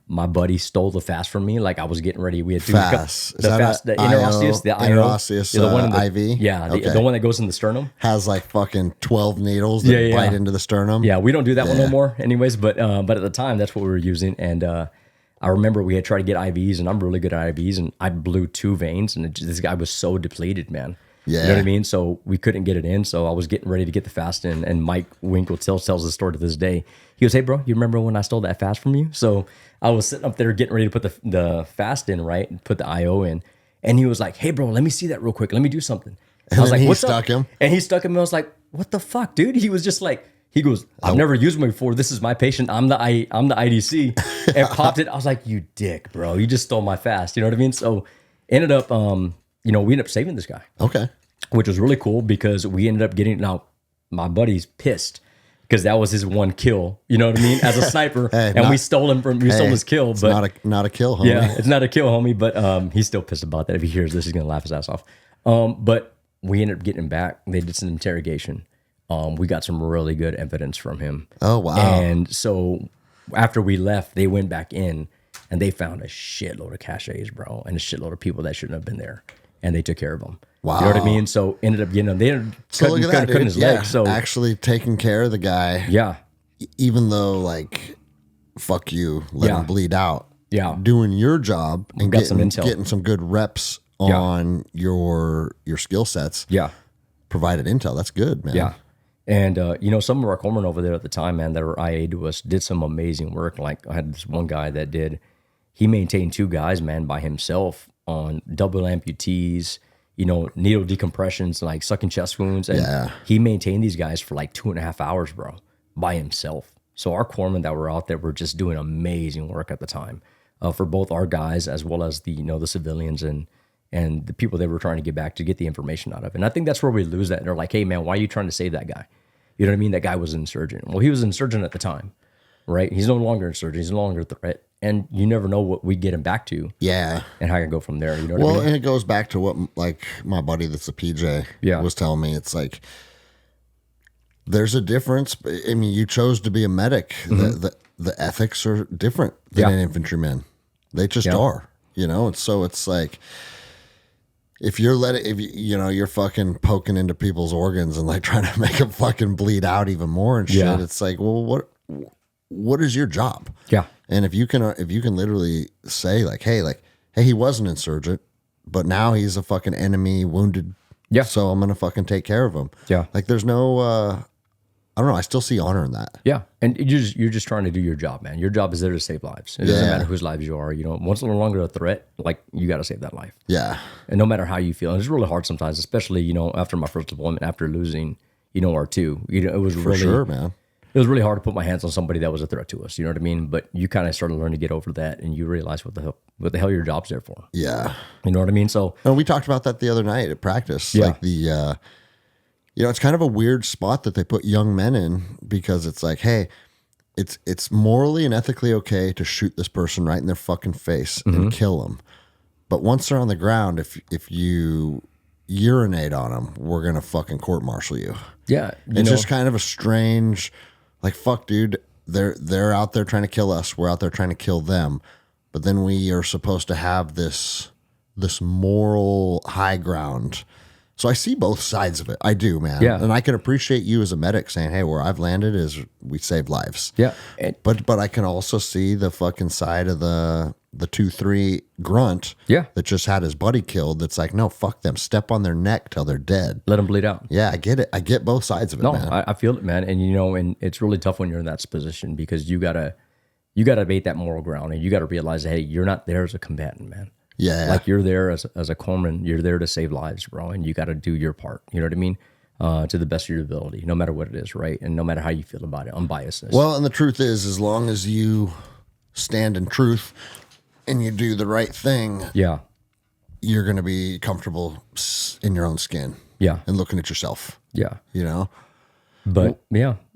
Speaker 2: My buddy stole the fast from me. Like I was getting ready. We had
Speaker 1: fast.
Speaker 2: the fast, the interosseous, the
Speaker 1: interosseous,
Speaker 2: the one in the
Speaker 1: IV.
Speaker 2: Yeah, the one that goes in the sternum.
Speaker 1: Has like fucking 12 needles that bite into the sternum.
Speaker 2: Yeah, we don't do that one no more, anyways. But at the time, that's what we were using. And I remember we had tried to get IVs, and I'm really good at IVs, and I blew 2 veins, and this guy was so depleted, man.
Speaker 1: Yeah.
Speaker 2: You know what I mean? So we couldn't get it in. So I was getting ready to get the fast in. And Mike Winkle tells the story to this day. He goes, hey, bro, you remember when I stole that fast from you? So I was sitting up there getting ready to put the fast in, right? And put the IO in. And he was like, hey, bro, let me see that real quick. Let me do something.
Speaker 1: And
Speaker 2: I was
Speaker 1: then
Speaker 2: like,
Speaker 1: he stuck him.
Speaker 2: And he stuck him. And I was like, what the fuck, dude? He was just like, he goes, I've never used one before. This is my patient. I'm the IDC. And popped it. I was like, you dick, bro. You just stole my fast. You know what I mean? So ended up, we ended up saving this guy.
Speaker 1: Okay.
Speaker 2: Which was really cool because we ended up getting, now my buddy's pissed because that was his one kill, you know what I mean, as a sniper. We stole his kill.
Speaker 1: It's
Speaker 2: but
Speaker 1: not a kill, homie.
Speaker 2: Yeah, it's not a kill, homie, but he's still pissed about that. If he hears this, he's going to laugh his ass off. But we ended up getting him back. They did some interrogation. We got some really good evidence from him.
Speaker 1: Oh, wow.
Speaker 2: And so after we left, they went back in and they found a shitload of caches, bro, and a shitload of people that shouldn't have been there. And they took care of them.
Speaker 1: Wow.
Speaker 2: You know what I mean? So ended up getting him. They
Speaker 1: So look at that,
Speaker 2: cutting his leg. So
Speaker 1: actually taking care of the guy.
Speaker 2: Yeah.
Speaker 1: Even though, like, fuck you, let him bleed out.
Speaker 2: Yeah.
Speaker 1: Doing your job and
Speaker 2: got some intel.
Speaker 1: getting some good reps on your skill sets.
Speaker 2: Yeah.
Speaker 1: Provided intel. That's good, man.
Speaker 2: Yeah. And, some of our corpsmen over there at the time, man, that were IA to us did some amazing work. Like I had this one guy that he maintained 2 guys, man, by himself on double amputees, needle decompressions, like sucking chest wounds. And he maintained these guys for like 2.5 hours, bro, by himself. So our corpsmen that were out there were just doing amazing work at the time for both our guys as well as the civilians and the people that were trying to get back to get the information out of. And I think that's where we lose that. They're like, hey, man, why are you trying to save that guy? You know what I mean? That guy was an insurgent. Well, he was an insurgent at the time, right? He's no longer an insurgent. He's no longer a threat. And you never know what we get him back to.
Speaker 1: Yeah.
Speaker 2: And how I can go from there. You know what I mean?
Speaker 1: And it goes back to what, like, my buddy that's a PJ was telling me. It's like, there's a difference. I mean, you chose to be a medic. Mm-hmm. The ethics are different than an infantryman. They just are, And so it's like, if you're fucking poking into people's organs and like trying to make them fucking bleed out even more and shit, it's like, well, what is your job?
Speaker 2: Yeah.
Speaker 1: And if you can literally say like, hey, he was an insurgent, but now he's a fucking enemy wounded.
Speaker 2: Yeah.
Speaker 1: So I'm gonna fucking take care of him.
Speaker 2: Yeah.
Speaker 1: Like there's no, I don't know. I still see honor in that.
Speaker 2: Yeah. And you're just trying to do your job, man. Your job is there to save lives. It doesn't matter whose lives you are. Once no longer a threat, like you got to save that life. Yeah. And no matter how you feel, and it's really hard sometimes, especially after my first deployment, after losing R2, it was
Speaker 1: For
Speaker 2: really
Speaker 1: sure, man.
Speaker 2: it was really hard to put my hands on somebody that was a threat to us. You know what I mean? But you kind of started learning to get over that, and you realize what the hell your job's there for.
Speaker 1: Yeah.
Speaker 2: You know what I mean? So,
Speaker 1: and we talked about that the other night at practice.
Speaker 2: Yeah.
Speaker 1: Like it's kind of a weird spot that they put young men in, because it's like, hey, it's morally and ethically okay to shoot this person right in their fucking face and kill them. But once they're on the ground, if you urinate on them, we're going to fucking court-martial you.
Speaker 2: Yeah.
Speaker 1: It's just kind of a strange, like, fuck, dude, they're out there trying to kill us. We're out there trying to kill them. But then we are supposed to have this moral high ground. So I see both sides of it. I do, man.
Speaker 2: Yeah.
Speaker 1: And I can appreciate you as a medic saying, hey, where I've landed is we save lives.
Speaker 2: Yeah.
Speaker 1: But I can also see the fucking side of the 2-3 grunt that just had his buddy killed. That's like, no, fuck them. Step on their neck till they're dead.
Speaker 2: Let them bleed out.
Speaker 1: Yeah, I get it. I get both sides of it, man.
Speaker 2: I feel it, man. And, and it's really tough when you're in that position, because you gotta bait that moral ground, and you gotta realize, hey, you're not there as a combatant, man.
Speaker 1: Yeah.
Speaker 2: Like, you're there as a corpsman. You're there to save lives, bro. And you got to do your part. You know what I mean? To the best of your ability, no matter what it is, right? And no matter how you feel about it, unbiasedness.
Speaker 1: Well, and the truth is, as long as you stand in truth and you do the right thing, you're going to be comfortable in your own skin.
Speaker 2: Yeah.
Speaker 1: And looking at yourself.
Speaker 2: Yeah.
Speaker 1: You know?
Speaker 2: But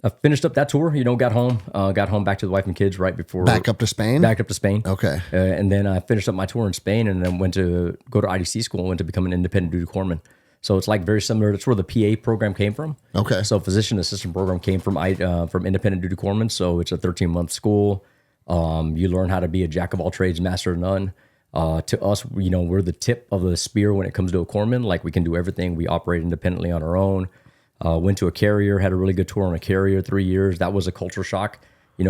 Speaker 2: I finished up that tour, got home back to the wife and kids right before.
Speaker 1: Back up to Spain?
Speaker 2: Back up to Spain.
Speaker 1: Okay.
Speaker 2: And then I finished up my tour in Spain, and then went to go to IDC school and went to become an independent duty corpsman. So it's like very similar. That's where the PA program came from.
Speaker 1: Okay.
Speaker 2: So physician assistant program came from independent duty corpsman. So it's a 13-month school. You learn how to be a jack of all trades, master of none. To us, we're the tip of the spear when it comes to a corpsman. Like, we can do everything. We operate independently on our own. Went to a carrier, had a really good tour on a carrier, 3 years. That was a culture shock.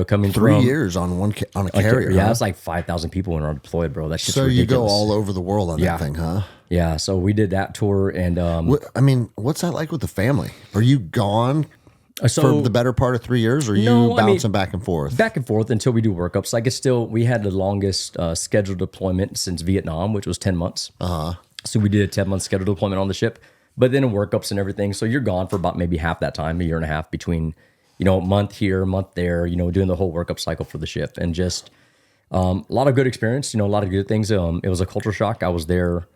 Speaker 2: Coming
Speaker 1: 3 years on a carrier.
Speaker 2: Yeah, it's like 5,000 people when are deployed, bro. That shit's
Speaker 1: so
Speaker 2: ridiculous.
Speaker 1: You go all over the world on that thing, huh?
Speaker 2: Yeah. So we did that tour, and
Speaker 1: what's that like with the family? Are you gone for the better part of 3 years, or are you bouncing back and forth?
Speaker 2: Back and forth until we do workups. Like, we had the longest scheduled deployment since Vietnam, which was 10 months. So we did a 10-month scheduled deployment on the ship. But then in workups and everything, so you're gone for about maybe half that time, a year and a half between, a month here, a month there, doing the whole workup cycle for the ship. And just a lot of good experience, a lot of good things. It was a culture shock. I was there,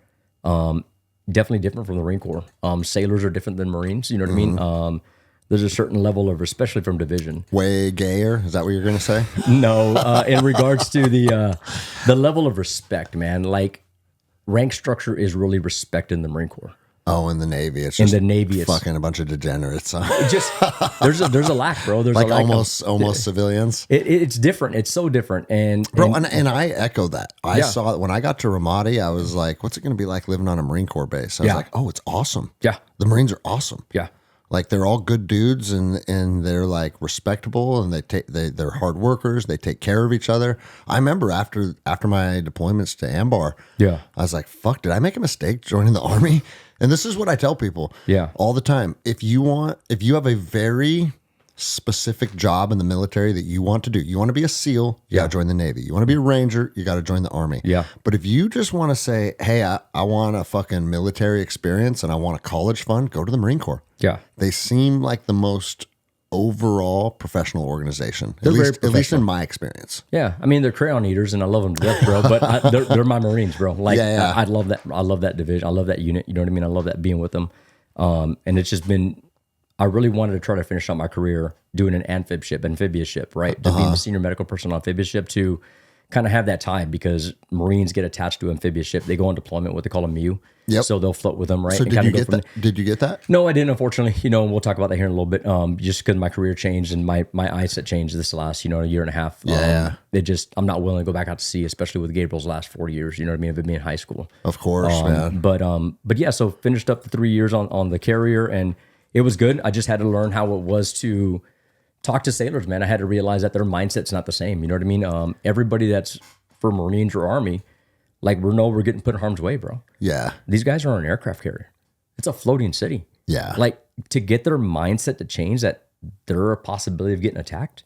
Speaker 2: definitely different from the Marine Corps. Sailors are different than Marines, you know what I mean? There's a certain level of, especially from division.
Speaker 1: Way gayer? Is that what you're going to say?
Speaker 2: No, in regards to the level of respect, man. Like, rank structure is really respected in the Marine Corps.
Speaker 1: Oh, in the Navy, it's just
Speaker 2: it's
Speaker 1: fucking a bunch of degenerates. Huh?
Speaker 2: It just there's a lack, bro. There's
Speaker 1: like
Speaker 2: a lack
Speaker 1: almost civilians.
Speaker 2: It's different. It's so different, and
Speaker 1: I echo that. I saw it when I got to Ramadi. I was like, "What's it going to be like living on a Marine Corps base?" I was like, "Oh, it's awesome.
Speaker 2: Yeah,
Speaker 1: the Marines are awesome.
Speaker 2: Yeah,
Speaker 1: like they're all good dudes, and they're like respectable, and they're hard workers. They take care of each other. I remember after my deployments to Ambar, I was like, "Fuck, did I make a mistake joining the Army?" And this is what I tell people all the time. If you have a very specific job in the military that you want to do, you want to be a SEAL, you got to join the Navy. You want to be a Ranger, you got to join the Army.
Speaker 2: Yeah. But
Speaker 1: if you just want to say, hey, I want a fucking military experience and I want a college fund, go to the Marine Corps.
Speaker 2: Yeah.
Speaker 1: They seem like the most overall professional organization, at least in my experience.
Speaker 2: Yeah, I mean, they're crayon eaters, and I love them to death, bro. But they're my Marines, bro. Like, I love that. I love that division. I love that unit. You know what I mean? I love that being with them. And it's just been. I really wanted to try to finish out my career doing an amphibious ship, right? To being a senior medical person on amphibious ship, to kind of have that tie, because Marines get attached to amphibious ship. They go on deployment, what they call a MEU.
Speaker 1: Yep.
Speaker 2: So they'll float with them, right?
Speaker 1: So did you get that? Did you get that?
Speaker 2: No, I didn't, unfortunately. We'll talk about that here in a little bit. Just because my career changed and my eyesight changed this last, year and a half. I'm not willing to go back out to sea, especially with Gabriel's last 4 years. You know what I mean? Of it being high school.
Speaker 1: Of course, man.
Speaker 2: But yeah. So finished up the 3 years on the carrier, and it was good. I just had to learn how it was to talk to sailors, man. I had to realize that their mindset's not the same. You know what I mean? Everybody that's for Marines or Army, like, we're getting put in harm's way, bro.
Speaker 1: Yeah.
Speaker 2: These guys are on an aircraft carrier. It's a floating city.
Speaker 1: Yeah.
Speaker 2: Like, to get their mindset to change that they're a possibility of getting attacked.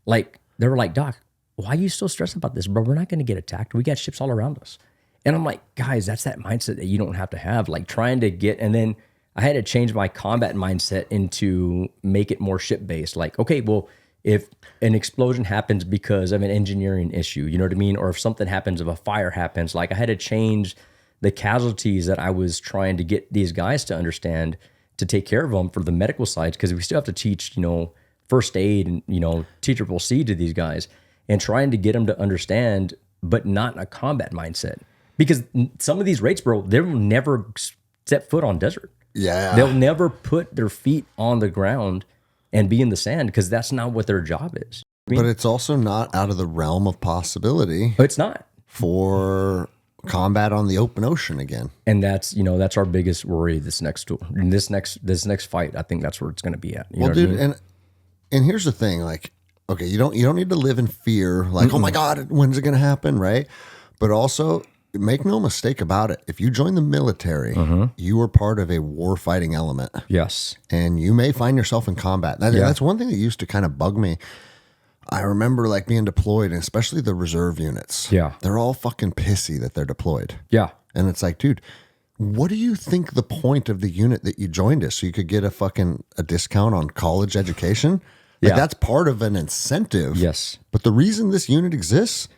Speaker 2: Like, they were like, Doc, why are you so stressed about this, bro? We're not going to get attacked. We got ships all around us. And I'm like, guys, that's that mindset that you don't have to have. Like, trying to get, and then I had to change my combat mindset into make it more ship based. Like, okay, well, if an explosion happens because of an engineering issue, you know what I mean? Or if something happens, if a fire happens, like I had to change the casualties that I was trying to get these guys to understand to take care of them for the medical side, because we still have to teach, first aid and, teachable C to these guys, and trying to get them to understand, but not in a combat mindset. Because some of these rates, bro, they will never step foot on desert.
Speaker 1: Yeah.
Speaker 2: They'll never put their feet on the ground and be in the sand, because that's not what their job is.
Speaker 1: But it's also not out of the realm of possibility.
Speaker 2: It's not.
Speaker 1: For combat on the open ocean again.
Speaker 2: And that's our biggest worry this next tour. In this next fight, I think that's where it's going to be at. You know
Speaker 1: dude,
Speaker 2: what I mean?
Speaker 1: and here's the thing, like, okay, you don't need to live in fear, like, oh my God, when's it going to happen, right? But also, make no mistake about it. If you join the military, you are part of a war fighting element.
Speaker 2: Yes.
Speaker 1: And you may find yourself in combat. That's one thing that used to kind of bug me. I remember like being deployed, and especially the reserve units.
Speaker 2: Yeah.
Speaker 1: They're all fucking pissy that they're deployed.
Speaker 2: Yeah.
Speaker 1: And it's like, dude, what do you think the point of the unit that you joined is? So you could get a discount on college education? Like, that's part of an incentive.
Speaker 2: Yes.
Speaker 1: But the reason this unit exists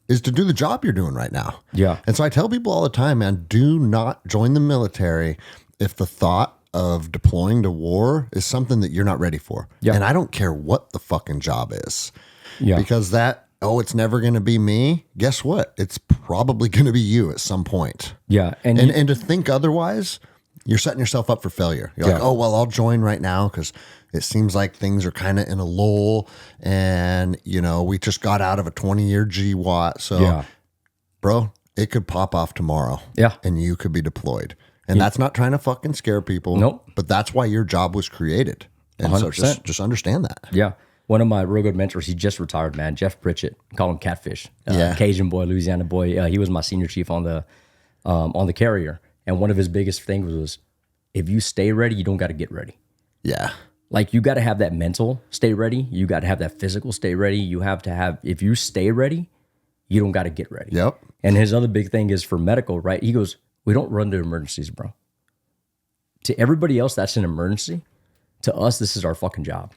Speaker 1: is to do the job you're doing right now.
Speaker 2: Yeah.
Speaker 1: And so I tell people all the time, man, do not join the military if the thought of deploying to war is something that you're not ready for.
Speaker 2: Yeah.
Speaker 1: And I don't care what the fucking job is.
Speaker 2: Yeah.
Speaker 1: Because it's never going to be me. Guess what? It's probably going to be you at some point.
Speaker 2: Yeah.
Speaker 1: And to think otherwise, you're setting yourself up for failure. You're like, oh, well, I'll join right now because it seems like things are kind of in a lull, and, we just got out of a 20-year GWAT. So, bro, it could pop off tomorrow.
Speaker 2: Yeah.
Speaker 1: And you could be deployed. And that's not trying to fucking scare people.
Speaker 2: Nope.
Speaker 1: But that's why your job was created. And
Speaker 2: 100%.
Speaker 1: so just understand that.
Speaker 2: Yeah. One of my real good mentors, he just retired, man. Jeff Pritchett, call him Catfish.
Speaker 1: Yeah.
Speaker 2: Cajun boy, Louisiana boy. He was my senior chief on the carrier. And one of his biggest things was, if you stay ready, you don't got to get ready.
Speaker 1: Yeah.
Speaker 2: Like, you got to have that mental stay ready. You got to have that physical stay ready. You have to have, if you stay ready, you don't got to get ready.
Speaker 1: Yep.
Speaker 2: And his other big thing is for medical, right? He goes, we don't run to emergencies, bro. To everybody else, that's an emergency. To us, this is our fucking job.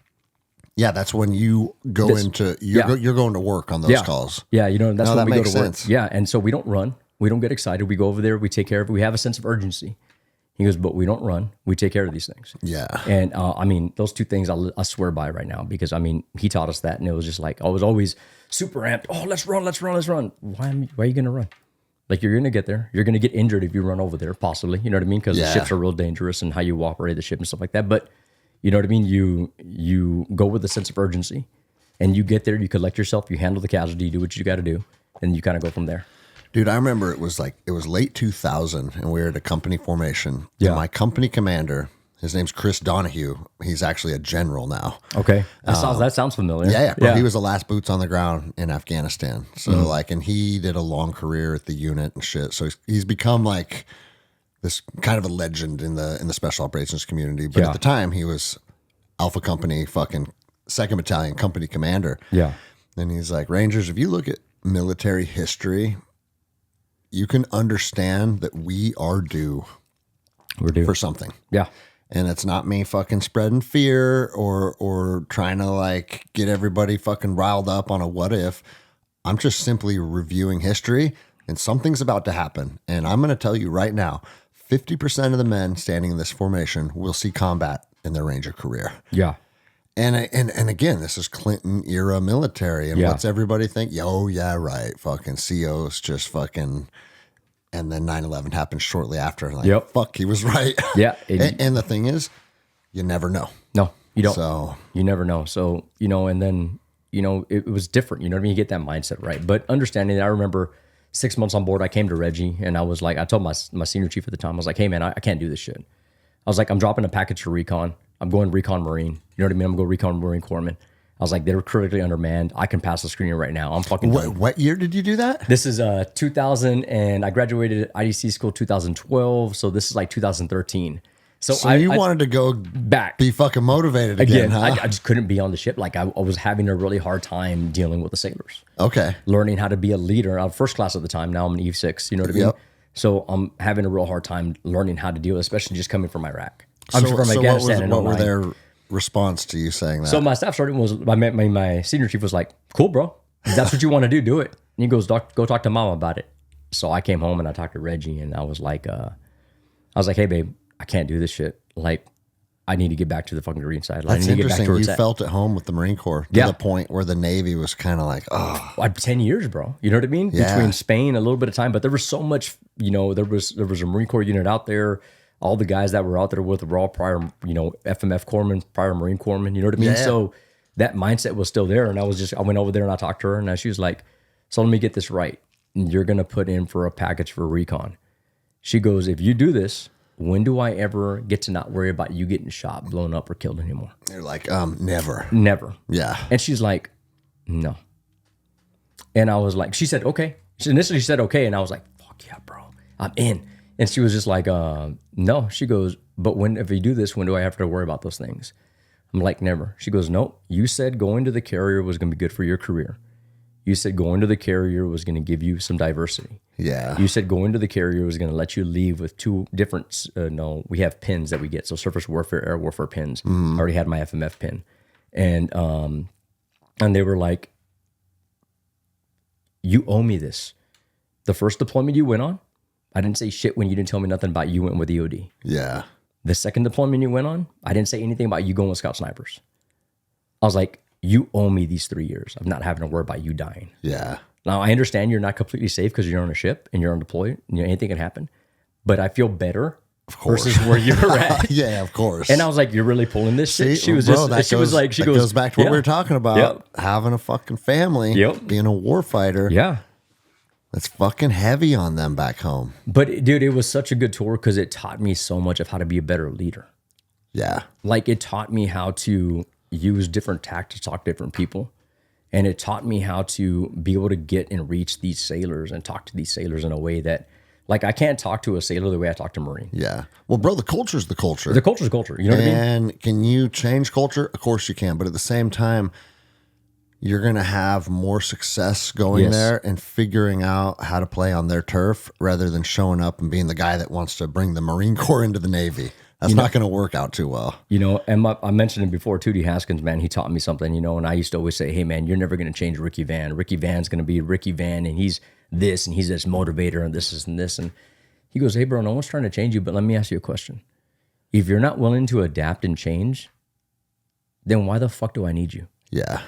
Speaker 1: Yeah, that's when you go you're going to work on those calls.
Speaker 2: Yeah, that's when
Speaker 1: that
Speaker 2: we
Speaker 1: makes
Speaker 2: go to work.
Speaker 1: sense.
Speaker 2: Yeah, and so we don't run. We don't get excited. We go over there. We take care of it. We have a sense of urgency. He goes, but we don't run. We take care of these things.
Speaker 1: Yeah.
Speaker 2: And those two things I swear by right now, because he taught us that, and it was just like, I was always super amped. Oh, let's run. Why are you going to run? Like, you're going to get there. You're going to get injured if you run over there, possibly. You know what I mean? Because the ships are real dangerous and how you operate the ship and stuff like that. But you know what I mean? You go with a sense of urgency, and you get there, you collect yourself, you handle the casualty, you do what you got to do, and you kind of go from there.
Speaker 1: Dude, I remember it was late 2000, and we were at a company formation.
Speaker 2: Yeah.
Speaker 1: And my company commander, his name's Chris Donahue. He's actually a general now.
Speaker 2: Okay. That sounds familiar.
Speaker 1: Yeah. Bro, he was the last boots on the ground in Afghanistan. So and he did a long career at the unit and shit. So he's become like this kind of a legend in the special operations community. But at the time, he was Alpha Company, fucking 2nd Battalion company commander.
Speaker 2: Yeah.
Speaker 1: And he's like, Rangers, if you look at military history, you can understand that we are due.
Speaker 2: We're due
Speaker 1: for something.
Speaker 2: Yeah.
Speaker 1: And it's not me fucking spreading fear or trying to like get everybody fucking riled up on a what if. I'm just simply reviewing history, and something's about to happen. And I'm going to tell you right now, 50% of the men standing in this formation will see combat in their Ranger career.
Speaker 2: Yeah.
Speaker 1: And again, this is Clinton era military. And what's everybody think? Yo, yeah, right. Fucking COs just fucking, and then 9/11 happened shortly after. Like, fuck, he was right.
Speaker 2: Yeah.
Speaker 1: And the thing is, you never know.
Speaker 2: No, you don't.
Speaker 1: So
Speaker 2: you never know. So, and then, it was different. You know what I mean? You get that mindset, right? But understanding that, I remember 6 months on board, I came to Reggie, and I was like, I told my senior chief at the time, I was like, hey man, I can't do this shit. I was like, I'm dropping a package for recon. I'm going recon Marine. You know what I mean? I'm going recon Marine Corpsman. I was like, they're critically undermanned. I can pass the screening right now. I'm fucking done.
Speaker 1: What year did you do that?
Speaker 2: This is 2000, and I graduated IDC school 2012. So this is like 2013. So
Speaker 1: you wanted to go
Speaker 2: back,
Speaker 1: be fucking motivated again, huh?
Speaker 2: I just couldn't be on the ship. Like, I was having a really hard time dealing with the sailors.
Speaker 1: Okay.
Speaker 2: Learning how to be a leader. I was first class at the time. Now I'm an E6. You know what I mean?
Speaker 1: Yep.
Speaker 2: So I'm having a real hard time learning how to deal, especially just coming from Iraq.
Speaker 1: So,
Speaker 2: I'm from Afghanistan.
Speaker 1: what were their response to you saying that?
Speaker 2: So my staff sergeant was, my senior chief was like, cool, bro. If that's what you want to do, do it. And he goes, go talk to mama about it. So I came home and I talked to Reggie, and I was like, hey, babe, I can't do this shit. Like, I need to get back to the fucking Marine side.
Speaker 1: That's
Speaker 2: I need to get back
Speaker 1: interesting.
Speaker 2: to where
Speaker 1: You
Speaker 2: it's at.
Speaker 1: felt at home with the Marine Corps to the point where the Navy was kind of like, oh.
Speaker 2: 10 years, bro. You know what I mean?
Speaker 1: Yeah.
Speaker 2: Between Spain, a little bit of time, but there was so much, there was a Marine Corps unit out there. All the guys that were out there with were all prior, FMF corpsmen, prior Marine corpsmen. You know what I mean?
Speaker 1: Yeah.
Speaker 2: So that mindset was still there. And I went over there and I talked to her, and she was like, so let me get this right. You're going to put in for a package for recon. She goes, if you do this, when do I ever get to not worry about you getting shot, blown up, or killed anymore?
Speaker 1: You're like, never.
Speaker 2: Never.
Speaker 1: Yeah.
Speaker 2: And she's like, no. And I was like, she said, okay. She initially said, okay. And I was like, fuck yeah, bro, I'm in. And she was just like, no. She goes, but if you do this, when do I have to worry about those things? I'm like, never. She goes, nope. You said going to the carrier was going to be good for your career. You said going to the carrier was going to give you some diversity.
Speaker 1: Yeah.
Speaker 2: You said going to the carrier was going to let you leave with two different, we have pins that we get. So surface warfare, air warfare pins. I already had my FMF pin. And they were like, you owe me this. The first deployment you went on, I didn't say shit when you didn't tell me nothing about you went with EOD.
Speaker 1: Yeah.
Speaker 2: The second deployment you went on, I didn't say anything about you going with Scout Snipers. I was like, you owe me these 3 years of not having to worry about you dying.
Speaker 1: Yeah.
Speaker 2: Now, I understand you're not completely safe because you're on a ship and you're on deploy. Anything can happen. But I feel better versus where you're at.
Speaker 1: Yeah, of course.
Speaker 2: And I was like, you're really pulling this shit? She was
Speaker 1: bro,
Speaker 2: just, she was like, she goes,
Speaker 1: goes back to what we were talking about.
Speaker 2: Yep.
Speaker 1: Having a fucking family, being a war fighter.
Speaker 2: Yeah.
Speaker 1: That's fucking heavy on them back home.
Speaker 2: But dude, it was such a good tour because it taught me so much of how to be a better leader.
Speaker 1: Yeah.
Speaker 2: Like, it taught me how to use different tactics to talk to different people. And it taught me how to be able to get and reach these sailors and talk to these sailors in a way that, like, I can't talk to a sailor the way I talk to a Marine.
Speaker 1: Yeah. Well, bro, the culture's the culture.
Speaker 2: The culture's culture. You know what I mean?
Speaker 1: And can you change culture? Of course you can. But at the same time, you're going to have more success going there and figuring out how to play on their turf rather than showing up and being the guy that wants to bring the Marine Corps into the Navy. That's not going to work out too well.
Speaker 2: And I mentioned it before, Tootie Haskins, man, he taught me something, and I used to always say, hey, man, you're never going to change Ricky Vann. Ricky Vann's going to be Ricky Vann, and he's this, and he's this motivator, and this and this. And he goes, hey, bro, no one's trying to change you, but let me ask you a question. If you're not willing to adapt and change, then why the fuck do I need you?
Speaker 1: Yeah.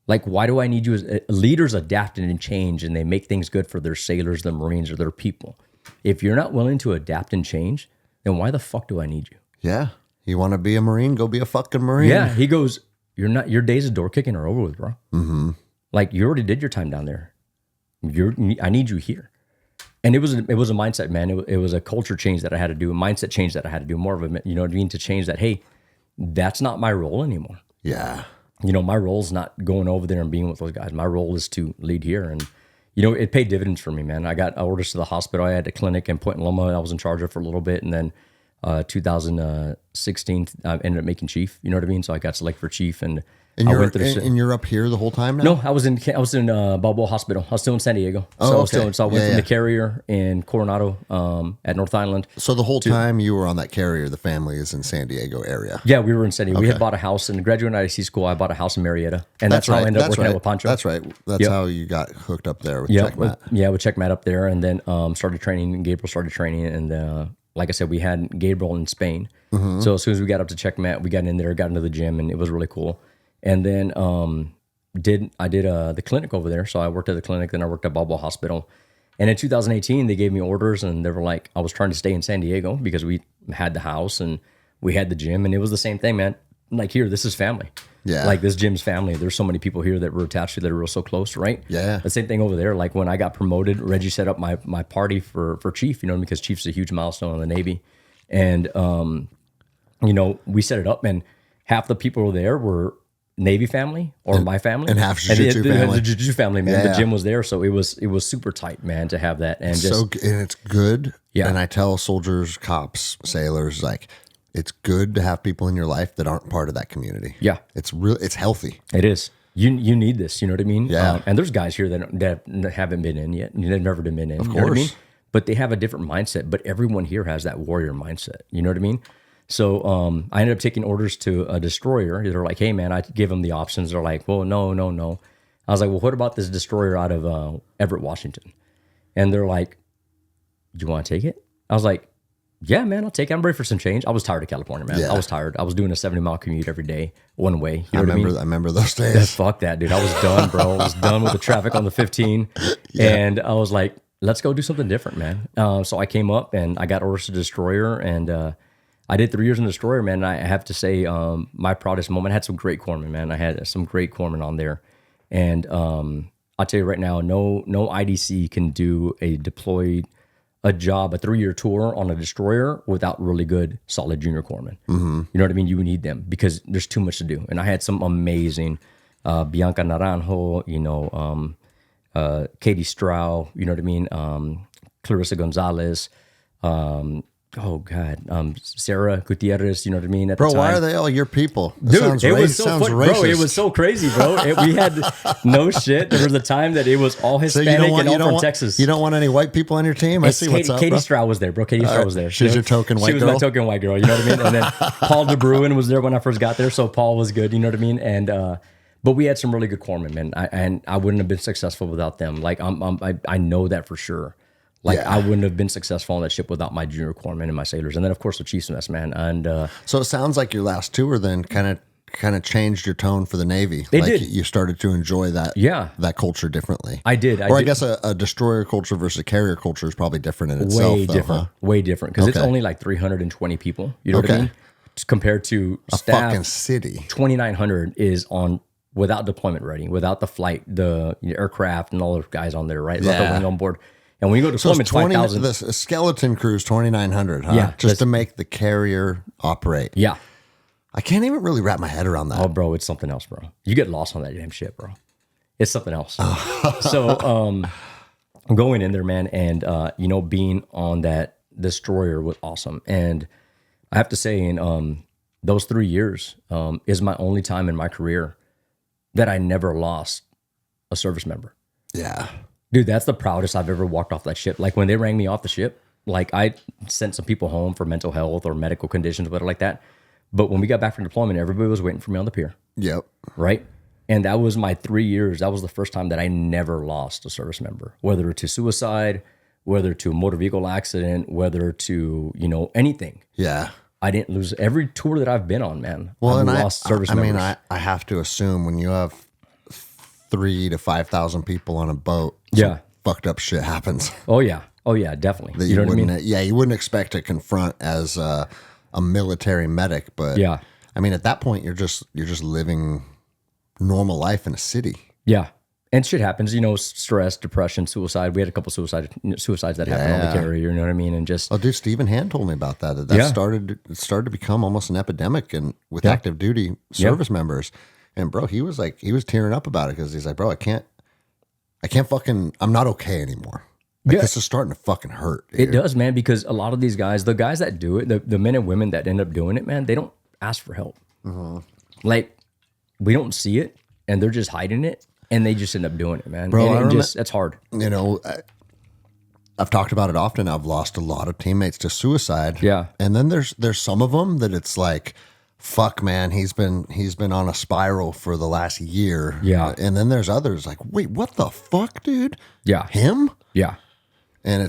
Speaker 2: Like, why do I need you? Leaders adapt and change, and they make things good for their sailors, their Marines, or their people. If you're not willing to adapt and change, then why the fuck do I need you?
Speaker 1: Yeah. You want to be a Marine? Go be a fucking Marine.
Speaker 2: Yeah. He goes, your days of door kicking are over with, bro. Mm-hmm. Like, you already did your time down there. I need you here. And it was a mindset, man. It was a culture change that I had to do, a mindset change that I had to do, more of a, you know what I mean, to change that, hey, that's not my role anymore.
Speaker 1: Yeah.
Speaker 2: My role's not going over there and being with those guys. My role is to lead here. And, it paid dividends for me, man. I got orders to the hospital. I had a clinic in Point Loma I was in charge of for a little bit. And then 2016, I ended up making chief. You know what I mean? So I got selected for chief. And I went through
Speaker 1: and you're up here the whole time now?
Speaker 2: No, I was in Balboa Hospital. I was still in San Diego.
Speaker 1: Oh,
Speaker 2: so
Speaker 1: okay.
Speaker 2: I went from the carrier in Coronado at North Island.
Speaker 1: So the whole time you were on that carrier, the family is in San Diego area.
Speaker 2: Yeah, we were in San Diego. We had bought a house in graduate IC school. I bought a house in Marietta, and that's how I ended up working out with Pancho.
Speaker 1: That's right. That's how you got hooked up there with Checkmat.
Speaker 2: With Checkmat up there, and then started training. And Gabriel started training, and like I said, we had Gabriel in Spain. Mm-hmm. So as soon as we got up to Checkmat, we got in there, got into the gym, and it was really cool. And then I did the clinic over there. So I worked at the clinic, then I worked at Balboa Hospital. And in 2018, they gave me orders, and they were like, I was trying to stay in San Diego because we had the house and we had the gym, and it was the same thing, man. Like, here, this is family.
Speaker 1: Yeah.
Speaker 2: Like, this gym's family. There's so many people here that we're attached to that are real so close, right?
Speaker 1: Yeah.
Speaker 2: The same thing over there. Like, when I got promoted, Reggie set up my party for chief, because chief's a huge milestone in the Navy. And, we set it up, and half the people there were Navy family or my family,
Speaker 1: and half Jiu-Jitsu family.
Speaker 2: The Jiu-Jitsu family, man.
Speaker 1: Yeah.
Speaker 2: The gym was there, so it was super tight, man, to have that. And
Speaker 1: and it's good.
Speaker 2: Yeah.
Speaker 1: And I tell soldiers, cops, sailors, like, it's good to have people in your life that aren't part of that community.
Speaker 2: Yeah,
Speaker 1: it's healthy.
Speaker 2: It is. You need this. You know what I mean?
Speaker 1: Yeah.
Speaker 2: And there's guys here that haven't been in yet. They've never been in.
Speaker 1: Of
Speaker 2: course. You know what I mean? but they have a different mindset. But everyone here has that warrior mindset. You know what I mean? So I ended up taking orders to a destroyer. They're like, hey, man, I give them the options. They're like, well, no. I was like, well, what about this destroyer out of Everett, Washington? And they're like, do you want to take it? I was like, yeah, man, I'll take it. I'm ready for some change. I was tired of California, man.
Speaker 1: Yeah.
Speaker 2: I was tired. I was doing a 70-mile commute every day, one way. You know what I mean?
Speaker 1: I remember those days.
Speaker 2: Fuck that, dude. I was done, bro. I was done with the traffic on the 15. And I was like, let's go do something different, man. So I came up and I got orders to destroyer, and I did 3 years in destroyer, man. And I have to say, my proudest moment, I had some great corpsmen, man. I had some great corpsmen on there. And I'll tell you right now, no IDC can do a 3-year tour on a destroyer without really good, solid junior corpsmen. You know what I mean? You need them because there's too much to do. And I had some amazing Bianca Naranjo, Katie Strau, you know what I mean? Clarissa Gonzalez, Sarah Gutierrez, you know what I mean? At
Speaker 1: Bro,
Speaker 2: the time.
Speaker 1: why are they all your people?
Speaker 2: Dude, it was so
Speaker 1: sounds
Speaker 2: fun,
Speaker 1: racist.
Speaker 2: bro. It was so crazy, bro. We had no shit. There was a time that it was all Hispanic and all from Texas.
Speaker 1: You don't want any white people on your team? I see what's up,
Speaker 2: Katie
Speaker 1: bro.
Speaker 2: Strau was there, bro. Katie Strau was there.
Speaker 1: She's your token white girl?
Speaker 2: She was my token white girl, you know what I mean? And then Paul DeBruin was there when I first got there, so Paul was good, you know what I mean? And but we had some really good corpsmen, man. And I wouldn't have been successful without them. Like I know that for sure. Like I wouldn't have been successful on that ship without my junior corpsmen and my sailors, and then of course the chief's mess, man. And
Speaker 1: so it sounds like your last tour then kind of changed your tone for the Navy.
Speaker 2: It
Speaker 1: like
Speaker 2: did.
Speaker 1: You started to enjoy that that culture differently.
Speaker 2: I did.
Speaker 1: I guess a destroyer culture versus a carrier culture is probably different in itself.
Speaker 2: Way different because it's only like 320 people. You know what I mean? Compared to staff,
Speaker 1: fucking city.
Speaker 2: 2,900 is on without deployment ready, without the flight, the aircraft, and all those guys on there, right? Without the wing on board. And when you go to deployment, 5,000.
Speaker 1: The skeleton crew's 2,900, huh? Yeah, just to make the carrier operate.
Speaker 2: Yeah.
Speaker 1: I can't even really wrap my head around that.
Speaker 2: Oh, bro, it's something else, bro. You get lost on that damn shit, bro. It's something else. So I'm going in there, man, and being on that destroyer was awesome. And I have to say, in those 3 years is my only time in my career that I never lost a service member.
Speaker 1: Yeah.
Speaker 2: Dude, that's the proudest I've ever walked off that ship. Like when they rang me off the ship, like I sent some people home for mental health or medical conditions, whatever like that. But when we got back from deployment, everybody was waiting for me on the pier.
Speaker 1: Yep.
Speaker 2: Right? And that was my 3 years. That was the first time that I never lost a service member, whether to suicide, whether to a motor vehicle accident, whether to, anything.
Speaker 1: Yeah.
Speaker 2: I didn't lose every tour that I've been on, man.
Speaker 1: Well,
Speaker 2: I've
Speaker 1: and
Speaker 2: lost service members.
Speaker 1: I have to assume when you have 3,000 to 5,000 people on a boat, fucked up shit happens.
Speaker 2: Oh yeah, definitely.
Speaker 1: That you know what I mean? Yeah, you wouldn't expect to confront as a military medic, but I mean, at that point, you're just living normal life in a city.
Speaker 2: Yeah, and shit happens. Stress, depression, suicide. We had a couple suicides that happened on the carrier. You know what I mean? And just
Speaker 1: dude, Stephen Hand told me about that. Started to become almost an epidemic, and with active duty service members. And bro, he was tearing up about it because he's like, bro, I can't fucking, I'm not okay anymore. This is starting to fucking hurt. Dude.
Speaker 2: It does, man, because a lot of these guys, the guys that do it, the men and women that end up doing it, man, they don't ask for help. Like, we don't see it, and they're just hiding it, and they just end up doing it, man. Bro, that's hard.
Speaker 1: I've talked about it often. I've lost a lot of teammates to suicide.
Speaker 2: Yeah.
Speaker 1: And then there's some of them that it's like, fuck, man, he's been on a spiral for the last year.
Speaker 2: Yeah.
Speaker 1: And then there's others like, wait, what the fuck, dude?
Speaker 2: Yeah.
Speaker 1: Him?
Speaker 2: Yeah.
Speaker 1: And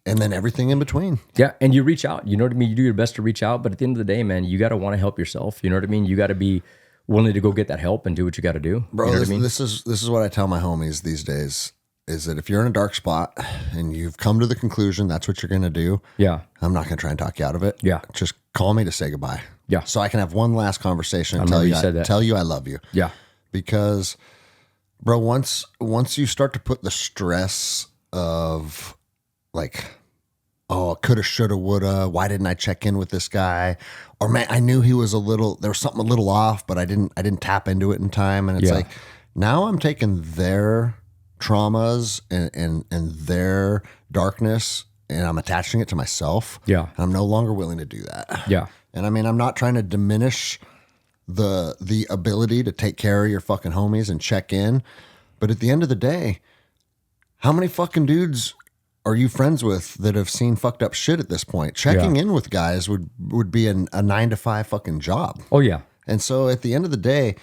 Speaker 1: then everything in between.
Speaker 2: Yeah. And you reach out, you know what I mean? You do your best to reach out, but at the end of the day, man, you got to want to help yourself. You know what I mean? You got to be willing to go get that help and do what you got to do.
Speaker 1: Bro,
Speaker 2: you know what I mean?
Speaker 1: This is what I tell my homies these days is that if you're in a dark spot and you've come to the conclusion that's what you're going to do.
Speaker 2: Yeah.
Speaker 1: I'm not going to try and talk you out of it.
Speaker 2: Yeah.
Speaker 1: Just call me to say goodbye.
Speaker 2: Yeah.
Speaker 1: So I can have one last conversation and tell you I love you.
Speaker 2: Yeah.
Speaker 1: Because, bro, once you start to put the stress of like, oh, coulda, shoulda, woulda, why didn't I check in with this guy? Or man, I knew there was something a little off, but I didn't tap into it in time. And it's like, now I'm taking their traumas and their darkness and I'm attaching it to myself.
Speaker 2: Yeah.
Speaker 1: And I'm no longer willing to do that.
Speaker 2: Yeah.
Speaker 1: And I mean, I'm not trying to diminish the ability to take care of your fucking homies and check in. But at the end of the day, how many fucking dudes are you friends with that have seen fucked up shit at this point? Checking in with guys would be a 9 to 5 fucking job.
Speaker 2: Oh yeah.
Speaker 1: And so at the end of the day,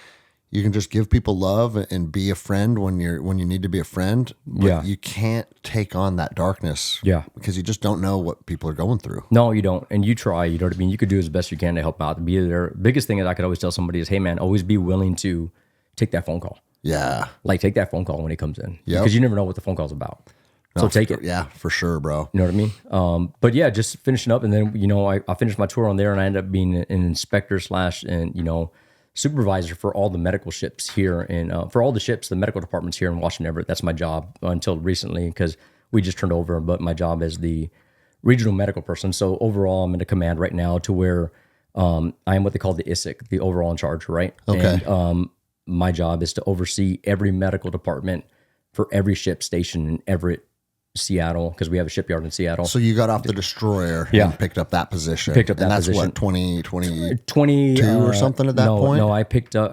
Speaker 1: you can just give people love and be a friend when you need to be a friend. But you can't take on that darkness.
Speaker 2: Yeah.
Speaker 1: Because you just don't know what people are going through.
Speaker 2: No, you don't. And you try, you know what I mean? You could do as best you can to help out. Be there. Biggest thing that I could always tell somebody is, hey man, always be willing to take that phone call.
Speaker 1: Yeah.
Speaker 2: Like take that phone call when it comes in.
Speaker 1: Yep.
Speaker 2: Because you never know what the phone call's about. So take it.
Speaker 1: Yeah, for sure, bro.
Speaker 2: You know what I mean? But yeah, just finishing up. And then, you know, I finished my tour on there and I ended up being an inspector / and, you know, supervisor for all the medical ships here and for all the ships, the medical departments here in Washington Everett. That's my job until recently because we just turned over. But my job is the regional medical person. So overall, I'm in a command right now to where I am what they call the ISIC, the overall in charge, right?
Speaker 1: Okay.
Speaker 2: And my job is to oversee every medical department for every ship station in Everett, Seattle, because we have a shipyard in Seattle.
Speaker 1: So you got off the destroyer and picked up that position.
Speaker 2: Picked up that position.
Speaker 1: And that's what,
Speaker 2: 22
Speaker 1: or something at that point?
Speaker 2: No, I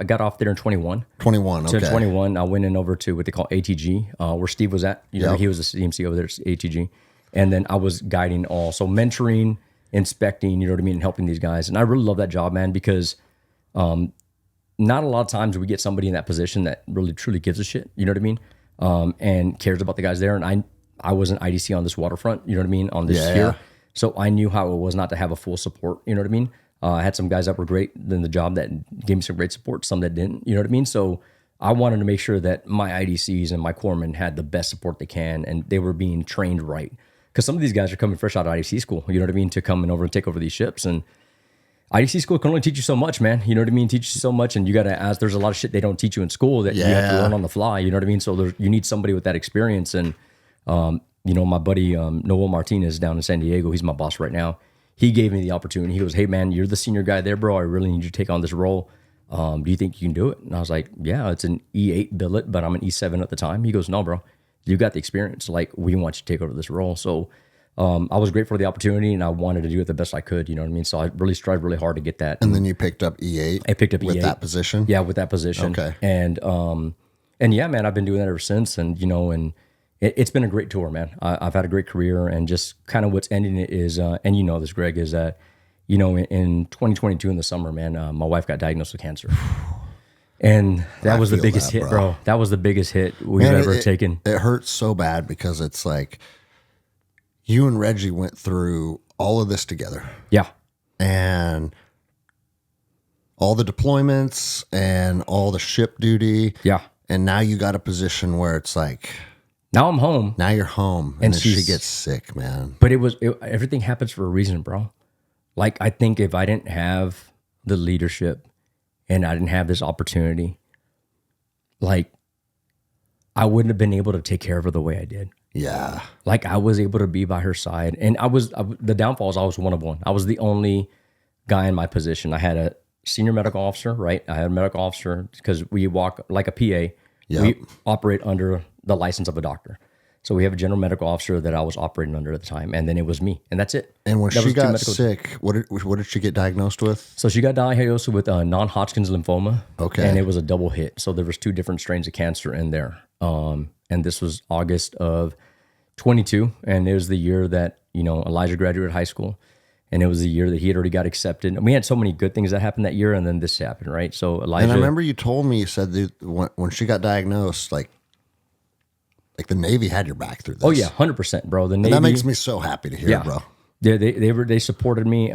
Speaker 2: got off there in 21.
Speaker 1: 21, okay.
Speaker 2: So 21, I went in over to what they call ATG, where Steve was at. You know, he was the CMC over there at ATG. And then I was guiding all. So mentoring, inspecting, you know what I mean, and helping these guys. And I really love that job, man, because not a lot of times we get somebody in that position that really, truly gives a shit, you know what I mean, and cares about the guys there. And I was an IDC on this waterfront, you know what I mean, on this here. So I knew how it was not to have a full support, you know what I mean? I had some guys that were great in the job that gave me some great support, some that didn't, you know what I mean? So I wanted to make sure that my IDCs and my corpsmen had the best support they can and they were being trained right. Because some of these guys are coming fresh out of IDC school, you know what I mean, to come and over and take over these ships. And IDC school can only teach you so much, man. You know what I mean? Teach you so much, and you got to ask. There's a lot of shit they don't teach you in school that you have to learn on the fly. You know what I mean? So you need somebody with that experience. And you know, my buddy Noel Martinez down in San Diego, he's my boss right now. He gave me the opportunity. He goes, "Hey man, you're the senior guy there, bro. I really need you to take on this role. Do you think you can do it?" And I was like, "Yeah, it's an E8 billet, but I'm an E7 at the time." He goes, "No, bro, you got the experience. Like, we want you to take over this role." So I was grateful for the opportunity, and I wanted to do it the best I could. You know what I mean? So I really strived really hard to get that.
Speaker 1: And then you picked up E8.
Speaker 2: I picked up
Speaker 1: with
Speaker 2: E8
Speaker 1: that position.
Speaker 2: Yeah, with that position.
Speaker 1: Okay.
Speaker 2: And yeah, man, I've been doing that ever since. And you know, and it's been a great tour, man. I've had a great career, and just kind of what's ending it is, and you know this, Greg, is that you know in 2022 in the summer, man, my wife got diagnosed with cancer. And that was the biggest hit, bro. That was the biggest hit we've ever taken.
Speaker 1: It hurts so bad because it's like you and Reggie went through all of this together.
Speaker 2: Yeah.
Speaker 1: And all the deployments and all the ship duty.
Speaker 2: Yeah.
Speaker 1: And now you got a position where it's like,
Speaker 2: now I'm home.
Speaker 1: now you're home. And then she gets sick, man.
Speaker 2: But everything happens for a reason, bro. Like, I think if I didn't have the leadership and I didn't have this opportunity, like, I wouldn't have been able to take care of her the way I did.
Speaker 1: Yeah.
Speaker 2: Like, I was able to be by her side. And the downfall is I was one of one. I was the only guy in my position. I had a senior medical officer, right? I had a medical officer because we walk like a PA.
Speaker 1: Yep.
Speaker 2: We operate under the license of a doctor. So we have a general medical officer that I was operating under at the time. And then it was me. And that's it.
Speaker 1: And when she got sick, what did she get diagnosed with?
Speaker 2: So she got diagnosed with non-Hodgkin's lymphoma.
Speaker 1: Okay.
Speaker 2: And it was a double hit. So there was 2 different strains of cancer in there. And this was August of 22. And it was the year that, you know, Elijah graduated high school. And it was the year that he had already got accepted. And we had so many good things that happened that year. And then this happened, right? So Elijah.
Speaker 1: And I remember you told me, you said that when she got diagnosed, like the Navy had your back through this.
Speaker 2: Oh yeah, 100%, bro. The Navy.
Speaker 1: And that makes me so happy to hear, bro.
Speaker 2: Yeah, they supported me.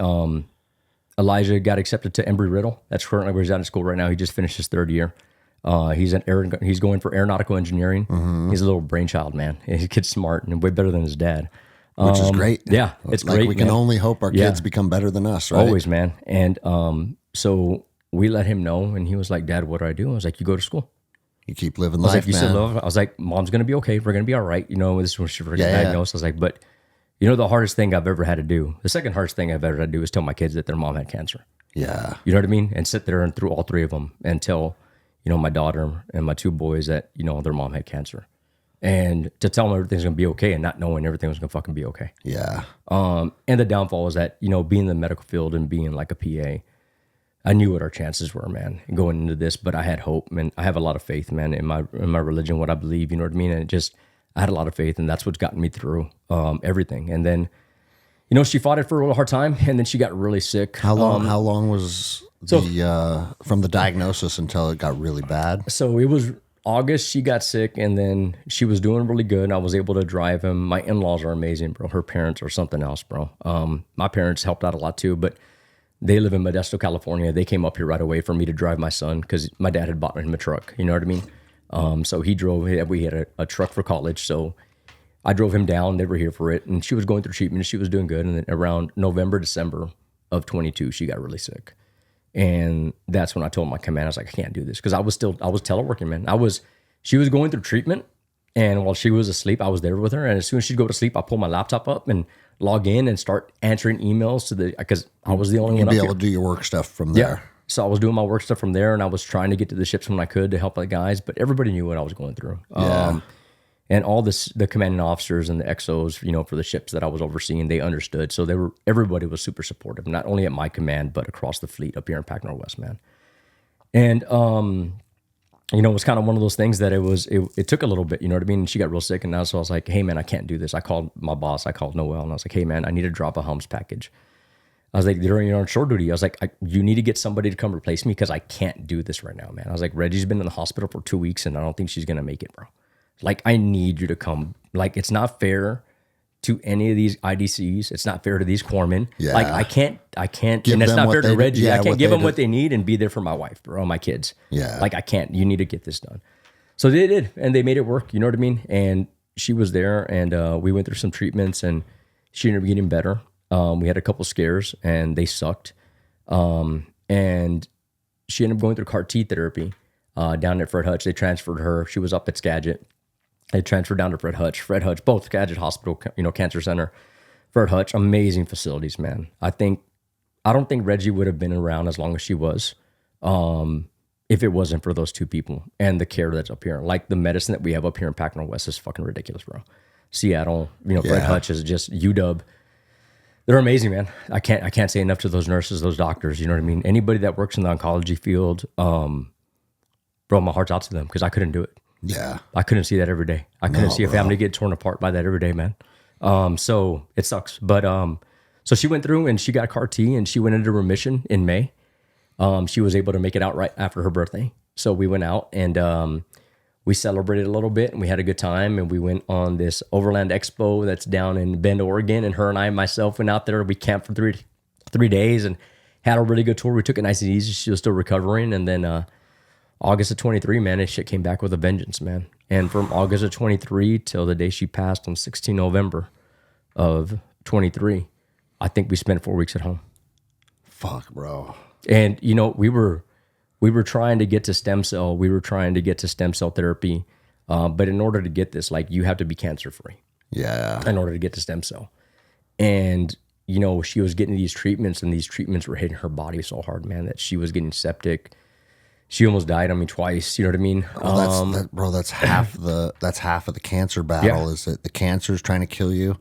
Speaker 2: Elijah got accepted to Embry-Riddle. That's currently where he's at in school right now. He just finished his 3rd year. He's going for aeronautical engineering. Mm-hmm. He's a little brainchild, man. He gets smart and way better than his dad.
Speaker 1: Which is great.
Speaker 2: Yeah, it's
Speaker 1: like
Speaker 2: great.
Speaker 1: We can only hope our kids become better than us, right?
Speaker 2: Always, man. And so we let him know, and he was like, "Dad, what do I do?" I was like, "You go to school.
Speaker 1: You keep living life, man."
Speaker 2: I was like, "Mom's gonna be okay. We're gonna be all right." You know, this is when she got diagnosed. I was like, "But you know, the hardest thing I've ever had to do, the second hardest thing I've ever had to do, is tell my kids that their mom had cancer."
Speaker 1: Yeah,
Speaker 2: you know what I mean, and sit there and through all 3 of them and tell, you know, my daughter and my 2 boys that, you know, their mom had cancer. And to tell them everything's going to be okay and not knowing everything was going to fucking be okay.
Speaker 1: Yeah.
Speaker 2: And the downfall is that, you know, being in the medical field and being like a PA, I knew what our chances were, man, going into this, but I had hope, and I have a lot of faith, man, in my religion, what I believe, you know what I mean? And I had a lot of faith, and that's what's gotten me through everything. And then, she fought it for a little hard time, and then she got really sick.
Speaker 1: How long was from the diagnosis until it got really bad?
Speaker 2: So it was August, she got sick, and then she was doing really good, and I was able to drive him. My in-laws are amazing, bro. Her parents are something else, bro. My parents helped out a lot too, but they live in Modesto, California. They came up here right away for me to drive my son because my dad had bought him a truck. You know what I mean? So he drove. We had a truck for college, so I drove him down. They were here for it, and she was going through treatment, and she was doing good. And then around November, December of 22, she got really sick, and that's when I told my command, I was like, I can't do this because I was teleworking, man. She was going through treatment, and while she was asleep, I was there with her. And as soon as she'd go to sleep, I pull my laptop up and log in and start answering emails because I was the only one up
Speaker 1: here.
Speaker 2: Be
Speaker 1: able to do your work stuff from there.
Speaker 2: Yeah. So I was doing my work stuff from there, and I was trying to get to the ships when I could to help the guys, but everybody knew what I was going through. And all the commanding officers and the XOs, for the ships that I was overseeing, they understood. So everybody was super supportive, not only at my command, but across the fleet up here in Pac Northwest, man. And, it was kind of one of those things that it took a little bit, you know what I mean? And she got real sick, and so I was like, hey, man, I can't do this. I called my boss, I called Noel, and I was like, hey, man, I need to drop a Hums package. I was like, you're on shore duty. I was like, you need to get somebody to come replace me because I can't do this right now, man. I was like, Reggie's been in the hospital for 2 weeks, and I don't think she's going to make it, bro. Like, I need you to come. Like, it's not fair to any of these IDCs. It's not fair to these corpsmen. Yeah. Like, I can't,
Speaker 1: give
Speaker 2: and it's not fair to Reggie.
Speaker 1: Yeah,
Speaker 2: I can't give them what they need and be there for my wife, bro, my kids.
Speaker 1: Yeah.
Speaker 2: Like, I can't. You need to get this done. So they did, and they made it work. You know what I mean? And she was there, and we went through some treatments, and she ended up getting better. We had a couple scares, and they sucked. And she ended up going through CAR-T therapy down at Fred Hutch. They transferred her. She was up at Skagit. They transferred down to Fred Hutch, both Skagit Hospital, Cancer Center, Fred Hutch, amazing facilities, man. I don't think Reggie would have been around as long as she was if it wasn't for those two people and the care that's up here. Like the medicine that we have up here in Pac Northwest is fucking ridiculous, bro. Seattle, Fred Hutch is just UW. They're amazing, man. I can't say enough to those nurses, those doctors. You know what I mean? Anybody that works in the oncology field, bro, my heart's out to them because I couldn't do it.
Speaker 1: Yeah.
Speaker 2: I couldn't see that every day. I couldn't see a family get torn apart by that every day, man. So it sucks. But so she went through and she got CAR-T and she went into remission in May. She was able to make it out right after her birthday. So we went out and we celebrated a little bit and we had a good time. And we went on this Overland Expo that's down in Bend, Oregon. And her and I, myself, went out there. We camped for three days and had a really good tour. We took it nice and easy. She was still recovering. And then August of 23, man, this shit came back with a vengeance, man. And from August of 23 till the day she passed on 16 November of 23, I think we spent 4 weeks at home.
Speaker 1: Fuck, bro.
Speaker 2: And, we were trying to get to stem cell. We were trying to get to stem cell therapy. But in order to get this, like, you have to be cancer-free.
Speaker 1: Yeah.
Speaker 2: In order to get to stem cell. And, she was getting these treatments, and these treatments were hitting her body so hard, man, that she was getting septic. She almost died on me twice. You know what I mean?
Speaker 1: That's half of the cancer battle. Is that the cancer is trying to kill you,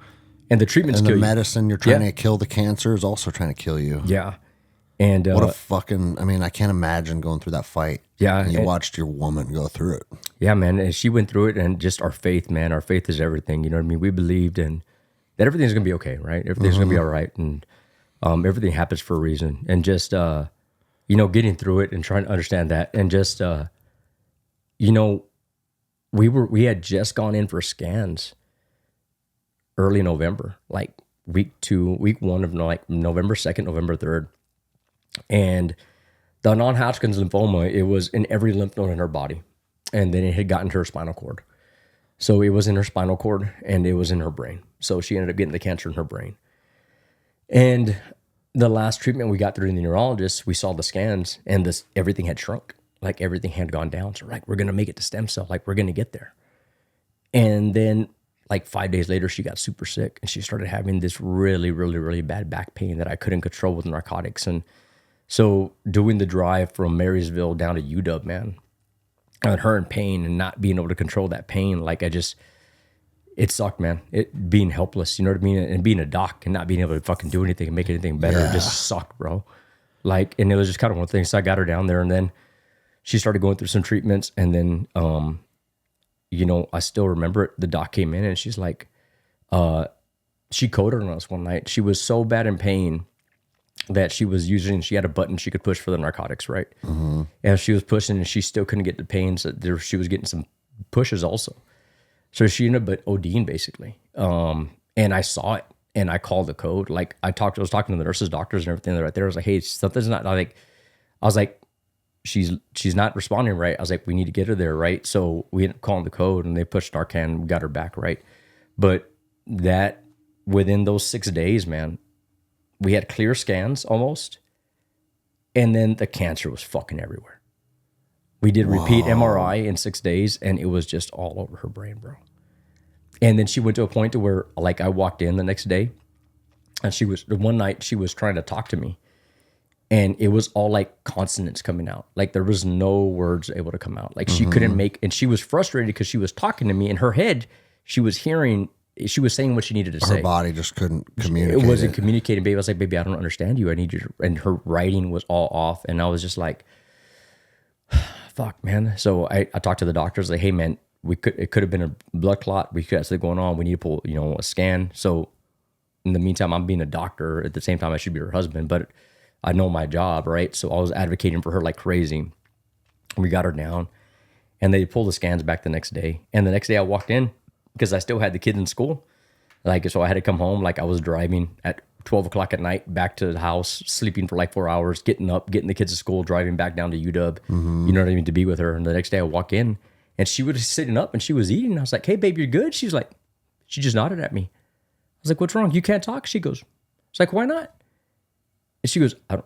Speaker 2: and the treatments
Speaker 1: and
Speaker 2: kill
Speaker 1: the
Speaker 2: you.
Speaker 1: medicine you're trying to kill the cancer is also trying to kill you.
Speaker 2: Yeah, and
Speaker 1: what a fucking. I mean, I can't imagine going through that fight.
Speaker 2: Yeah,
Speaker 1: and you watched your woman go through it.
Speaker 2: Yeah, man, and she went through it, and just our faith, man. Our faith is everything. You know what I mean? We believed in that everything's gonna be okay, right? Everything's gonna be all right, and everything happens for a reason, and just. Getting through it and trying to understand that. And just, we had just gone in for scans early November, like week 1 of November 2nd, November 3rd. And the non-Hodgkin's lymphoma, it was in every lymph node in her body. And then it had gotten to her spinal cord. So it was in her spinal cord and it was in her brain. So she ended up getting the cancer in her brain. And the last treatment we got through the neurologist, we saw the scans and everything had shrunk. Like everything had gone down. So we're going to make it to stem cell. Like we're going to get there. And then like 5 days later, she got super sick and she started having this really, really, really bad back pain that I couldn't control with narcotics. And so doing the drive from Marysville down to UW, man, and her in pain and not being able to control that pain, like it sucked, man. It being helpless, you know what I mean? And being a doc and not being able to fucking do anything and make anything better, It just sucked, bro. Like, and it was just kind of one thing. So I got her down there and then she started going through some treatments and then I still remember it. The doc came in and she's like, she coded on us one night. She was so bad in pain that she had a button she could push for the narcotics, right? Mm-hmm. And she was pushing and she still couldn't get the pain. So she was getting some pushes also. So she ended up ODing basically. And I saw it and I called the code. Like I was talking to the nurses, doctors and everything. They're right there. I was like, hey, something's not like, I was like, she's not responding right. I was like, we need to get her there, right? So we ended up calling the code and they pushed Narcan, we got her back, right? But that within those 6 days, man, we had clear scans almost. And then the cancer was fucking everywhere. We did repeat MRI in 6 days and it was just all over her brain, bro. And then she went to a point to where like I walked in the next day and one night she was trying to talk to me. And it was all like consonants coming out. Like there was no words able to come out. Like she couldn't and she was frustrated because she was talking to me in her head. She was saying what she needed to say.
Speaker 1: Her body just couldn't communicate.
Speaker 2: It wasn't communicating, baby. I was like, baby, I don't understand you. I need you to, and her writing was all off. And I was just like, fuck, man. So I talked to the doctors like, hey man, it could have been a blood clot. We could have something going on. We need to pull, a scan. So in the meantime, I'm being a doctor. At the same time, I should be her husband, but I know my job, right? So I was advocating for her like crazy. We got her down and they pulled the scans back the next day. And the next day I walked in because I still had the kids in school. Like, so I had to come home. Like I was driving at 12 o'clock at night back to the house, sleeping for like 4 hours, getting up, getting the kids to school, driving back down to UW, you know what I mean, to be with her. And the next day I walk in and she was sitting up and she was eating. I was like, hey babe, you're good? She's like, she just nodded at me. I was like, what's wrong? You can't talk? She goes, it's like, why not? And she goes, I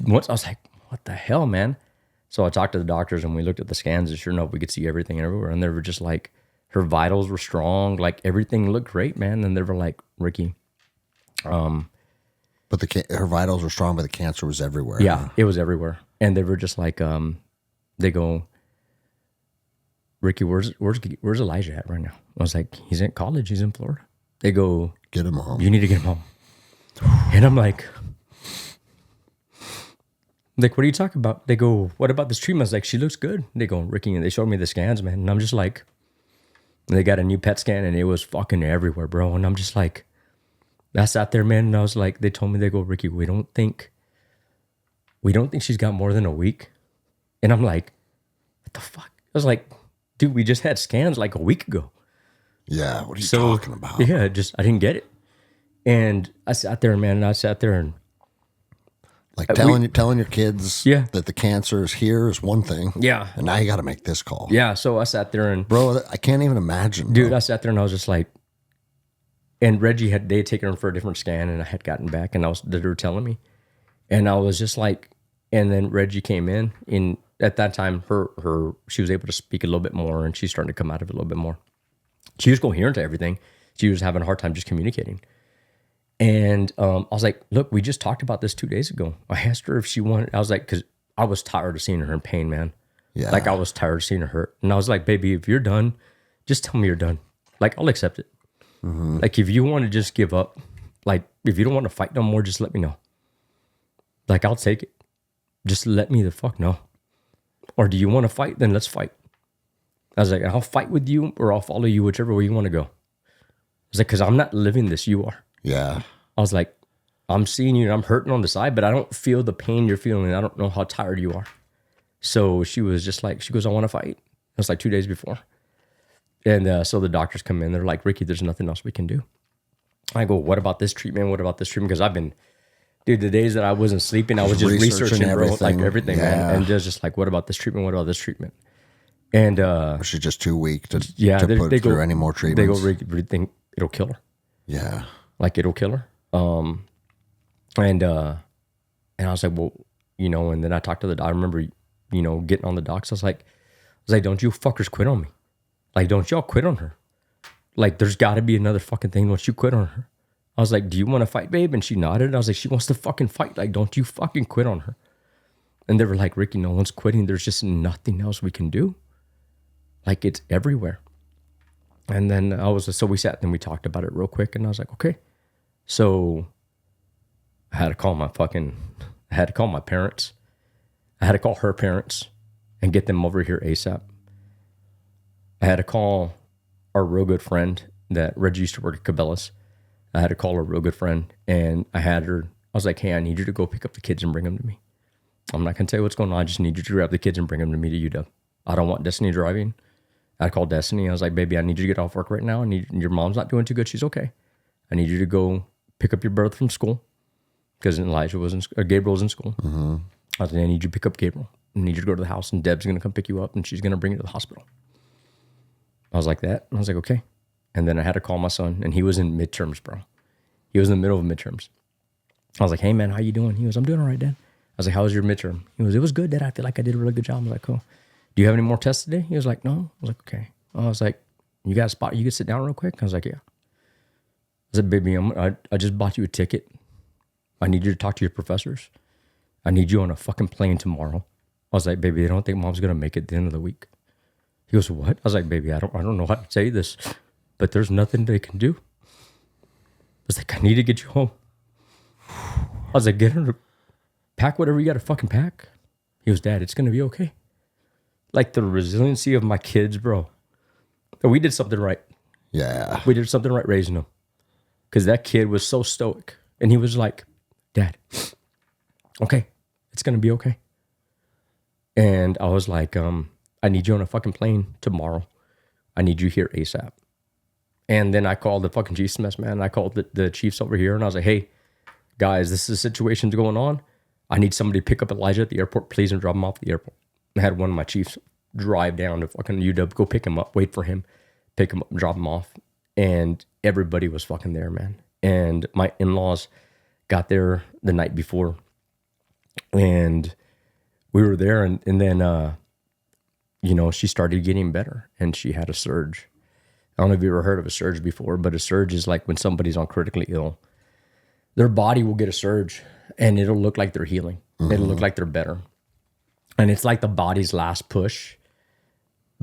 Speaker 2: was like, what the hell, man? So I talked to the doctors and we looked at the scans and sure enough, we could see everything everywhere. And they were just like, her vitals were strong. Like everything looked great, man. And they were like, Ricky.
Speaker 1: But her vitals were strong, but the cancer was everywhere.
Speaker 2: Yeah, it was everywhere. And they were just like, they go, Ricky, where's Elijah at right now? I was like, he's in college. He's in Florida. They go,
Speaker 1: get him home.
Speaker 2: You need to get him home. And I'm like, what are you talking about? They go, what about this treatment? I was like, she looks good. They go, Ricky, and they showed me the scans, man. And I'm just like, they got a new PET scan and it was fucking everywhere, bro. And I'm just like, I sat there, man. And I was like, they told me, they go, Ricky, we don't think she's got more than a week. And I'm like, what the fuck? I was like, dude, we just had scans like a week ago.
Speaker 1: Yeah, what are you talking about?
Speaker 2: Yeah, I didn't get it. And I sat there, man, and
Speaker 1: like telling your kids
Speaker 2: yeah,
Speaker 1: that the cancer is here is one thing.
Speaker 2: Yeah.
Speaker 1: And now you got to make this call.
Speaker 2: Yeah. So I sat there and
Speaker 1: bro, I can't even imagine.
Speaker 2: Dude,
Speaker 1: bro.
Speaker 2: I sat there and I was just like, and Reggie they had taken her for a different scan and I had gotten back and they were telling me. And I was just like, and then Reggie came in at that time, she was able to speak a little bit more and she's starting to come out of it a little bit more. She was coherent to everything. She was having a hard time just communicating. And I was like, look, we just talked about this 2 days ago. I asked her if she wanted, I was like, because I was tired of seeing her in pain, man.
Speaker 1: Yeah.
Speaker 2: Like I was tired of seeing her hurt. And I was like, baby, if you're done, just tell me you're done. Like, I'll accept it. Mm-hmm. Like, if you want to just give up, like, if you don't want to fight no more, just let me know. Like, I'll take it. Just let me the fuck know. Or do you want to fight? Then let's fight. I was like, I'll fight with you or I'll follow you whichever way you want to go. I was like, because I'm not living this, you are.
Speaker 1: Yeah.
Speaker 2: I was like, I'm seeing you and I'm hurting on the side, but I don't feel the pain you're feeling. I don't know how tired you are. So she was just like, she goes, I want to fight. It was like 2 days before. And so the doctors come in. They're like, Ricky, there's nothing else we can do. I go, what about this treatment? What about this treatment? Because I've been, dude, the days that I wasn't sleeping, I was just researching everything, bro, like everything, yeah, man. And just like, what about this treatment? What about this treatment? And
Speaker 1: she's just too weak to
Speaker 2: put
Speaker 1: through any more treatments.
Speaker 2: They go, Ricky, think it'll kill her.
Speaker 1: Yeah.
Speaker 2: Like it'll kill her. And I was like, well, and then I talked to I remember, getting on the docs. I was like, don't you fuckers quit on me. Like, don't y'all quit on her. Like, there's got to be another fucking thing once you quit on her. I was like, do you want to fight, babe? And she nodded. I was like, she wants to fucking fight. Like, don't you fucking quit on her. And they were like, Ricky, no one's quitting. There's just nothing else we can do. Like, it's everywhere. And then so we sat and we talked about it real quick. And I was like, okay. So I had to call my parents. I had to call her parents and get them over here ASAP. I had to call our real good friend that Reggie used to work at Cabela's. I had to call a real good friend, and I was like, hey, I need you to go pick up the kids and bring them to me. I'm not going to tell you what's going on. I just need you to grab the kids and bring them to me to UW. I don't want Destiny driving. I called Destiny. I was like, baby, I need you to get off work right now. Your mom's not doing too good. She's okay. I need you to go pick up your brother from school, because Gabriel was in school. Mm-hmm. I was like, I need you to pick up Gabriel. I need you to go to the house, and Deb's going to come pick you up, and she's going to bring you to the hospital. I was like that. I was like, okay. And then I had to call my son, and he was in midterms, bro. He was in the middle of midterms. I was like, hey, man, how you doing? He goes, I'm doing all right, Dad. I was like, how was your midterm? He goes, it was good, Dad. I feel like I did a really good job. I was like, cool. Do you have any more tests today? He was like, no. I was like, okay. I was like, you got a spot? You could sit down real quick? I was like, yeah. I said, baby, I just bought you a ticket. I need you to talk to your professors. I need you on a fucking plane tomorrow. I was like, baby, they don't think mom's going to make it at the end of the week. He goes, what? I was like, baby, I don't know how to say this, but there's nothing they can do. I was like, I need to get you home. I was like, get her to pack whatever you got to fucking pack. He goes, Dad, it's going to be okay. Like, the resiliency of my kids, bro. We did something right.
Speaker 1: Yeah.
Speaker 2: We did something right raising them. Because that kid was so stoic. And he was like, Dad, okay, it's going to be okay. And I was like, I need you on a fucking plane tomorrow. I need you here ASAP. And then I called the fucking chiefs mess, man. I called the chiefs over here, and I was like, hey, guys, this is a situation going on. I need somebody to pick up Elijah at the airport, please, and drop him off at the airport. I had one of my chiefs drive down to fucking UW, go pick him up, wait for him, pick him up, and drop him off. And everybody was fucking there, man. And my in-laws got there the night before. And we were there, and then, she started getting better, and she had a surge. I don't know if you ever heard of a surge before, but a surge is like when somebody's on critically ill. Their body will get a surge, and it'll look like they're healing. Mm-hmm. It'll look like they're better. And it's like the body's last push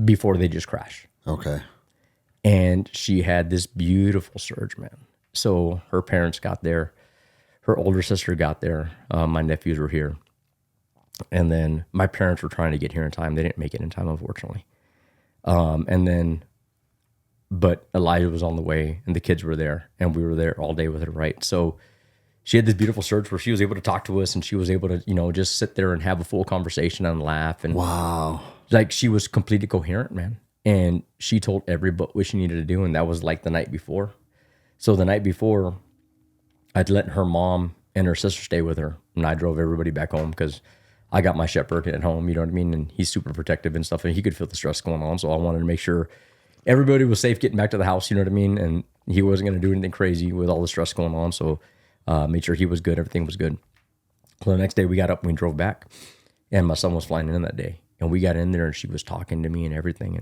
Speaker 2: before they just crash.
Speaker 1: Okay.
Speaker 2: And she had this beautiful surge, man. So her parents got there. Her older sister got there. My nephews were here. And then my parents were trying to get here in time. They didn't make it in time, unfortunately. But Elijah was on the way, and the kids were there, and we were there all day with her, right? So she had this beautiful surge where she was able to talk to us, and she was able to, just sit there and have a full conversation and laugh. And
Speaker 1: wow.
Speaker 2: Like, she was completely coherent, man. And she told everybody what she needed to do, and that was like the night before. So the night before, I'd let her mom and her sister stay with her, and I drove everybody back home because I got my shepherd at home, you know what I mean? And he's super protective and stuff, and he could feel the stress going on. So I wanted to make sure everybody was safe getting back to the house, you know what I mean? And he wasn't going to do anything crazy with all the stress going on. So made sure he was good. Everything was good. So the next day we got up and we drove back, and my son was flying in that day. And we got in there, and she was talking to me and everything.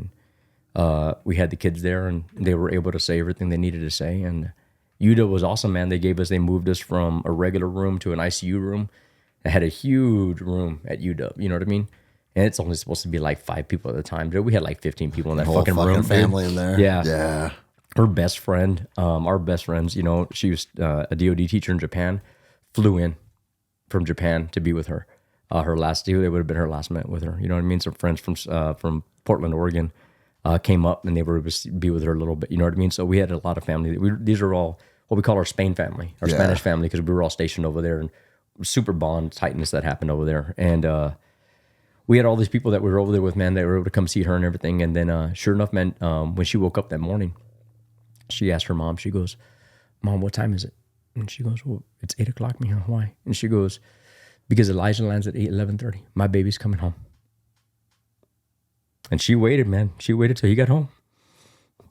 Speaker 2: And we had the kids there, and they were able to say everything they needed to say. And UW was awesome, man. They moved us from a regular room to an ICU room. It had a huge room at UW, you know what I mean? And it's only supposed to be like 5 people at a time. We had like 15 people in that fucking room.
Speaker 1: Family in there.
Speaker 2: Yeah.
Speaker 1: Yeah.
Speaker 2: Her best friend, our best friends, she was a DOD teacher in Japan, flew in from Japan to be with her. It would have been her last met with her. You know what I mean? Some friends from Portland, Oregon, came up, and they were to be with her a little bit. You know what I mean? So we had a lot of family. These are all what we call our Spain family, our Spanish family, because we were all stationed over there, and super bond tightness that happened over there. And we had all these people that we were over there with, man, that were able to come see her and everything. And then sure enough, man, when she woke up that morning, she asked her mom, she goes, Mom, what time is it? And she goes, well, it's 8 o'clock, Mija. Why? And she goes, because Elijah lands at 11:30. My baby's coming home. And she waited, man. She waited till he got home.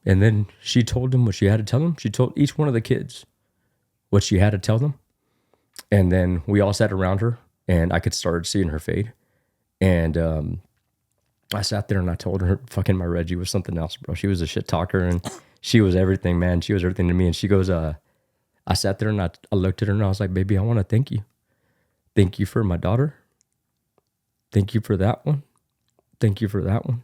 Speaker 2: And then she told him what she had to tell him. She told each one of the kids what she had to tell them. And then we all sat around her, and I could start seeing her fade. And I sat there and I told her, fucking my Reggie was something else, bro. She was a shit talker, and she was everything, man. She was everything to me. And she goes, I sat there and I looked at her and I was like, baby, I want to thank you. Thank you for my daughter. Thank you for that one. Thank you for that one.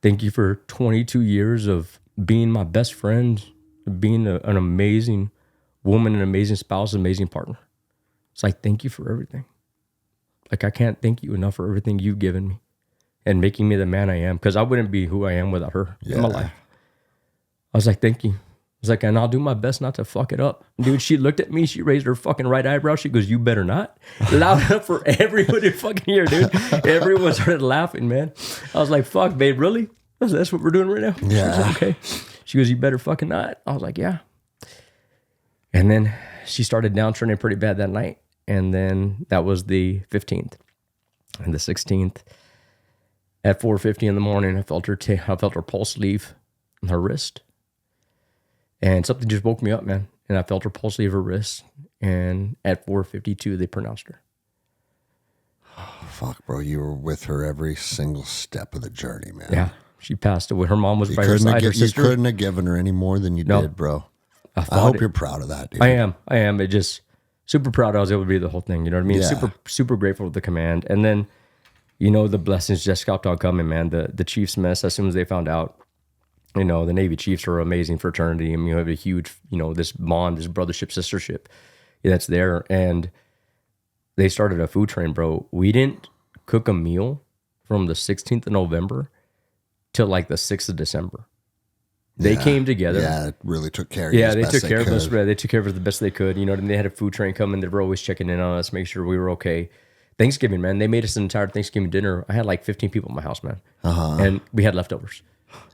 Speaker 2: Thank you for 22 years of being my best friend, being an amazing woman, an amazing spouse, an amazing partner. It's like, thank you for everything. Like, I can't thank you enough for everything you've given me. and making me the man I am, because I wouldn't be who I am without her in my life. I was like, thank you. I was like, and I'll do my best not to fuck it up. Dude, she looked at me. She raised her fucking right eyebrow. She goes, you better not. Loud enough for everybody to fucking hear, dude. Everyone started laughing, man. I was like, fuck, babe, really? That's what we're doing right now?
Speaker 1: Yeah.
Speaker 2: She was like, okay. She goes, you better fucking not. I was like, yeah. And then she started downtrending pretty bad that night. And then that was the 15th. And the 16th, at 4:50 in the morning, I felt her pulse leave her wrist. And something just woke me up, man. And I felt her pulse leave her wrist. And at 4:52, they pronounced her.
Speaker 1: Oh, fuck, bro. You were with her every single step of the journey, man.
Speaker 2: Yeah. She passed away. Her mom was by her side. Her sister.
Speaker 1: You couldn't have given her any more than you did, bro. I hope you're proud of that, dude.
Speaker 2: I am. It just super proud I was able to be the whole thing. You know what I mean?
Speaker 1: Yeah.
Speaker 2: Super grateful with the command. And then, you know, the blessings just kept on coming, man. The Chiefs mess, as soon as they found out, you know, the Navy Chiefs are an amazing fraternity. I mean, you have a huge, you know, this bond, this brothership, sistership that's there. And they started a food train, bro. We didn't cook a meal from the 16th of November till like the 6th of December. They came together.
Speaker 1: Yeah, it really took care of you.
Speaker 2: Yeah, they took care of us. They took care of us the best they could. You know what I mean? They had a food train coming. They were always checking in on us, make sure we were okay. Thanksgiving, man. They made us an entire Thanksgiving dinner. I had like 15 people at my house, man. And we had leftovers.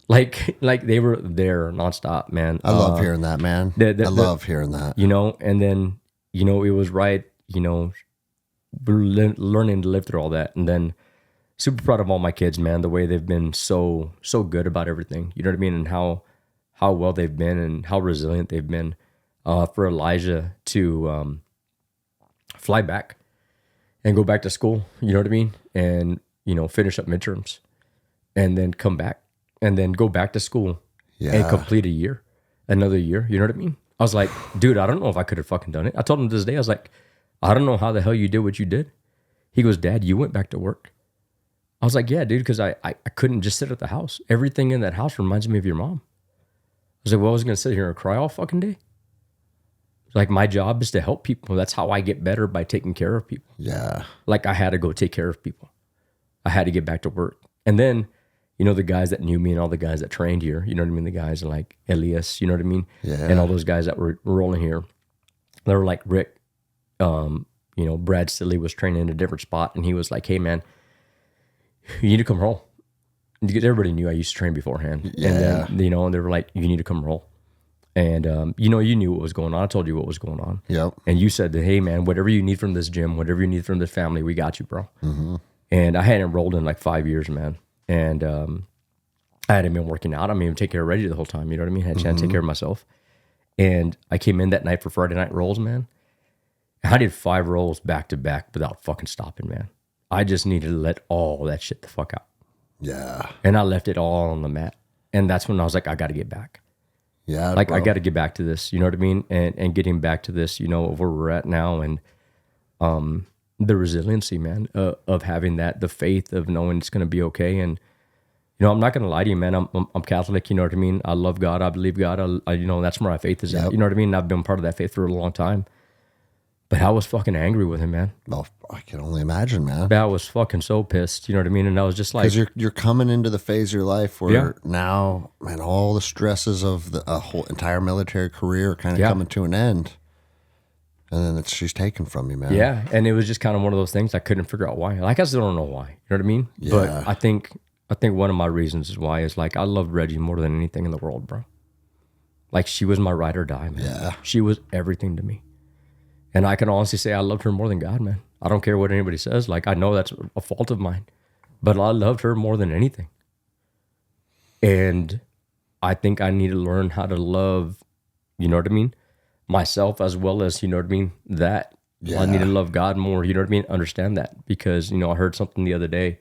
Speaker 2: Like they were there nonstop, man.
Speaker 1: I love hearing that, man. I love hearing that.
Speaker 2: You know, and then, you know, it was right, you know, we're learning to live through all that. And then super proud of all my kids, man, the way they've been so good about everything. You know what I mean? And how well they've been and how resilient they've been. For Elijah to fly back and go back to school, you know what I mean? And, you know, finish up midterms and then come back and then go back to school and complete another year. You know what I mean? I was like, dude, I don't know if I could have fucking done it. I told him this day, I was like, I don't know how the hell you did what you did. He goes, Dad, you went back to work. I was like, yeah, dude, because I couldn't just sit at the house. Everything in that house reminds me of your mom. I was like, well, I was going to sit here and cry all fucking day. Like, my job is to help people. That's how I get better, by taking care of people.
Speaker 1: Yeah.
Speaker 2: Like, I had to go take care of people. I had to get back to work. And then, you know, the guys that knew me and all the guys that trained here, you know what I mean? The guys like Elias, you know what I mean?
Speaker 1: Yeah.
Speaker 2: And all those guys that were rolling here, they were like, Rick, you know, Brad Stilley was training in a different spot. And he was like, hey, man, you need to come roll. Because everybody knew I used to train beforehand.
Speaker 1: Yeah.
Speaker 2: And then, you know, and they were like, you need to come roll. And, you know, you knew what was going on. I told you what was going on.
Speaker 1: Yep.
Speaker 2: And you said that, hey, man, whatever you need from this gym, whatever you need from this family, we got you, bro. Mm-hmm. And I hadn't rolled in like 5 years, man. And I hadn't been working out. I mean, take care of Reggie the whole time. You know what I mean? I had a chance to take care of myself. And I came in that night for Friday night rolls, man. And I did 5 rolls back to back without fucking stopping, man. I just needed to let all that shit the fuck out.
Speaker 1: Yeah.
Speaker 2: And I left it all on the mat. And that's when I was like, I got to get back.
Speaker 1: Yeah.
Speaker 2: Like,
Speaker 1: bro.
Speaker 2: I got to get back to this, you know what I mean? And getting back to this, you know, where we're at now. And the resiliency, man, of having that, the faith of knowing it's going to be okay. And, you know, I'm not going to lie to you, man. I'm Catholic, you know what I mean? I love God. I believe God. I you know, that's where my faith is at. You know what I mean? And I've been part of that faith for a long time. But I was fucking angry with him, man.
Speaker 1: Well, I can only imagine, man.
Speaker 2: I was fucking so pissed, you know what I mean? And I was just like...
Speaker 1: Because you're coming into the phase of your life where now, man, all the stresses of the whole entire military career are kind of coming to an end. And then she's taken from you, man.
Speaker 2: Yeah, and it was just kind of one of those things I couldn't figure out why. Like, I still don't know why, you know what I mean?
Speaker 1: Yeah.
Speaker 2: But I think one of my reasons is why is like, I loved Reggie more than anything in the world, bro. Like, she was my ride or die, man.
Speaker 1: Yeah.
Speaker 2: She was everything to me. And I can honestly say I loved her more than God, man. I don't care what anybody says. Like, I know that's a fault of mine. But I loved her more than anything. And I think I need to learn how to love, you know what I mean? Myself as well as, you know what I mean? That. Yeah. I need to love God more, you know what I mean? Understand that. Because, you know, I heard something the other day.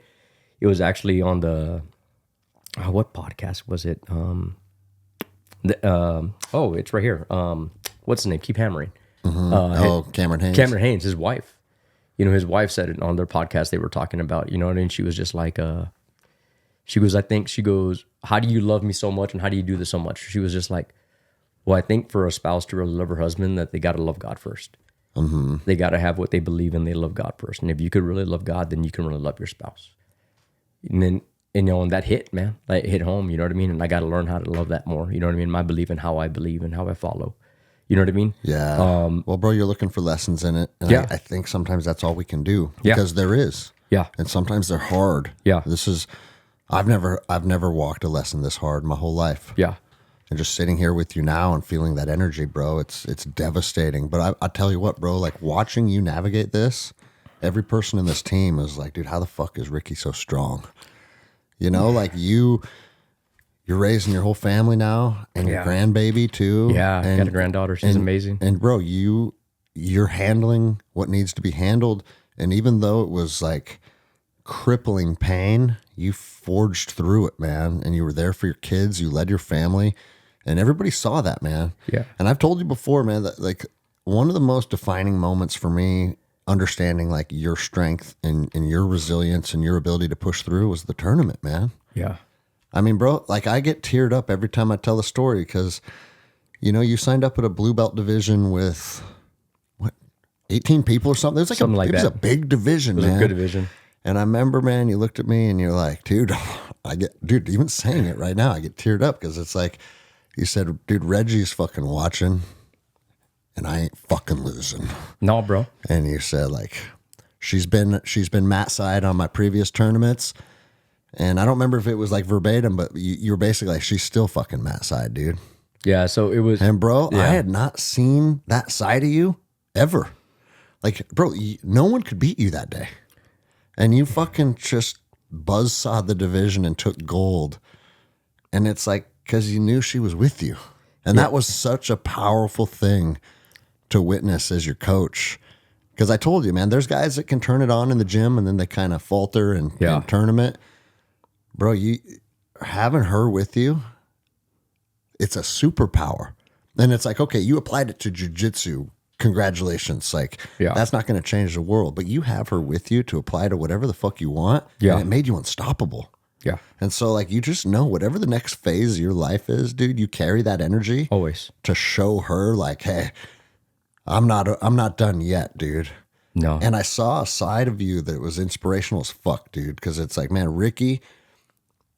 Speaker 2: It was actually on the, what podcast was it? It's right here. What's the name? Keep Hammering.
Speaker 1: Mm-hmm. Cameron Haynes.
Speaker 2: Cameron Haynes, his wife. You know, his wife said it on their podcast they were talking about, you know what I mean? She was just like, she goes, how do you love me so much and how do you do this so much? She was just like, well, I think for a spouse to really love her husband, that they got to love God first. Mm-hmm. They got to have what they believe in. They love God first. And if you could really love God, then you can really love your spouse. And then, and that hit, man, that hit home, you know what I mean? And I got to learn how to love that more, you know what I mean? My belief in how I believe and how I follow, you know what I mean?
Speaker 1: Yeah. Well, bro, you're looking for lessons in it. And
Speaker 2: Yeah.
Speaker 1: I think sometimes that's all we can do
Speaker 2: Yeah.
Speaker 1: because there is.
Speaker 2: Yeah.
Speaker 1: And sometimes they're hard.
Speaker 2: Yeah.
Speaker 1: I've never walked a lesson this hard my whole life.
Speaker 2: Yeah.
Speaker 1: And just sitting here with you now and feeling that energy, bro, it's devastating. But I tell you what, bro, like watching you navigate this, every person in this team is like, dude, how the fuck is Ricky so strong? You know, like you're raising your whole family now and your grandbaby too.
Speaker 2: Yeah.
Speaker 1: And,
Speaker 2: Got a granddaughter. She's amazing.
Speaker 1: And bro, you're handling what needs to be handled. And even though it was like crippling pain, you forged through it, man. And you were there for your kids. You led your family. And everybody saw that, man.
Speaker 2: Yeah.
Speaker 1: And I've told you before, man, that like one of the most defining moments for me, understanding like your strength and your resilience and your ability to push through was the tournament, man.
Speaker 2: Yeah.
Speaker 1: I mean, bro, like I get teared up every time I tell the story because, you know, you signed up at a blue belt division with 18 people or something. It was like
Speaker 2: Something
Speaker 1: it was a big division, man.
Speaker 2: It was a good division.
Speaker 1: And I remember, man, you looked at me and you're like, dude, even saying it right now, I get teared up because it's like, you said, dude, Reggie's fucking watching and I ain't fucking losing.
Speaker 2: No, bro.
Speaker 1: And you said like, she's been mat side on my previous tournaments. And I don't remember if it was like verbatim, but you were basically like, she's still fucking mat side, dude.
Speaker 2: Yeah. So it was.
Speaker 1: And bro, I had not seen that side of you ever. Like, bro, no one could beat you that day. And you fucking just buzzsawed the division and took gold. And it's like, because you knew she was with you. And that was such a powerful thing to witness as your coach. Because I told you, man, there's guys that can turn it on in the gym and then they kind of falter in tournament. Bro, having her with you, it's a superpower. And it's like, okay, you applied it to jiu-jitsu. Congratulations. Like, that's not going to change the world. But you have her with you to apply to whatever the fuck you want. Yeah. And it made you unstoppable. Yeah. And so, like, you just know whatever the next phase of your life is, dude, you carry that energy.
Speaker 2: Always.
Speaker 1: To show her, like, hey, I'm not done yet, dude.
Speaker 2: No.
Speaker 1: And I saw a side of you that was inspirational as fuck, dude. Because it's like, man, Ricky,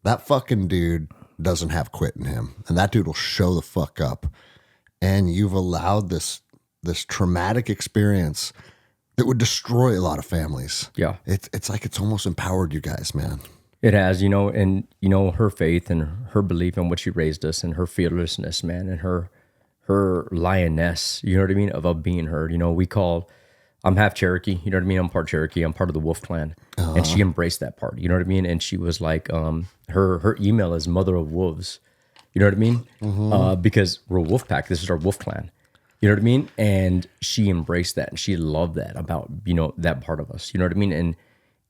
Speaker 1: that fucking dude doesn't have quit in him. And that dude will show the fuck up. And you've allowed this traumatic experience that would destroy a lot of families. Yeah. It's like it's almost empowered you guys, man.
Speaker 2: It has, and her faith and her belief in what she raised us and her fearlessness, man, and her lioness, you know what I mean, of being heard. I'm half Cherokee, you know what I mean? I'm part Cherokee. I'm part of the Wolf Clan. And she embraced that part, you know what I mean? And she was like, her email is Mother of Wolves, you know what I mean? Mm-hmm. Because we're a wolf pack. This is our Wolf Clan. You know what I mean? And she embraced that and she loved that about, that part of us. You know what I mean? And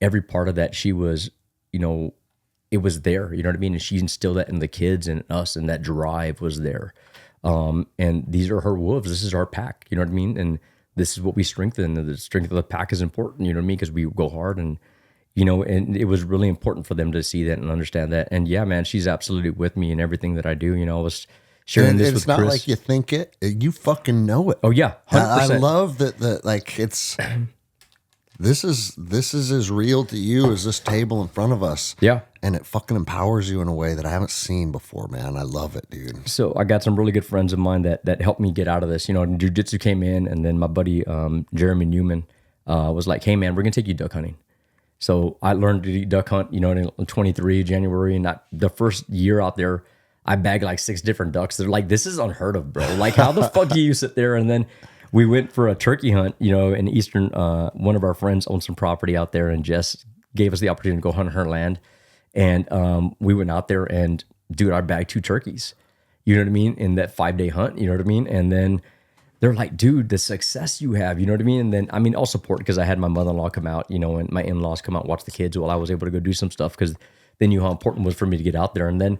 Speaker 2: every part of that, she was, it was there. You know what I mean? And she instilled that in the kids and us, and that drive was there. And these are her wolves. This is our pack. You know what I mean? And this is what we strengthen. And the strength of the pack is important. You know what I mean? Because we go hard and, and it was really important for them to see that and understand that. And yeah, man, she's absolutely with me in everything that I do. I was sharing this with Chris.
Speaker 1: It's not like you think it. You fucking know it.
Speaker 2: Oh yeah, 100%.
Speaker 1: I love that. Like it's this is as real to you as this table in front of us. Yeah, and it fucking empowers you in a way that I haven't seen before, man. I love it, dude.
Speaker 2: So I got some really good friends of mine that helped me get out of this. Jiu-jitsu came in, and then my buddy Jeremy Newman was like, "Hey, man, we're gonna take you duck hunting." So I learned to duck hunt, in 23 January, and the first year out there, I bagged like 6 different ducks. They're like, this is unheard of, bro. Like, how the fuck do you sit there? And then we went for a turkey hunt, in Eastern. One of our friends owned some property out there, and Jess gave us the opportunity to go hunt her land. And we went out there and, dude, I bagged 2 turkeys. You know what I mean? In that 5-day hunt, you know what I mean? And then they're like, dude, the success you have, you know what I mean? And then, I'll support because I had my mother-in-law come out, and my in-laws come out and watch the kids while I was able to go do some stuff because they knew how important it was for me to get out there. And then,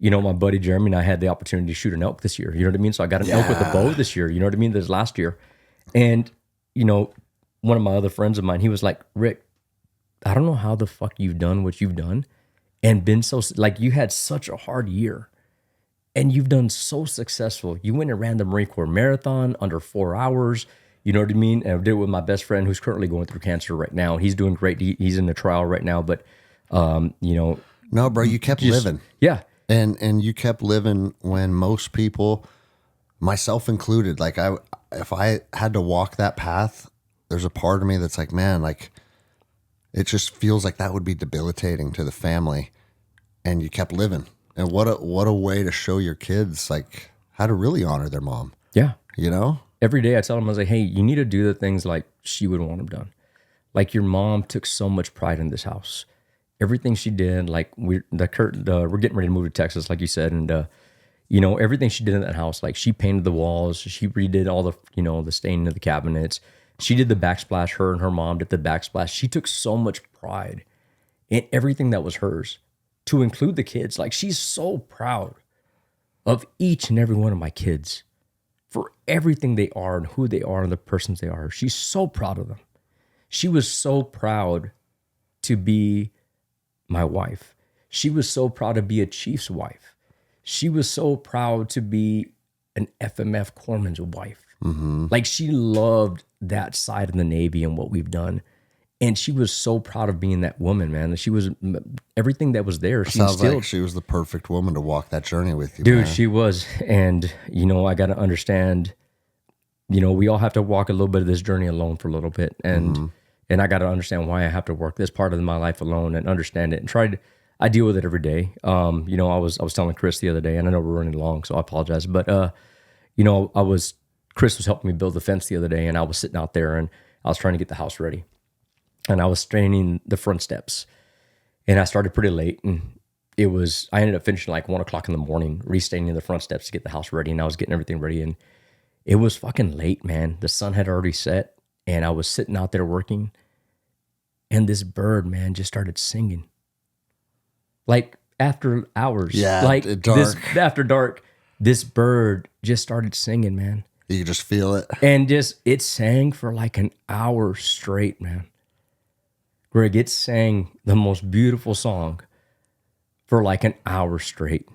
Speaker 2: my buddy Jeremy and I had the opportunity to shoot an elk this year. You know what I mean? So I got an elk with a bow this year. You know what I mean? This last year. And, one of my other friends of mine, he was like, Rick, I don't know how the fuck you've done what you've done and been so, like, you had such a hard year and you've done so successful. You went and ran the Marine Corps Marathon under 4 hours. You know what I mean? And I did it with my best friend who's currently going through cancer right now. He's doing great. He's in the trial right now, but You know,
Speaker 1: No, bro, you kept living.
Speaker 2: yeah,
Speaker 1: And you kept living when most people, myself included, like if I had to walk that path, there's a part of me that's like, man, like it just feels like that would be debilitating to the family. And you kept living. And what a way to show your kids like how to really honor their mom.
Speaker 2: yeah.
Speaker 1: You know?
Speaker 2: Every day I tell them, I was like, hey, you need to do the things like she would want them done. Like your mom took so much pride in this house. Everything she did, like we're getting ready to move to Texas, like you said, and you know, everything she did in that house, like she painted the walls, she redid all the, you know, the staining of the cabinets. She did the backsplash. Her and her mom did the backsplash. She took so much pride in everything that was hers, to include the kids. Like she's so proud of each and every one of my kids for everything they are and who they are and the persons they are. She's so proud of them. She was so proud to be my wife. She was so proud to be a chief's wife. She was so proud to be an FMF corpsman's wife. Like she loved that side of the Navy and what we've done. And she was so proud of being that woman, man. She was everything that was there. She
Speaker 1: Sounds
Speaker 2: instilled.
Speaker 1: like she was the perfect woman to walk that journey with you,
Speaker 2: Dude,
Speaker 1: man.
Speaker 2: she was. And, you know, I got to understand, you know, we all have to walk a little bit of this journey alone for a little bit. And and I got to understand why I have to work this part of my life alone and understand it and I deal with it every day. You know, I was telling Chris the other day, and I know we're running long, so I apologize. But, you know, Chris was helping me build the fence the other day, and I was sitting out there and I was trying to get the house ready. And I was straining the front steps, and I started pretty late, and I ended up finishing like 1 o'clock in the morning, restaining the front steps to get the house ready, and I was getting everything ready, and it was fucking late, man. The sun had already set, and I was sitting out there working, and this bird, man, just started singing. Like after hours.
Speaker 1: Yeah,
Speaker 2: like
Speaker 1: dark.
Speaker 2: After dark, this bird just started singing, man.
Speaker 1: You just feel it.
Speaker 2: And it sang for like an hour straight, man. Greg, it sang the most beautiful song for like an hour straight.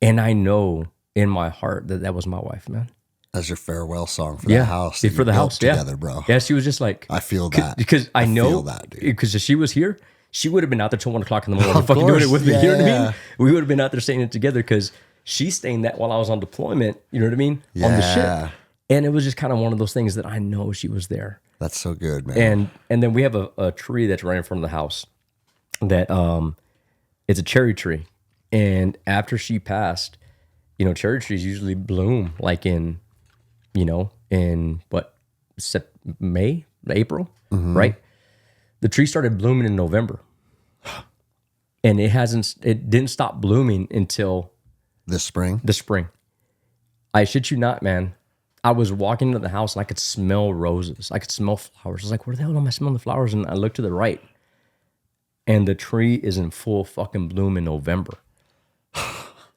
Speaker 2: And I know in my heart that was my wife, man.
Speaker 1: As your farewell song for the house.
Speaker 2: For the house,
Speaker 1: together, bro.
Speaker 2: Yeah, she was just like...
Speaker 1: I feel that.
Speaker 2: Because I know...
Speaker 1: feel that, dude.
Speaker 2: Because if she was here, she would have been out there till 1 o'clock in the morning fucking doing it with me. You know what I mean? We would have been out there staying it together because she staying that while I was on deployment, you know what I mean? On the ship. And it was just kind of one of those things that I know she was there.
Speaker 1: That's so good, man.
Speaker 2: And then we have a tree that's right in front of the house that it's a cherry tree. And after she passed, you know, cherry trees usually bloom like in what, May, April, right? The tree started blooming in November. And it didn't stop blooming until
Speaker 1: this spring.
Speaker 2: I shit you not, man. I was walking into the house and I could smell roses. I could smell flowers. I was like, where the hell am I smelling the flowers? And I looked to the right, and the tree is in full fucking bloom in November.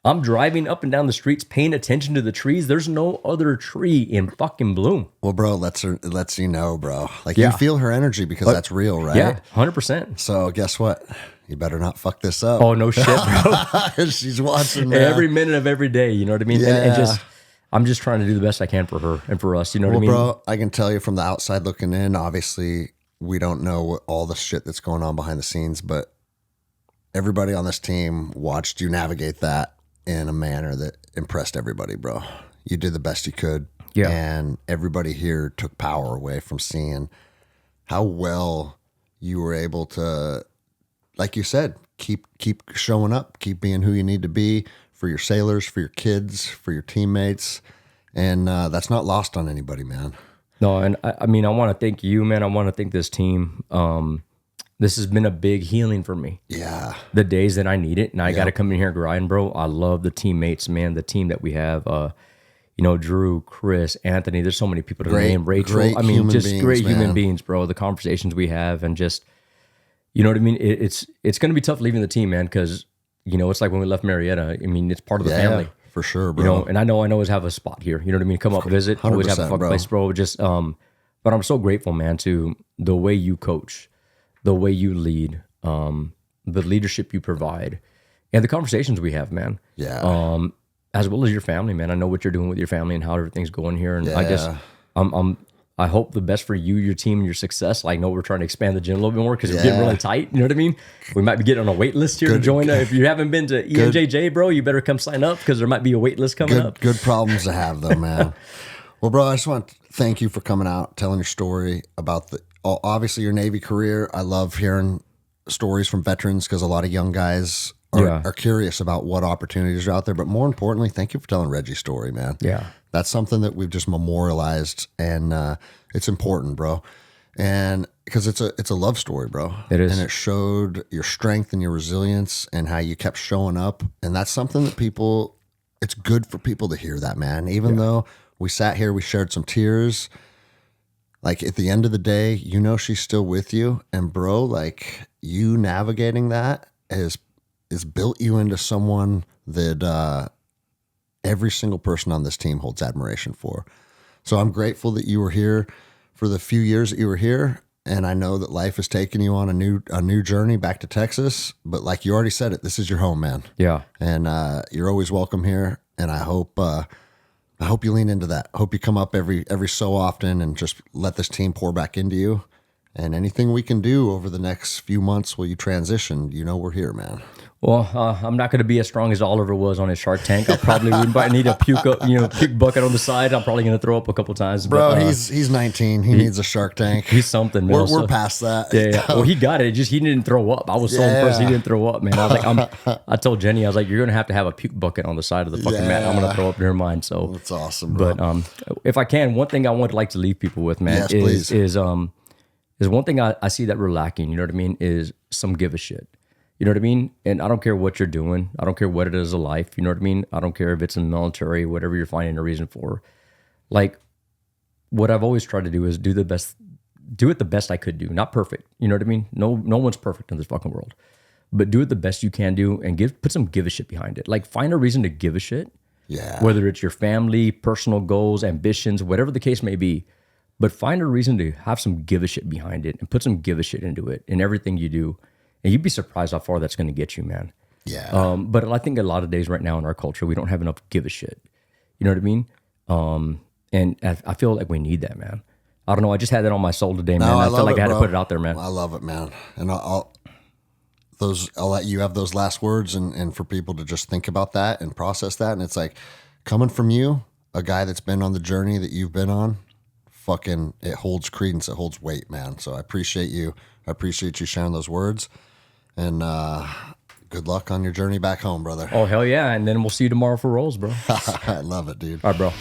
Speaker 2: I'm driving up and down the streets paying attention to the trees. There's no other tree in fucking bloom.
Speaker 1: Well, bro, lets you know, bro. Like you feel her energy because that's real, right?
Speaker 2: Yeah, 100%.
Speaker 1: So guess what? You better not fuck this up.
Speaker 2: Oh, no shit, bro.
Speaker 1: She's watching, man.
Speaker 2: Every minute of every day, you know what I mean?
Speaker 1: Yeah.
Speaker 2: And I'm just trying to do the best I can for her and for us, you know what I mean?
Speaker 1: Bro, I can tell you from the outside looking in, obviously we don't know all the shit that's going on behind the scenes, but everybody on this team watched you navigate that in a manner that impressed everybody, bro. You did the best you could.
Speaker 2: Yeah.
Speaker 1: And everybody here took power away from seeing how well you were able to, like you said, keep showing up, keep being who you need to be for your sailors, for your kids, for your teammates. And that's not lost on anybody, man.
Speaker 2: No, and I mean, I want to thank you, man. I want to thank this team. This has been a big healing for me.
Speaker 1: Yeah.
Speaker 2: The days that I need it, and I got to come in here and grind, bro. I love the teammates, man. The team that we have, you know, Drew, Chris, Anthony. There's so many people to name. Rachel. I mean, just great human beings, bro. The conversations we have, and just, you know what I mean. It's going to be tough leaving the team, man, because you know it's like when we left Marietta. I mean, it's part of the family. For sure, bro. You know, and I always have a spot here. You know what I mean? Come up, visit. Always have a fucking place, bro. Just, but I'm so grateful, man, to the way you coach, the way you lead, the leadership you provide, and the conversations we have, man.
Speaker 1: Yeah.
Speaker 2: As well as your family, man. I know what you're doing with your family and how everything's going here, and I I hope the best for you, your team, and your success. I know we're trying to expand the gym a little bit more because it's getting really tight. You know what I mean? We might be getting on a wait list here to join. If you haven't been to ENJJ, bro, you better come sign up because there might be a wait list coming up.
Speaker 1: Good problems to have, though, man. Well, bro, I just want to thank you for coming out, telling your story about obviously your Navy career. I love hearing stories from veterans because a lot of young guys are curious about what opportunities are out there. But more importantly, thank you for telling Reggie's story, man.
Speaker 2: Yeah.
Speaker 1: That's something that we've just memorialized, and it's important, bro. And because it's a love story, bro.
Speaker 2: It is.
Speaker 1: And it showed your strength and your resilience and how you kept showing up. And that's something that it's good for people to hear that, man. Even though we sat here, we shared some tears. Like at the end of the day, you know she's still with you. And bro, like you navigating that has built you into someone that every single person on this team holds admiration for. So I'm grateful that you were here for the few years that you were here. And I know that life has taken you on a new journey back to Texas. But like you already said it, this is your home, man.
Speaker 2: Yeah.
Speaker 1: And you're always welcome here. And I hope you lean into that. I hope you come up every so often and just let this team pour back into you. And anything we can do over the next few months while you transition, you know we're here, man.
Speaker 2: Well, I'm not going to be as strong as Oliver was on his Shark Tank. We might need a puke bucket on the side. I'm probably going to throw up a couple times.
Speaker 1: Bro, but, he's 19. He needs a Shark Tank.
Speaker 2: He's something, man.
Speaker 1: We're past that.
Speaker 2: Yeah. Well, he got it. Just he didn't throw up. I was so impressed he didn't throw up, man. I was like, I told Jenny, I was like, you're going to have a puke bucket on the side of the fucking mat. I'm going to throw up near mine. So
Speaker 1: that's awesome, bro.
Speaker 2: But if I can, one thing I would like to leave people with, man, is one thing I see that we're lacking. You know what I mean? Is some give a shit. You know what I mean? And I don't care what you're doing. I don't care what it is of life. You know what I mean? I don't care if it's in the military, whatever you're finding a reason for. Like, what I've always tried to do is do it the best I could do. Not perfect. You know what I mean? No one's perfect in this fucking world. But do it the best you can do and put some give a shit behind it. Like, find a reason to give a shit.
Speaker 1: Yeah.
Speaker 2: Whether it's your family, personal goals, ambitions, whatever the case may be. But find a reason to have some give a shit behind it and put some give a shit into it in everything you do. And you'd be surprised how far that's going to get you, man.
Speaker 1: Yeah.
Speaker 2: But I think a lot of days right now in our culture, we don't have enough give a shit. You know what I mean? And I feel like we need that, man. I don't know. I just had that on my soul today, man. I felt like I had to put it out there, man.
Speaker 1: I love it, man. And I'll let you have those last words and for people to just think about that and process that. And it's like coming from you, a guy that's been on the journey that you've been on, fucking, it holds credence. It holds weight, man. So I appreciate you. I appreciate you sharing those words. And good luck on your journey back home, brother.
Speaker 2: Oh, hell yeah. And then we'll see you tomorrow for rolls, bro.
Speaker 1: I love it, dude.
Speaker 2: All right, bro.